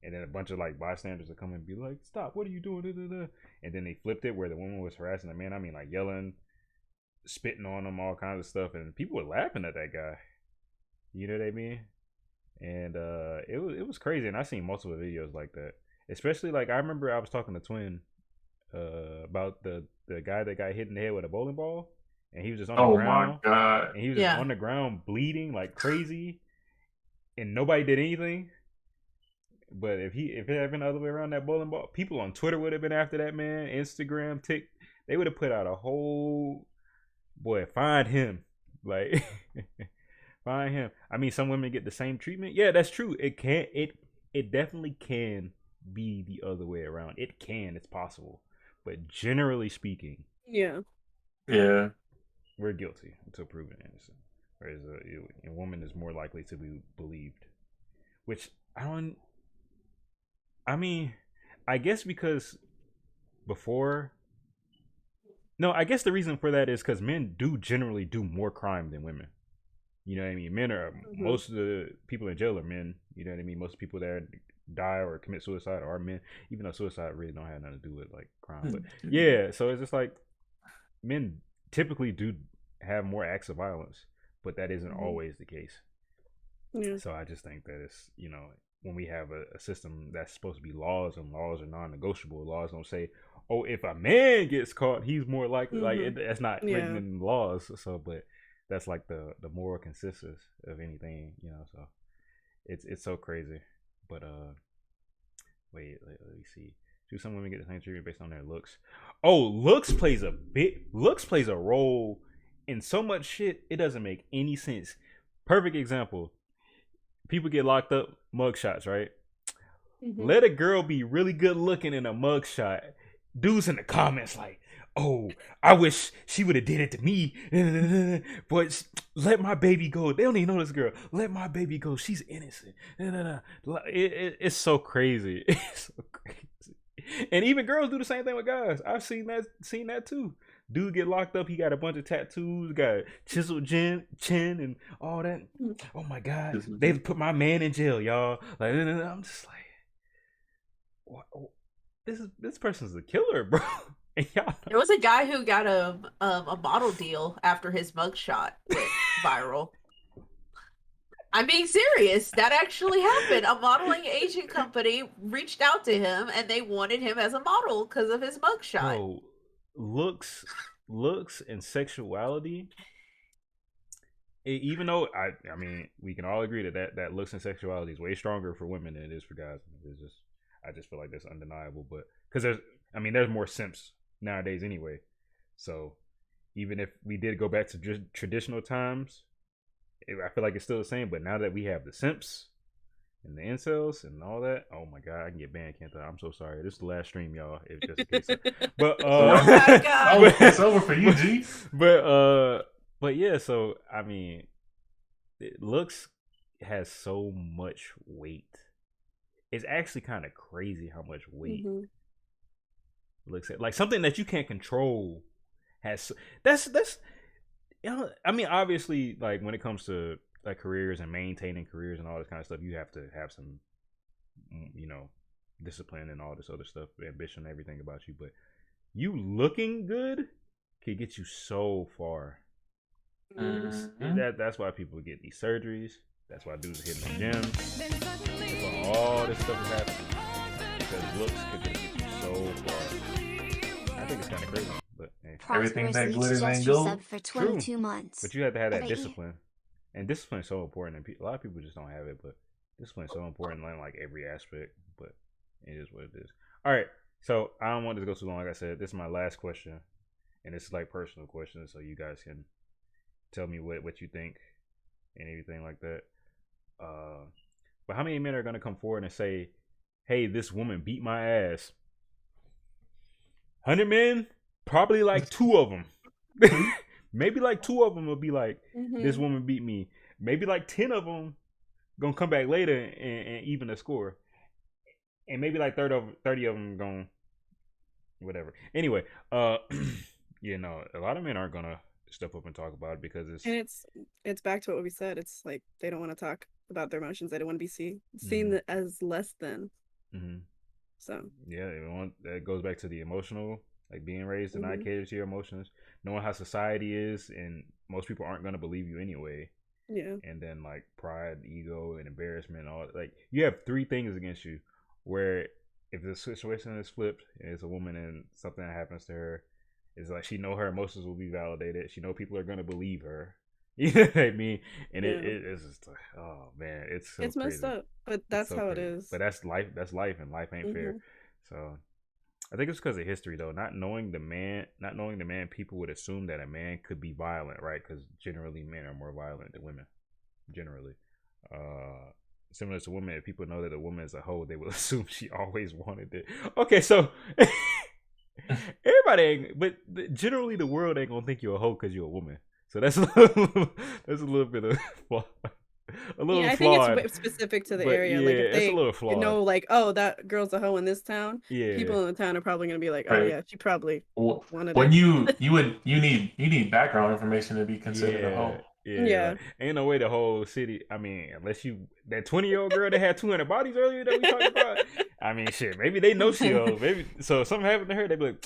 and then a bunch of like bystanders will come and be like, "Stop! What are you doing?" Da, da, da. And then they flipped it where the woman was harassing the man. I mean, like yelling, spitting on him, all kinds of stuff, and people were laughing at that guy. You know what I mean? And it was crazy, and I seen multiple videos like that. Especially like I remember I was talking to Twin about the guy that got hit in the head with a bowling ball, and he was just on the Oh my ground, God. and he was just Yeah. on the ground bleeding like crazy, and nobody did anything. But if it had been the other way around, that bowling ball, people on Twitter would have been after that man. Instagram, they would have put out a whole boy, find him, like find him. I mean, some women get the same treatment. Yeah, that's true. It definitely can be the other way around. It can. It's possible. But generally speaking, Yeah. Yeah. we're guilty until proven innocent. Whereas a woman is more likely to be believed. Which I don't. I mean, I guess because before. No, I guess the reason for that is because men do generally do more crime than women. You know what I mean? Men are most of the people in jail are men. You know what I mean? Most people that die or commit suicide are men, even though suicide really don't have nothing to do with like crime. But yeah, so it's just like men typically do have more acts of violence, but that isn't always the case. Yeah. So I just think that it's when we have a system that's supposed to be laws and laws are non-negotiable, laws don't say, oh, if a man gets caught, he's more likely that's not written Yeah. in laws. So, but that's like the moral consensus of anything, So it's so crazy. But wait, let me see. Do some women get the same treatment based on their looks? Oh, looks plays a role in so much shit. It doesn't make any sense. Perfect example. People get locked up, mugshots, right? Let a girl be really good looking in a mugshot. Dudes in the comments like, oh, I wish she would have did it to me. But let my baby go. They don't even know this girl. Let my baby go. She's innocent. It's so crazy. It's so crazy. And even girls do the same thing with guys. I've seen that too. Dude get locked up. He got a bunch of tattoos, got chiseled chin, and all that. Oh my God, they put my man in jail, y'all. Like, I'm just like, what? This person's a killer, bro. And y'all There was a guy who got a model deal after his mugshot went viral. I'm being serious. That actually happened. A modeling agent company reached out to him and they wanted him as a model because of his mugshot. Bro, looks and sexuality. Even though I mean, we can all agree that looks and sexuality is way stronger for women than it is for guys. I just feel like that's undeniable. But because there's more simps nowadays anyway. So even if we did go back to traditional times, I feel like it's still the same. But now that we have the simps and the incels and all that, oh my God, I can get banned, can't I? I'm so sorry. This is the last stream, y'all. If just in case. But Oh my God. It's over for you, G. But yeah. So I mean, looks has so much weight. It's actually kind of crazy how much weight looks at, like something that you can't control has. That's I mean, obviously, like when it comes to like careers and maintaining careers and all this kind of stuff, you have to have some, discipline and all this other stuff, ambition, everything about you. But you looking good can get you so far. That's why people get these surgeries. That's why dudes are hitting the gym. That's why all this stuff is happening. Because looks could get you so far. I think it's kind of crazy, but hey. Everything that Prosperously glitters ain't just gold. sub for 22 months. But you have to have that But discipline. And discipline is so important, and a lot of people just don't have it. But discipline is so important in like every aspect. But it is what it is. All right, so I don't want this to go too long. Like I said, this is my last question, and it's like personal questions, so you guys can tell me what you think and everything like that. Uh, but how many men are gonna come forward and say, "Hey, this woman beat my ass"? 100 men, probably like two of them. Maybe like two of them will be like, "This woman beat me." Maybe like 10 of them gonna come back later and even the score, and maybe like 30 of them gonna whatever. Anyway, you know, a lot of men aren't gonna step up and talk about it because And it's back to what we said. It's like they don't want to talk about their emotions. They don't want to be seen Mhm. as less than. Mhm. So Yeah, that goes back to the emotional, like being raised to not mhm. cater to your emotions, knowing how society is, and most people aren't gonna believe you anyway. Yeah. And then like pride, ego, and embarrassment, all like you have three things against you. Where if the situation is flipped and it's a woman and something happens to her, it's like she know her emotions will be validated. She know people are gonna believe her. You know what I mean? And Yeah. it's just like, oh man, it's so It's messed crazy. up, but It's that's so how it crazy. is. But that's life. That's life, and life ain't fair. Hmm. So I think it's because of history, though. Not knowing the man, people would assume that a man could be violent, right? Because generally, men are more violent than women. Generally, similar to women, if people know that a woman is a hoe, they will assume she always wanted it. Okay, so everybody ain't, but generally, the world ain't gonna think you're a hoe because you're a woman. So that's that's a little bit of a little Yeah, I think flawed, it's specific to the but area. Like if yeah, it's a they little flawed. know, like, oh, that girl's a hoe in this town, Yeah, people in the town are probably gonna be like, oh Right. yeah, she probably wanted When it. you need background information to be considered a yeah, hoe. yeah. Yeah. Like, ain't no way the whole city. I mean, unless you that 20-year-old girl that had 200 bodies earlier that we talked about. I mean, shit. Maybe they know she old. Maybe so. If something happened to her, they be like,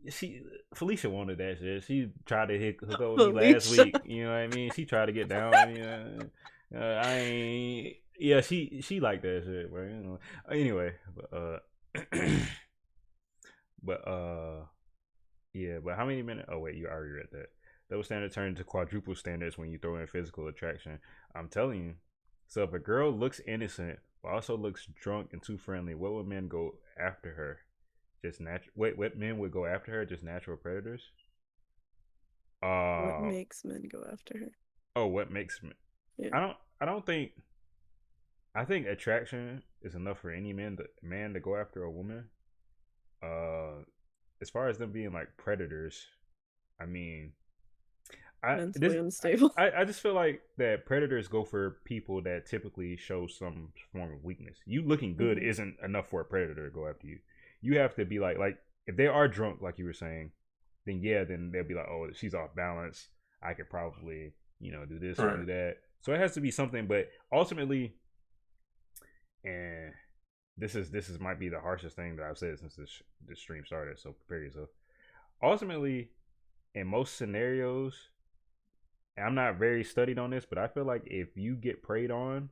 she Felicia wanted that shit. She tried to hook up with me last Felicia. week. You know what I mean? She tried to get down with me. I ain't. Yeah, she liked that shit, but you know. Anyway, but yeah, but how many minutes? Oh wait, you already read that. Double standard turn to quadruple standards when you throw in physical attraction. I'm telling you. So if a girl looks innocent but also looks drunk and too friendly, what would men go after her? Just natural. Wait, what men would go after her? Just natural predators? What Uh makes men go after her? oh, what makes men? Yeah. I don't think. I think attraction is enough for any man to go after a woman. Uh, as far as them being like predators, I mean, I this Mentally unstable. I just feel like that predators go for people that typically show some form of weakness. You looking good Hmm. isn't enough for a predator to go after you. You have to be like if they are drunk, like you were saying, then yeah, then they'll be like, oh, she's off balance. I could probably do this or do Right. that. So it has to be something, but ultimately, and this is might be the harshest thing that I've said since this stream started. So prepare yourself. Ultimately, in most scenarios, and I'm not very studied on this, but I feel like if you get preyed on,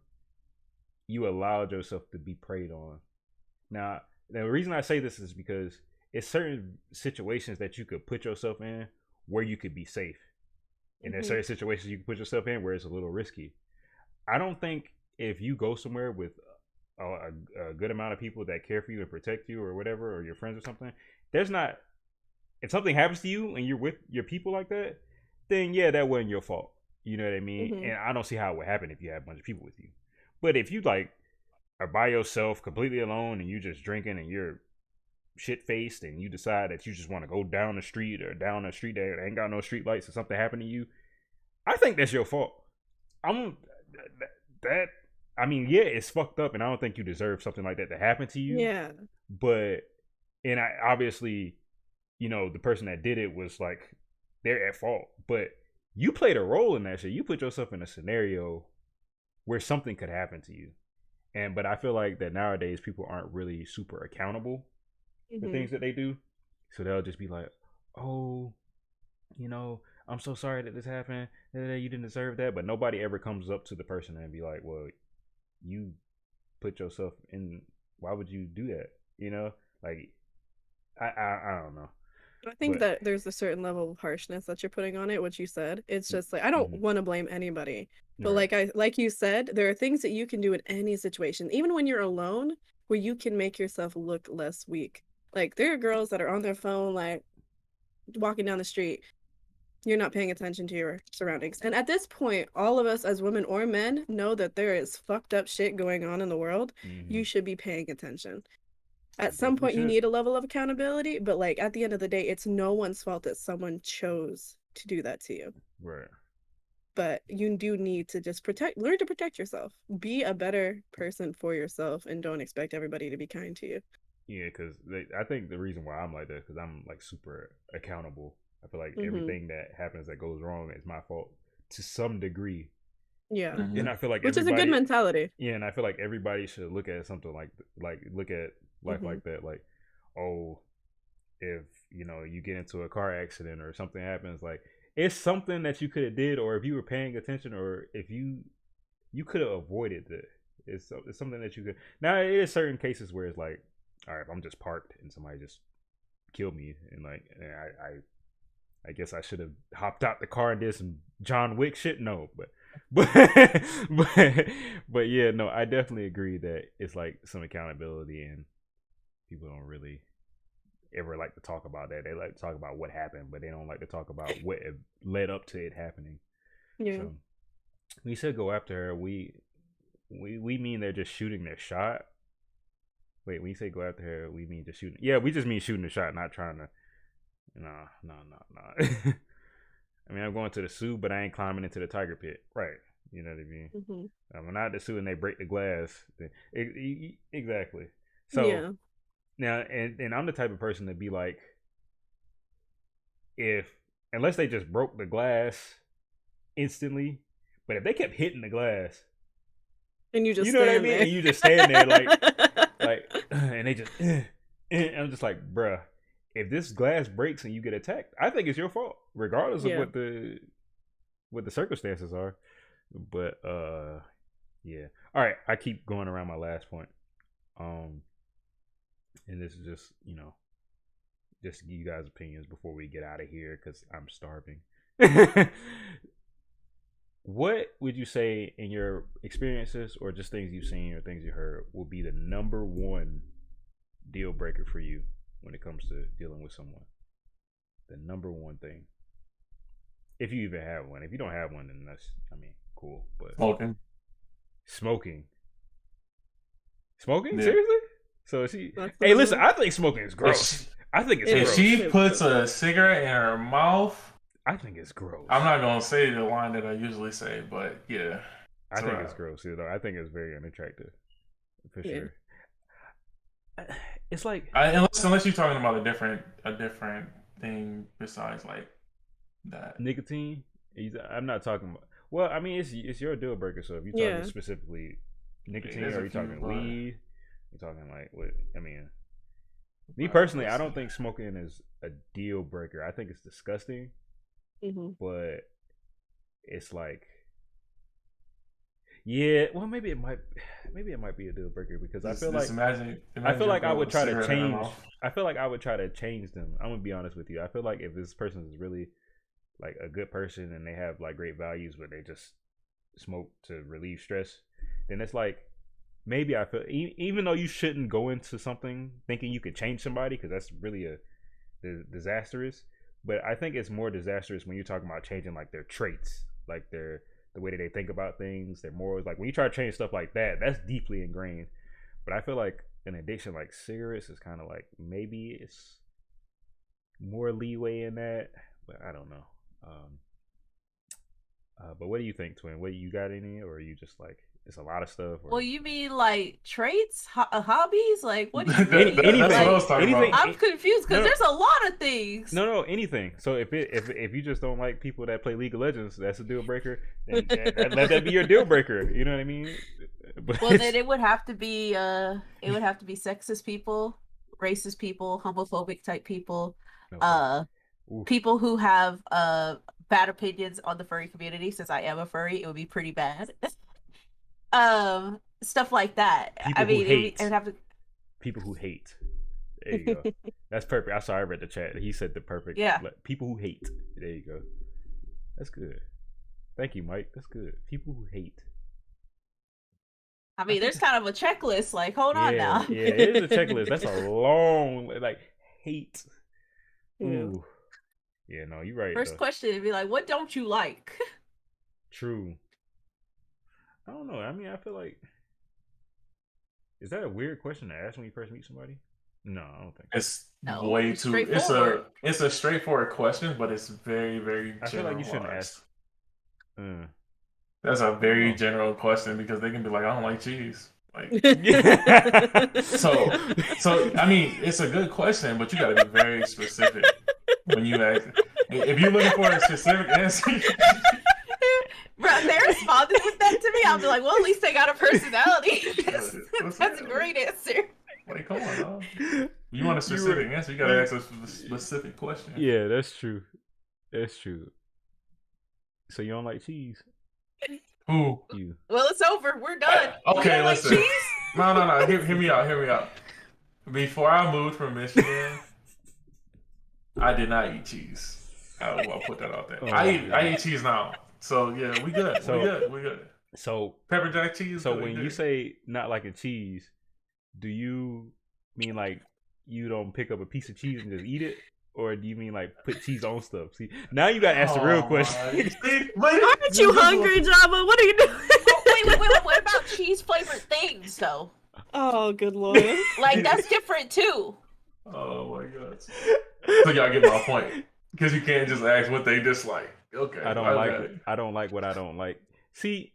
you allowed yourself to be preyed on. Now, the reason I say this is because it's certain situations that you could put yourself in where you could be safe. And there's Hmm. certain situations you can put yourself in where it's a little risky. I don't think if you go somewhere with a good amount of people that care for you and protect you or whatever, or your friends or something, there's not, if something happens to you and you're with your people like that, then yeah, that wasn't your fault. You know what I mean? Hmm. And I don't see how it would happen if you had a bunch of people with you. But if you like are by yourself, completely alone, and you just drinking and you're shit faced, and you decide that you just want to go down the street or down a street that ain't got no street lights, or something happened to you, I think that's your fault. I'm that. I mean, yeah, it's fucked up, and I don't think you deserve something like that to happen to you. Yeah. But and I obviously, the person that did it was like they're at fault. But you played a role in that shit. You put yourself in a scenario where something could happen to you. But I feel like that nowadays people aren't really super accountable for Hmm. things that they do. So they'll just be like, "Oh, I'm so sorry that this happened. You didn't deserve that." But nobody ever comes up to the person and be like, "Well, you put yourself in. Why would you do that?" Like I don't know. I think But that there's a certain level of harshness that you're putting on it, what you said. It's just like I don't mhm, want to blame anybody. But right. like you said, there are things that you can do in any situation, even when you're alone, where you can make yourself look less weak. Like there are girls that are on their phone, like walking down the street. You're not paying attention to your surroundings. And at this point, all of us as women or men know that there is fucked up shit going on in the world. Hmm. You should be paying attention. At some Definitely point you should. need a level of accountability, but like at the end of the day it's no one's fault that someone chose to do that to you. Right. But you do need to just learn to protect yourself, be a better person for yourself, and don't expect everybody to be kind to you. Yeah, because I think the reason why I'm like that because I'm like super accountable. I feel like Mm-hmm. everything that happens that goes wrong is my fault to some degree, Yeah, and Hmm. I feel like which is a good everybody, mentality. yeah, and I feel like everybody should look at something like look at life Mm-hmm. like that. Like, oh, if you get into a car accident or something happens, like it's something that you could have did, or if you were paying attention, or if you could have avoided that. It's something that you could. Now it is certain cases where it's like, all right, if I'm just parked and somebody just killed me, and like I guess I should have hopped out the car and did some John Wick shit. No, but but but yeah, no, I definitely agree that it's like some accountability, and people don't really ever like to talk about that. They like to talk about what happened, but they don't like to talk about what led up to it happening. Yeah. So when you said go after her, we mean they're just shooting their shot. Wait, when you say go after her, we mean just shooting. Yeah, we just mean shooting the shot, not trying to. No, no, no, no. I mean, I'm going to the zoo, but I ain't climbing into the tiger pit. Right. You know what I mean? Mm-hmm. When I'm at the zoo and they break the glass. Exactly. So Yeah. now, and I'm the type of person to be like, if, unless they just broke the glass instantly, but if they kept hitting the glass, And you you just know what I stand mean? there. And you just stand there like, and they just, and I'm just like, bruh, if this glass breaks and you get attacked, I think it's your fault, regardless of Yeah. what the circumstances are. But yeah. All right, I keep going around my last point. Um, and this is just just to give you guys opinions before we get out of here because I'm starving. What would you say in your experiences or just things you've seen or things you heard will be the number one deal breaker for you when it comes to dealing with someone? The number one thing. If you even have one. If you don't have one, then that's, I mean, cool. But Talking. smoking. Smoking? Yeah. Seriously? So she. That's Hey, the listen, one. I think smoking is If gross. she, I think it's It if is. gross. she It's puts gross. a cigarette in her mouth, I think it's gross. I'm not gonna say the line that I usually say, but yeah, I it's think it's alright. gross. I think it's very unattractive. For Yeah. sure. It's like Unless you're talking about a different thing besides like that. nicotine. I'm not talking about. Well, I mean, it's your deal breaker. So if you're talking Yeah. specifically nicotine, There's or a you few, talking but weed, you're talking like what? I mean, me personally, we'll I don't see. think smoking is a deal breaker. I think it's disgusting, Mm-hmm. but it's like, yeah. Well, maybe it might be a deal breaker because Just imagine, I feel your like I girl would with a try to cigarette in her change. mouth. I feel like I would try to change them. I'm gonna be honest with you. I feel like if this person is really like a good person and they have like great values, but they just smoke to relieve stress, then it's like maybe I feel even though you shouldn't go into something thinking you could change somebody because that's really a disastrous. But I think it's more disastrous when you're talking about changing like their traits, like the way that they think about things, their morals. Like when you try to change stuff like that, that's deeply ingrained. But I feel like an addiction like cigarettes is kind of like maybe it's more leeway in that, but I don't know. Um, but what do you think, Twin? What you got any, or are you just like it's a lot of stuff, Well, or you mean like traits, hobbies? Like, what do you mean? That's what I anything, was Like, talking anything? about. I'm confused because No, no, there's a lot of things. no, anything. So if you just don't like people that play League of Legends, that's a deal breaker. Then let that be your deal breaker. You know what I mean? But Well, then it would have to be sexist people, racist people, homophobic type people, okay. uh Oof. people who have bad opinions on the furry community. Since I am a furry, it would be pretty bad. Stuff like that. I People who mean, it would hate. have to. People who hate. There you go. That's perfect. I saw. I read the chat. He said the perfect. Yeah. People who hate. There you go. That's good. Thank you, Mike. That's good. People who hate. I mean, there's kind of a checklist. Like, hold on now. Yeah, it is a checklist. That's a long hate. Yeah. Ooh. Yeah, no, you're right. First though. question would be like, what don't you like? True. I don't know. I mean, I feel like is that a weird question to ask when you first meet somebody? No, I don't think. It's No, way it's too. straightforward. It's a straightforward question, but it's very very I feel like you shouldn't ask. generalized. That's a very know. general question because they can be like, I don't like cheese. Like, so so I mean, it's a good question, but you got to be very specific when you ask. If you're looking for a specific answer, Bro, if they responded with that to me, I'll be like, well, at least they got a personality. That's a great answer. like, come on, dog. You want a specific answer, you got to ask a specific question. Yeah, that's true. That's true. So you don't like cheese? Who? You. Well, it's over. We're done. Okay, like listen. cheese? No. Hear me out. Hear me out. Before I moved from Michigan, I did not eat cheese. I'll put that out there. Oh, I eat cheese now. So yeah, we good. We good. So pepper jack cheese. So when you say not liking cheese, do you mean like you don't pick up a piece of cheese and just eat it? Or do you mean like put cheese on stuff? See, now you gotta ask the real question. Aren't you hungry, Java? What are you doing? Wait. What about cheese flavored things though? Oh, good lord! Like that's different too. Oh my god! So y'all get my point because you can't just ask what they dislike. Okay, I don't like what I don't like. See,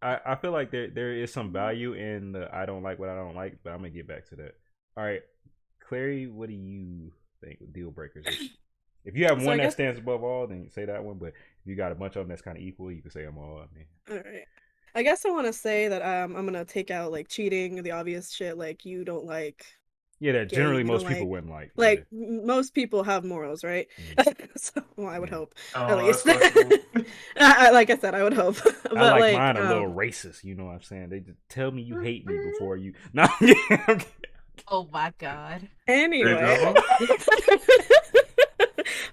I feel like there is some value in the I don't like what I don't like, but I'm gonna get back to that. All right, Clary, what do you think deal breakers is? If you have one that stands above all, then you say that one. But if you got a bunch of them that's kind of equal, you can say them all. I mean, all right. I guess I want to say that I'm gonna take out like cheating, the obvious shit like you don't like. Yeah, that generally most people wouldn't like. Like most people have morals, right? So, well, I would hope at least. Cool. Like I said, I would hope. But I like mine a little racist. You know what I'm saying? They just tell me you hate me before you. No. Oh my god. Anyway,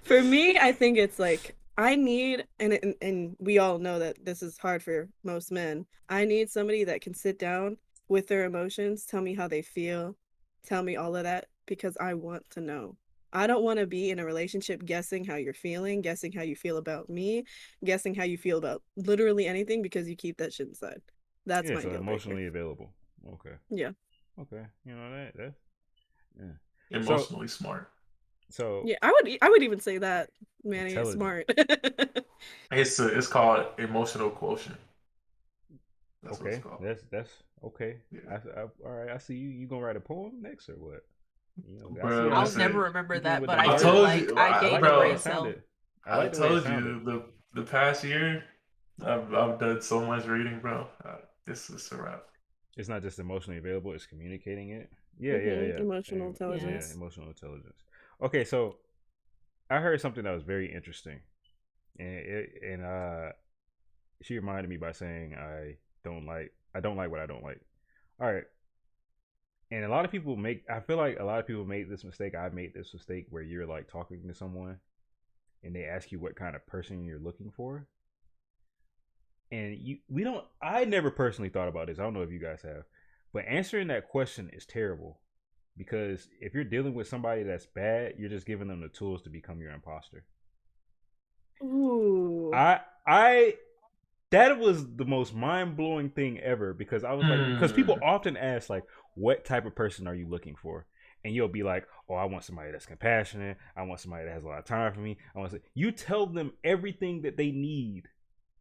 for me, I think it's like I need, and we all know that this is hard for most men. I need somebody that can sit down with their emotions, tell me how they feel, tell me all of that because I want to know. I don't want to be in a relationship guessing how you're feeling, guessing how you feel about me, guessing how you feel about literally anything because you keep that shit inside. That's my deal emotionally available. Okay. Yeah. Okay. You know that. Yeah. Emotionally smart. So yeah, I would even say that Manny is smart. It's called emotional quotient. That's okay, what it's called. That's okay. Yeah. All right, I see you. You gonna write a poem next or what? You know, bro, I'll never remember that, but I told you. I gave the brain cell. I told you the past year, I've done so much reading, bro. This is a wrap. It's not just emotionally available; it's communicating it. Yeah. Emotional intelligence. Yeah, emotional intelligence. Okay, so I heard something that was very interesting, and she reminded me by saying I don't like what I don't like. All right. And a lot of people I feel like a lot of people make this mistake. I made this mistake where you're like talking to someone and they ask you what kind of person you're looking for. And I never personally thought about this. I don't know if you guys have, but answering that question is terrible because if you're dealing with somebody that's bad, you're just giving them the tools to become your imposter. Ooh. That was the most mind-blowing thing ever because I was like, because people often ask like, what type of person are you looking for? And you'll be like, oh, I want somebody that's compassionate. I want somebody that has a lot of time for me. You tell them everything that they need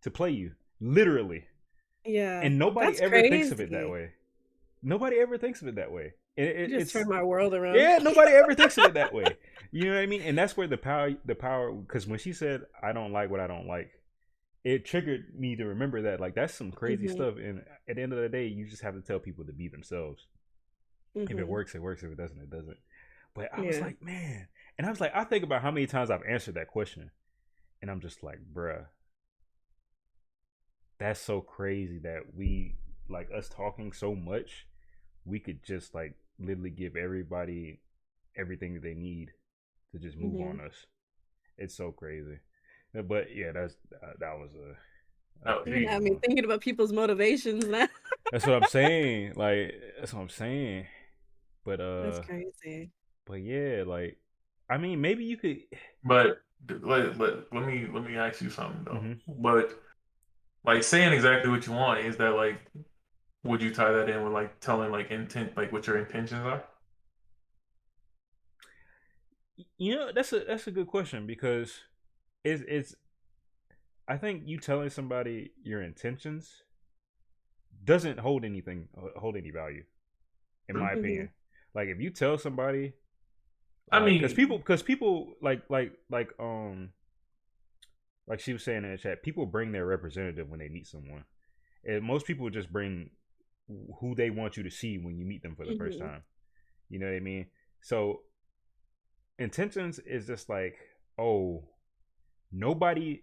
to play you, literally. Yeah. And nobody ever thinks of it that way. Nobody ever thinks of it that way. It's turned my world around. Yeah, nobody ever thinks of it that way. You know what I mean? And that's where the power, because when she said, I don't like what I don't like, it triggered me to remember that like that's some crazy stuff, and at the end of the day you just have to tell people to be themselves. If it works, it works. If it doesn't, it doesn't. But I was like, man, and I was like, I think about how many times I've answered that question and I'm just like, bruh, that's so crazy that we like us talking so much we could just like literally give everybody everything that they need to just move Hmm. on us. It's so crazy. But yeah, that was a Oh, You're gonna crazy have me one. thinking about people's motivations now. That's what I'm saying. Like that's what I'm saying. But That's crazy. but yeah, like I mean, maybe you could. but let me ask you something though. Hmm. But like saying exactly what you want, is that like would you tie that in with like telling like intent, like what your intentions are? You know, that's a good question because it's I think you telling somebody your intentions doesn't hold any value in my True. Hmm. opinion. Like if you tell somebody I like mean, because people like she was saying in the chat, people bring their representative when they meet someone, and most people just bring who they want you to see when you meet them for the first Hmm. time. You know what I mean? So intentions is just like, oh,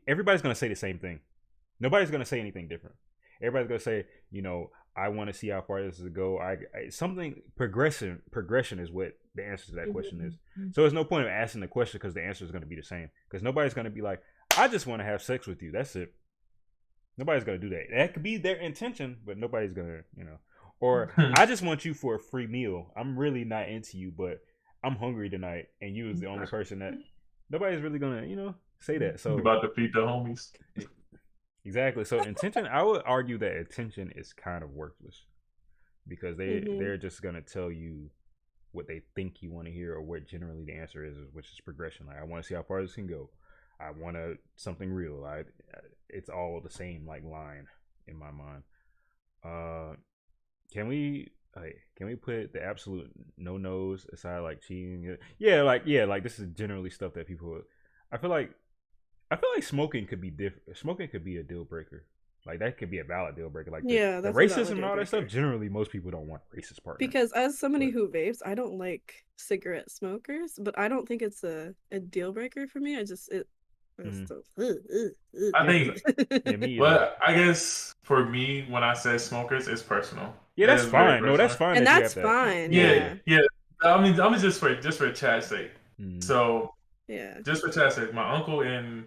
everybody's gonna say the same thing. Nobody's gonna say anything different. Everybody's gonna say, I want to see how far this is go. Something progression is what the answer to that question is. So there's no point of asking the question because the answer is gonna be the same. Because nobody's gonna be like, I just want to have sex with you. That's it. Nobody's gonna do that. That could be their intention, but nobody's gonna, Or I just want you for a free meal. I'm really not into you, but I'm hungry tonight, and you was the only person that. Nobody's really gonna, say that. you So about to feed the homies. exactly. So intention, I would argue that intention is kind of worthless because Hmm. they're just gonna tell you what they think you want to hear or what generally the answer is, which is progression. Like I want to see how far this can go. I want something real. It's all the same like line in my mind. Uh, can we put the absolute no nos aside, like cheating? Yeah, like this is generally stuff that people. I feel like I feel like smoking could be different. Smoking could be a deal breaker. Like that could be a valid deal breaker. Like Yeah, the that's a racism valid and deal all that stuff. breaker. Generally, most people don't want a racist partner. Because as somebody But who vapes, I don't like cigarette smokers, but I don't think it's a deal breaker for me. It's mm, still, I yeah, because think, yeah, me either. but I guess for me, when I say smokers, it's personal. Yeah, It that's is very fine. No, that's personal. fine and that you that's have that. fine. Yeah, Yeah. Yeah, yeah. I mean, just for chat's sake. Mm, So yeah. just for chat's sake, my uncle and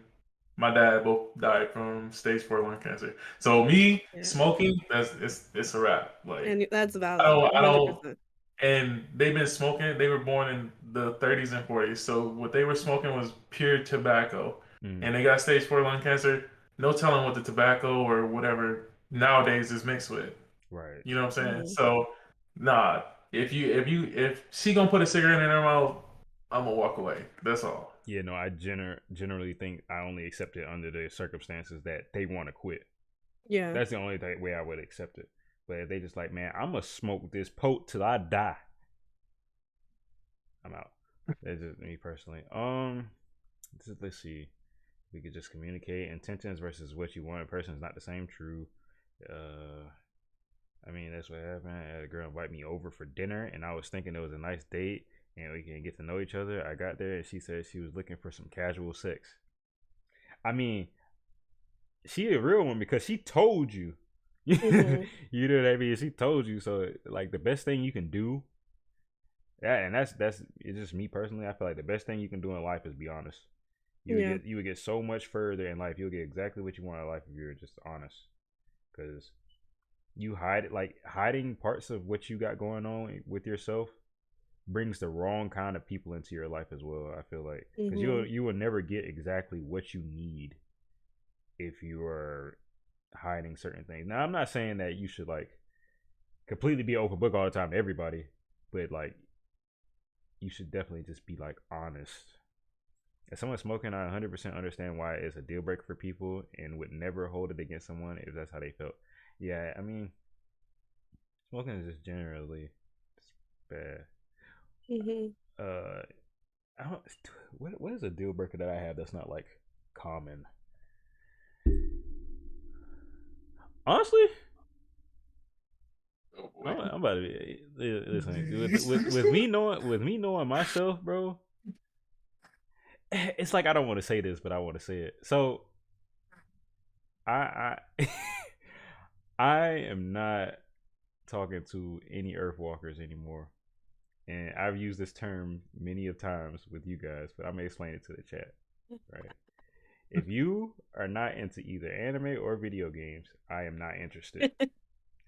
my dad both died from stage 4 lung cancer. So me Yeah, smoking, it's a wrap. Like and that's I valid, don't I don't 100%. and they've been smoking. They were born in the 30s and 40s. So what they were smoking was pure tobacco. mm, And they got stage 4 lung cancer. No telling what the tobacco or whatever nowadays is mixed with. right. You know what I'm saying? Hmm. So nah, if she gonna put a cigarette in her mouth, I'm gonna walk away. That's all. Yeah, no, I generally think I only accept it under the circumstances that they want to quit. Yeah. That's the only way I would accept it. But if they just like, man, I'm gonna smoke this pote till I die, I'm out. That's just me personally. Let's see. We could just communicate intentions versus what you want in person is not the same. True. Uh, I mean that's what happened. I had a girl invite me over for dinner, and I was thinking it was a nice date and we can get to know each other. I got there and she said she was looking for some casual sex. I mean, she a real one because she told you. You Hmm. know what I mean? She told you. So like the best thing you can do. Yeah, and that's it's just me personally. I feel like the best thing you can do in life is be honest. Yeah. You would get so much further in life. You'll get exactly what you want in life if you're just honest. Because you hiding parts of what you got going on with yourself brings the wrong kind of people into your life as well. I feel like because Hmm. you will never get exactly what you need if you are hiding certain things. Now, I'm not saying that you should like completely be open book all the time to everybody, but like you should definitely just be like honest. If someone's smoking, I 100% understand why it's a deal breaker for people and would never hold it against someone if that's how they felt. Yeah, I mean, smoking is just generally just bad. Hmm. Uh, I don't. What is a deal breaker that I have that's not like common? Honestly, Oh I'm, boy. I'm about to be listen with me knowing myself, bro. It's like I don't want to say this, but I want to say it. So I I am not talking to any Earth walkers anymore. and I've used this term many of times with you guys, but I'm gonna explain it to the chat. Right? If you are not into either anime or video games, I am not interested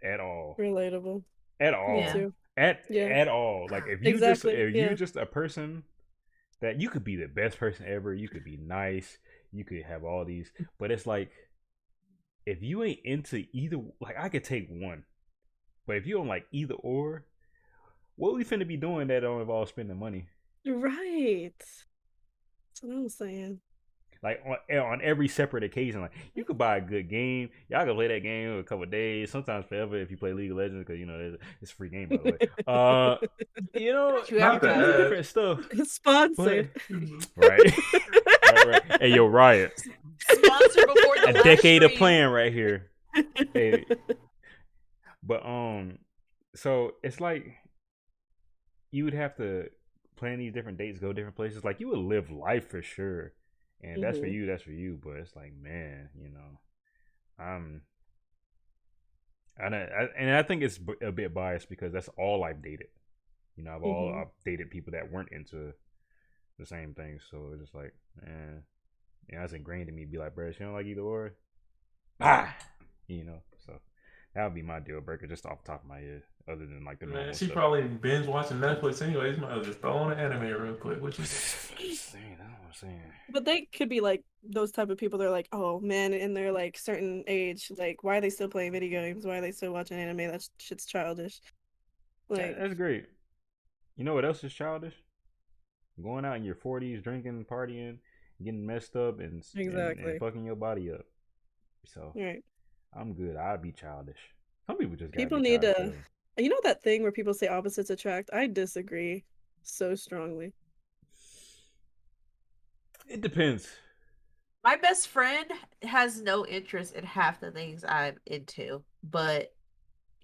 at all. Relatable. At Me Yeah. all. too. At Yeah. at all. Like Exactly. if you Yeah. just a person that you could be the best person ever, you could be nice, you could have all these, but it's like if you ain't into either, like I could take one, but if you don't like either or, what we finna be doing that don't involve spending money? Right. That's what I'm saying. Like on every separate occasion, like you could buy a good game, y'all can play that game a couple of days, sometimes forever if you play League of Legends because you know it's a free game by the way. You know Got you you Not could the do advertising. ad. different stuff, but Sponsored. right, right. Hey yo, Riot, Sponsor before the a last decade of stream. playing right here. Hey, but so it's like you would have to plan these different dates, go different places. Like you would live life for sure, and that's for Hmm. you. That's for you. But it's like, man, I'm, and I think it's a bit biased because that's all I've dated. Hmm. I've dated people that weren't into the same thing. So it's just like, it's ingrained in me. To be like, bro, you don't like either or, ah, So that would be my deal breaker, just off the top of my head. Other than like the Man, normal she stuff. probably binge watching Netflix anyways. Might as well just throw on an anime real quick. What you Saying, that's what I'm saying. But they could be like those type of people. They're like, oh man, in their like certain age, like why are they still playing video games? Why are they still watching anime? That shit's childish. Like That's great. You know what else is childish? Going out in your 40s, drinking, partying, getting messed up, and exactly. fucking your body up. So Right. I'm good. I'd be childish. Some people just gotta People be need childish to. forever. You know that thing where people say opposites attract? I disagree so strongly. It depends. My best friend has no interest in half the things I'm into, but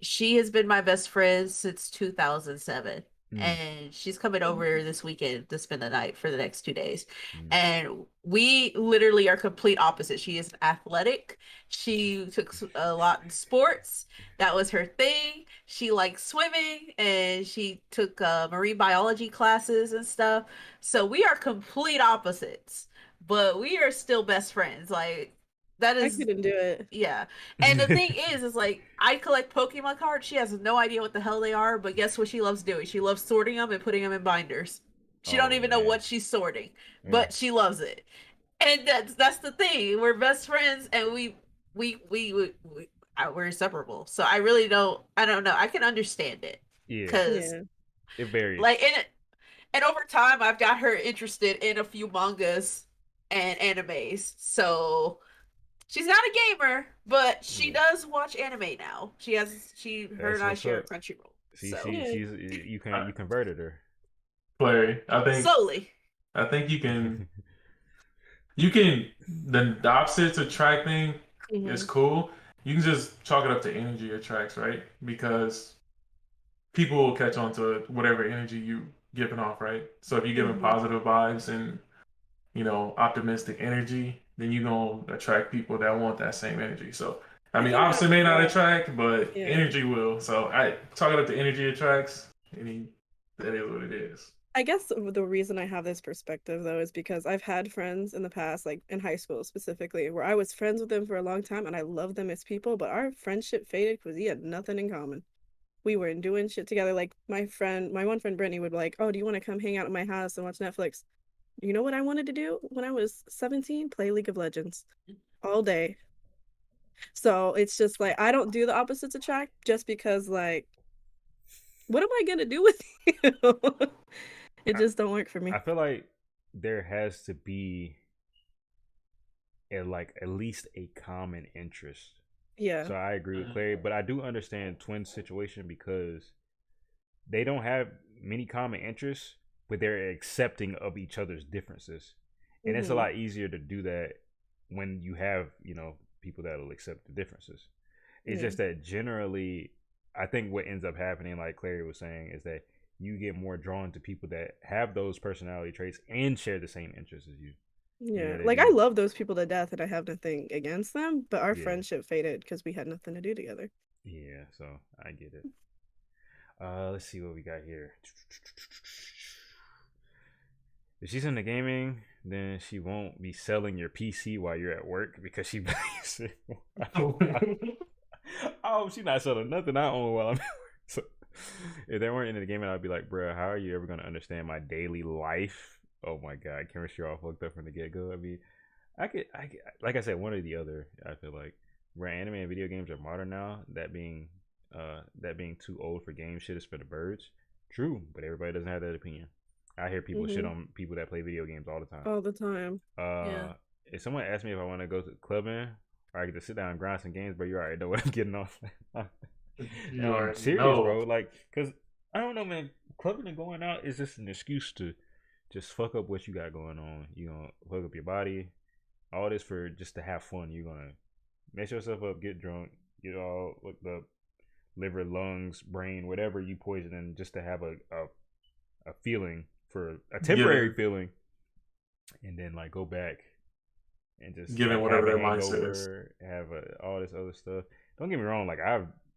she has been my best friend since 2007. Mm, And she's coming over this weekend to spend the night for the next 2 days. mm. And we literally are complete opposite. She is athletic. She took a lot in sports. That was her thing. She likes swimming and she took marine biology classes and stuff. So we are complete opposites, but we are still best friends. Like, that I is, couldn't do it. yeah. And the thing is like I collect Pokemon cards. She has no idea what the hell they are, but guess what she loves doing? She loves sorting them and putting them in binders. She don't Oh even know man. what she's sorting, Yeah. but she loves it. And that's the thing. We're best friends, and we're inseparable. So I really don't. I don't know. I can understand it Yeah. because Yeah. It varies. like and over time I've got her interested in a few mangas and animes. So she's not a gamer, but she Yeah. does watch anime now. Her That's and I what's share a up. Crunchyroll. See, So she Yeah. she's you converted her. Clary, slowly. I think you can the opposites attract thing is Hmm. cool. You can just chalk it up to energy attracts, right? Because people will catch on to whatever energy you giving off, right? So if you're giving Hmm. positive vibes and optimistic energy, then you're gonna attract people that want that same energy. So I I mean, think that's opposite may not what. attract, but Yeah. energy will. So I chalk it up to energy attracts. Any that is what it is. I guess the reason I have this perspective though is because I've had friends in the past, like in high school specifically, where I was friends with them for a long time and I loved them as people, but our friendship faded because we had nothing in common. We weren't doing shit together. Like my one friend Brittany would be like, "Oh, do you want to come hang out at my house and watch Netflix?" You know what I wanted to do when I was 17? Play League of Legends all day. So it's just like I don't do the opposites attract just because like what am I gonna do with you? It I, just don't work for I me. feel like there has to be at least a common interest. Yeah. So I agree with Clay, but I do understand Twin's situation because they don't have many common interests, but they're accepting of each other's differences. And it's a Hmm. lot easier to do that when you have, people that will accept the differences. It's Yeah. just that generally, I think what ends up happening, like Clary was saying, is that you get more drawn to people that have those personality traits and share the same interests as you. You know Yeah. what I Like I mean? love those people to death and I have nothing against them, but our Yeah. friendship faded because we had nothing to do together. Yeah. So I get it. Let's see what we got here. If she's into gaming, then she won't be selling your PC while you're at work because she believes it. Oh, she's not selling nothing I own while I'm at work. So, if they weren't into the gaming, I'd be like, bro, how are you ever gonna understand my daily life? Oh my god, chemistry all fucked up from the get go. I mean, I could, like I said, one or the other. I feel like where anime and video games are modern now, that being too old for game shit is for the birds. True, but everybody doesn't have that opinion. I hear people shit on people that play video games all the time. All the time. Yeah. If someone asks me if I want to go to clubbing or I get to sit down and grind some games, but you already know what I'm getting off. You I'm already serious, know. bro. Like, cause I don't know, man. Clubbing and going out is just an excuse to just fuck up what you got going on. You gonna fuck up your body. All this for just to have fun. You're gonna mess yourself up, get drunk, get all with the liver, lungs, brain, whatever you poisoning, just to have a feeling for a temporary feeling, and then like go back and just Give it like, whatever have a their mindset is. hangover, have all this other stuff. Don't get me wrong, like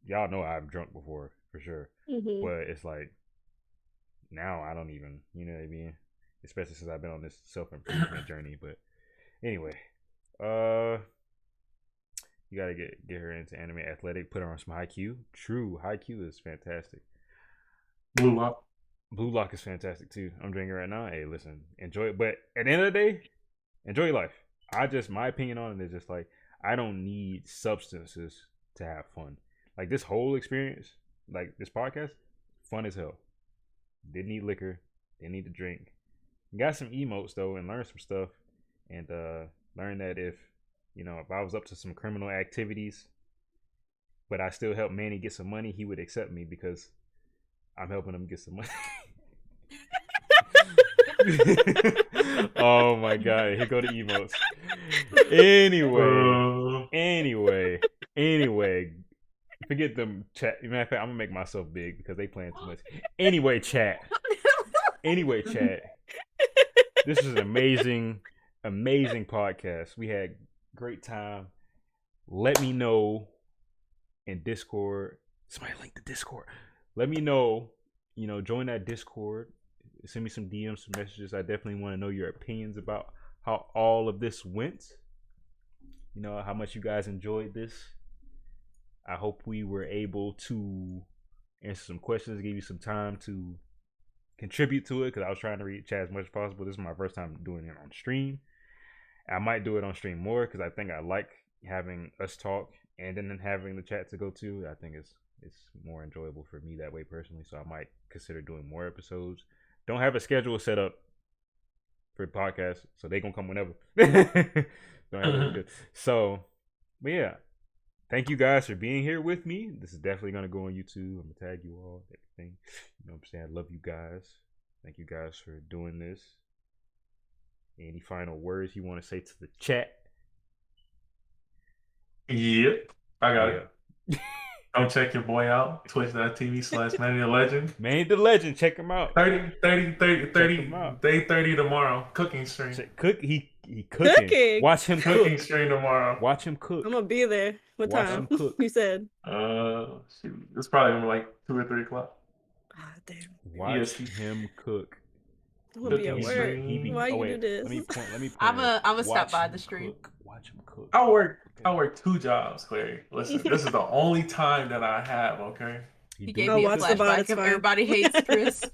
y'all know I've drunk before for sure, but it's like now I don't even, you know what I mean? Especially since I've been on this self improvement journey. But anyway, you gotta get her into anime, athletic, put her on some Haikyuu. True, Haikyuu is fantastic. Blue Lock. Blue Lock is fantastic too. I'm drinking right now. Hey, listen, enjoy it. But at the end of the day, enjoy your life. My opinion on it is just like I don't need substances to have fun. Like this whole experience, like this podcast, fun as hell. Didn't need liquor, didn't need to drink. Got some emotes though, and learned some stuff, and learned that if I was up to some criminal activities, but I still helped Manny get some money, he would accept me because I'm helping him get some money. Oh my god, here go the emotes. Anyway, forget them chat. Matter of fact, I'm gonna make myself big because they playing too much. Anyway, chat. This is an amazing podcast. We had great time. Let me know in Discord. Somebody link the Discord. Let me know. Join that Discord. Send me some DMs, some messages. I definitely want to know your opinions about how all of this went. How much you guys enjoyed this. I hope we were able to answer some questions, give you some time to contribute to it, because I was trying to read chat as much as possible. This is my first time doing it on stream. I might do it on stream more because I think I like having us talk and then having the chat to go to. I think it's more enjoyable for me that way personally. So I might consider doing more episodes. Don't have a schedule set up for podcasts, so they gonna come whenever. Don't have it. So, but yeah, thank you guys for being here with me. This is definitely gonna go on YouTube. I'm gonna tag you all, everything. You know what I'm saying? I love you guys. Thank you guys for doing this. Any final words you want to say to the chat? Yep, I got it. Come check your boy out. Twitch.tv/Manny the Legend. Manny the Legend. Check him out. 30 day 30 tomorrow. Cooking stream. He cooking. Watch him cook. Cooking stream tomorrow. Watch him cook. I'm gonna be there. What time? Him cook. You said. Shoot. It's probably gonna be like 2 or 3 o'clock. Ah, damn. Watch him cook. I'm gonna be at work. Why you do this? Let me point. I'm gonna stop by the stream. Watch him cook. I work 2 jobs, Clary. Listen, this is the only time that I have, okay? He gave me a flashback of everybody hates Chris.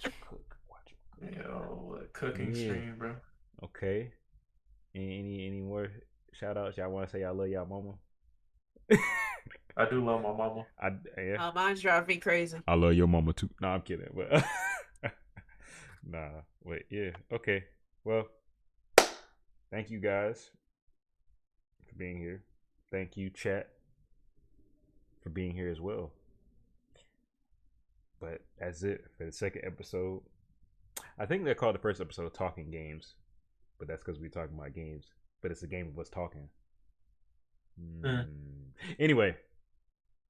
Cooking stream, bro. Okay. Any more shout outs y'all want to say? I love y'all mama. I do love my mama. Mine's driving me crazy. I love your mama too. No, I'm kidding. But wait, yeah. Okay. Well, thank you guys for being here. Thank you, chat, for being here as well. But that's it for the second episode. I think they called the first episode Talking Games, but that's because we're talking about games. But it's a game of us talking. Anyway,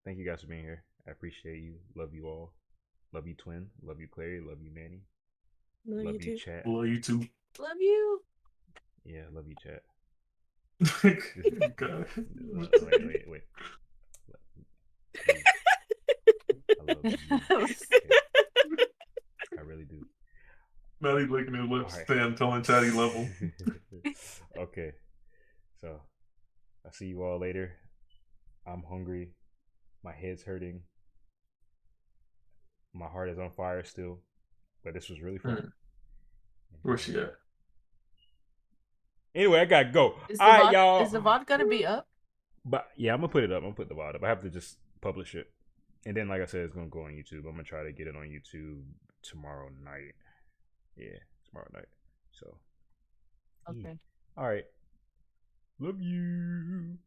thank you guys for being here. I appreciate you. Love you all. Love you, Twin. Love you, Clary. Love you, Manny. Love you, chat. Love you too. Love you. Yeah, love you, chat. Wait. I love you. Okay. Now he's licking his All lips, right. staying telling chatty level. Okay. So I'll see you all later. I'm hungry. My head's hurting. My heart is on fire still. But this was really fun. Where's she at? Anyway, I gotta go. Is All right, y'all. the VOD gonna be up? But yeah, I'm gonna put it up. I'm gonna put the VOD up. I have to just publish it, and then like I said, it's gonna go on YouTube. I'm gonna try to get it on YouTube tomorrow night. Yeah, tomorrow night. So Okay. yeah. All right. Love you.